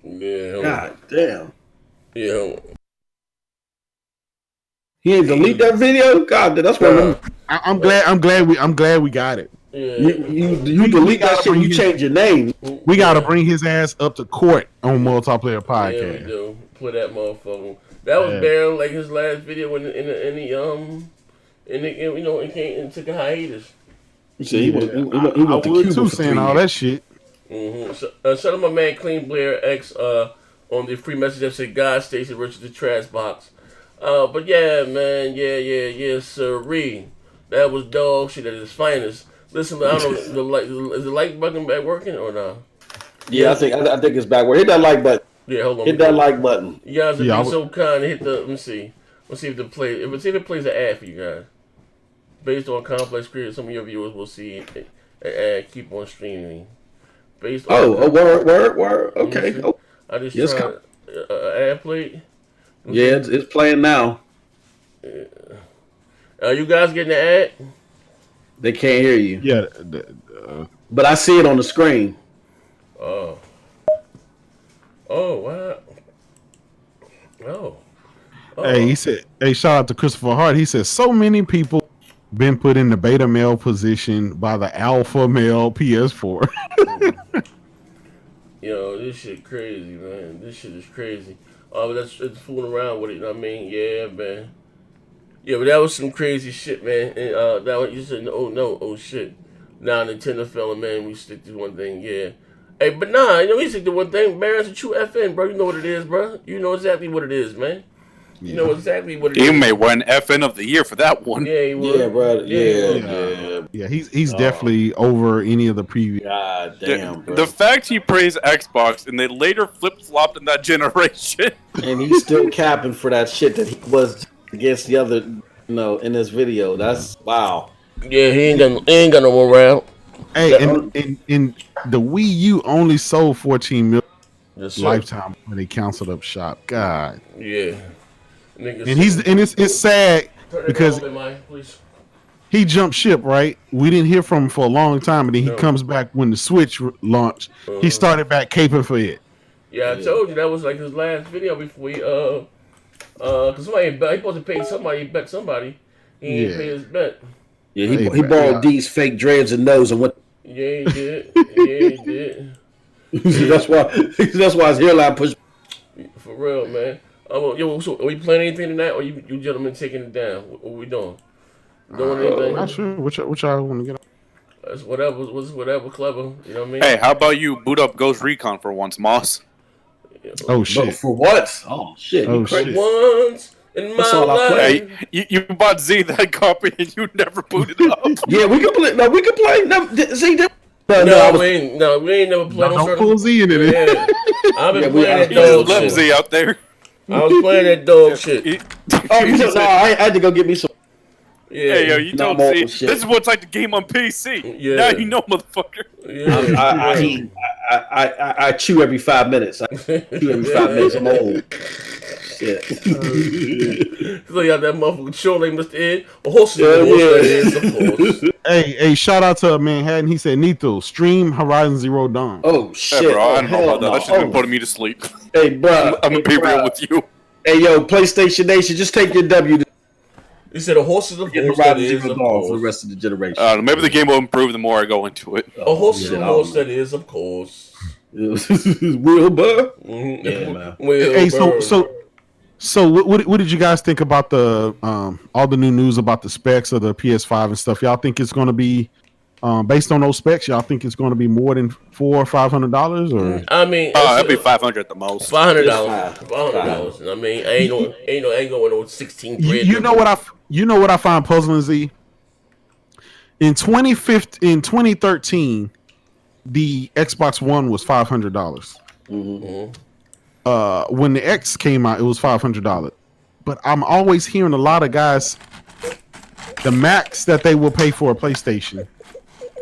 Yeah. God damn. Yeah. He ain't delete that video. God, that's what I'm glad we got it. Yeah. You delete that shit. You change your name. We got to bring his ass up to court on Multiplayer Podcast. Yeah, we do. Put that motherfucker. That was Baron, like his last video it took a hiatus. He went to Cuba too, saying all that shit. Mm-hmm. So, shout out my man Clean Blair X on the free message that said God Station versus the Trash Box. But yeah, man, yeah, sirree. That was dog shit at its finest. Listen, I don't know, is the like button back working or not? Yeah, I think it's back working. Hit that like button. Yeah, hold on. Hit that like button. You guys are be so kind to hit the. Let me see. Let's see if it plays. If it plays an ad for you guys. Based on complex creators, some of your viewers will see an ad keep on streaming. Based on word. Okay. I just tried ad play. Yeah, it's playing now. Are you guys getting the ad? They can't hear you. Yeah, but I see it on the screen. Oh wow. Oh. Hey, he said. Hey, shout out to Christopher Hart. He said so many people been put in the beta male position by the alpha male PS4. Yo, this shit crazy, man. This shit is crazy. But it's fooling around with it. You know what I mean? Yeah, man. Yeah, but that was some crazy shit, man. And that was, you said, oh shit. Nah, Nintendo fella, man. We stick to one thing, yeah. Hey, but nah, we stick to one thing. Baron's a true FN, bro. You know what it is, bro. You know exactly what it is, man. You know exactly what it is. He may win FN of the year for that one. Yeah, he would. Yeah, bro. Yeah. He's definitely over any of the previous. God damn, bro. The fact he praised Xbox and they later flip-flopped in that generation. And he's still capping for that shit that he was against the other, in this video. That's wow. Yeah, he ain't got no more round. Hey, and the Wii U only sold 14 million lifetime when they canceled up shop. God. Yeah. And it's sad because he jumped ship, right? We didn't hear from him for a long time, and then he comes back when the Switch launched. He started back caping for it. Yeah, I told you that was like his last video before because somebody he supposed to pay somebody, he bet somebody. He didn't pay his bet. Yeah, he borrowed these fake dreads and nose and what? Yeah, he did. That's why his hairline pushed. For real, man. So are we playing anything tonight, or you gentlemen taking it down? What we doing? Doing anything? Not sure. Which y'all want to get on? That's whatever clever. You know what I mean? Hey, how about you boot up Ghost Recon for once, Moss? Oh shit! But for what? Oh shit! Oh shit! Once in my life. Hey, you bought Z that copy and you never booted up. Yeah, we can play. No, we can play. No, Z. We ain't never played. Don't pull Z into it. Yeah. I've been playing that dog shit. Z out there. I was playing that dog shit. I had to go get me some. Yeah. Hey, yo, you told Z. This is what's like the game on PC. Yeah. Now you know, motherfucker. Yeah. I chew every 5 minutes. I'm old. Shit. So you got that motherfucker show like Mr. Ed. A horse is of course. Hey, shout out to Manhattan. He said, Nito, stream Horizon Zero Dawn. Oh, shit. Hey, bro, I don't know about that. That shit's been putting me to sleep. Hey, bro. I'm going to be real with you. Hey, yo, PlayStation Nation, just take your W. He said a horse is a horse that is of course. For the rest of the generation. Maybe the game will improve the more I go into it. A horse is a horse that is of course. Wilbur. Yeah, man. Hey, so what did you guys think about the all the new news about the specs of the PS5 and stuff? Y'all think it's going to be Based on those specs, y'all think it's going to be more than $400 or $500, or? I mean, that'd be $500 at the most. $500. $500. I mean, I ain't going on 16 grand. You know what I find puzzling, Z? In 2013, the Xbox One was $500. When the X came out, it was $500. But I'm always hearing a lot of guys, the max that they will pay for a PlayStation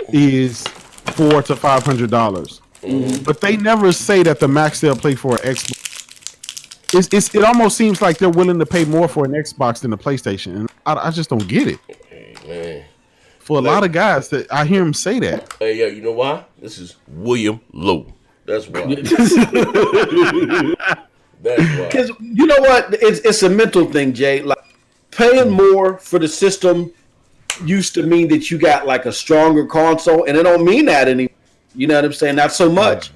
is $400 to $500. But they never say that the max they'll pay for an Xbox. It almost seems like they're willing to pay more for an Xbox than a PlayStation. And I just don't get it. Man. For a lot of guys, that I hear them say that. Hey, yeah, you know why? This is William Lowe. That's why. That's why. Because you know what? It's a mental thing, Jay. Like paying more for the system used to mean that you got like a stronger console, and it don't mean that anymore. You know what I'm saying? Not so much.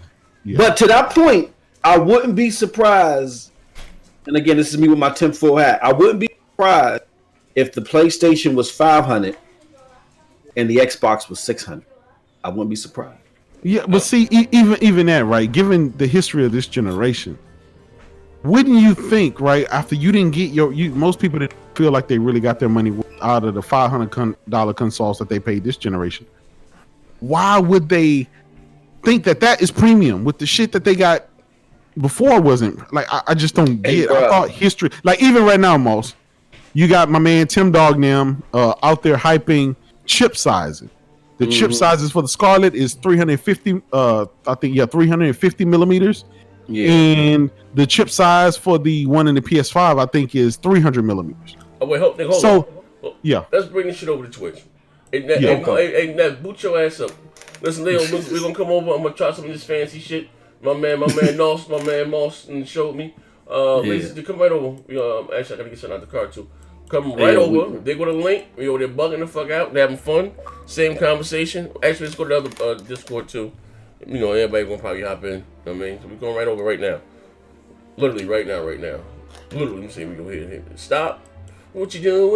Yeah. But to that point, I wouldn't be surprised. And again, this is me with my tinfoil hat. I wouldn't be surprised if the PlayStation was $500 and the Xbox was $600. I wouldn't be surprised. Yeah, but see, even that, right? Given the history of this generation, wouldn't you think, right? After you didn't get most people didn't feel like they really got their money out of the $500 consoles that they paid this generation. Why would they think that is premium with the shit that they got before? Wasn't like I just don't get. I thought history, like even right now, Moss, you got my man Tim Dog out there hyping chip sizing. The chip sizes for the Scarlet is 350. I think 350 millimeters. Yeah. And the chip size for the one in the PS5, I think, is 300 millimeters. Oh wait, hold on. Yeah. Let's bring this shit over to Twitch. Hey, boot your ass up. Listen, Leo, we're gonna come over. I'm gonna try some of this fancy shit. My man Moss showed me. Ladies, come right over. Actually, I gotta get something out the car too. Come right over. They go to the link. We over there bugging the fuck out. They're having fun. Same conversation. Actually, let's go to the other Discord too. Everybody gonna probably hop in. I mean, so we're going right over right now. Literally right now. Literally, let me see. We go here. Stop. What you doing?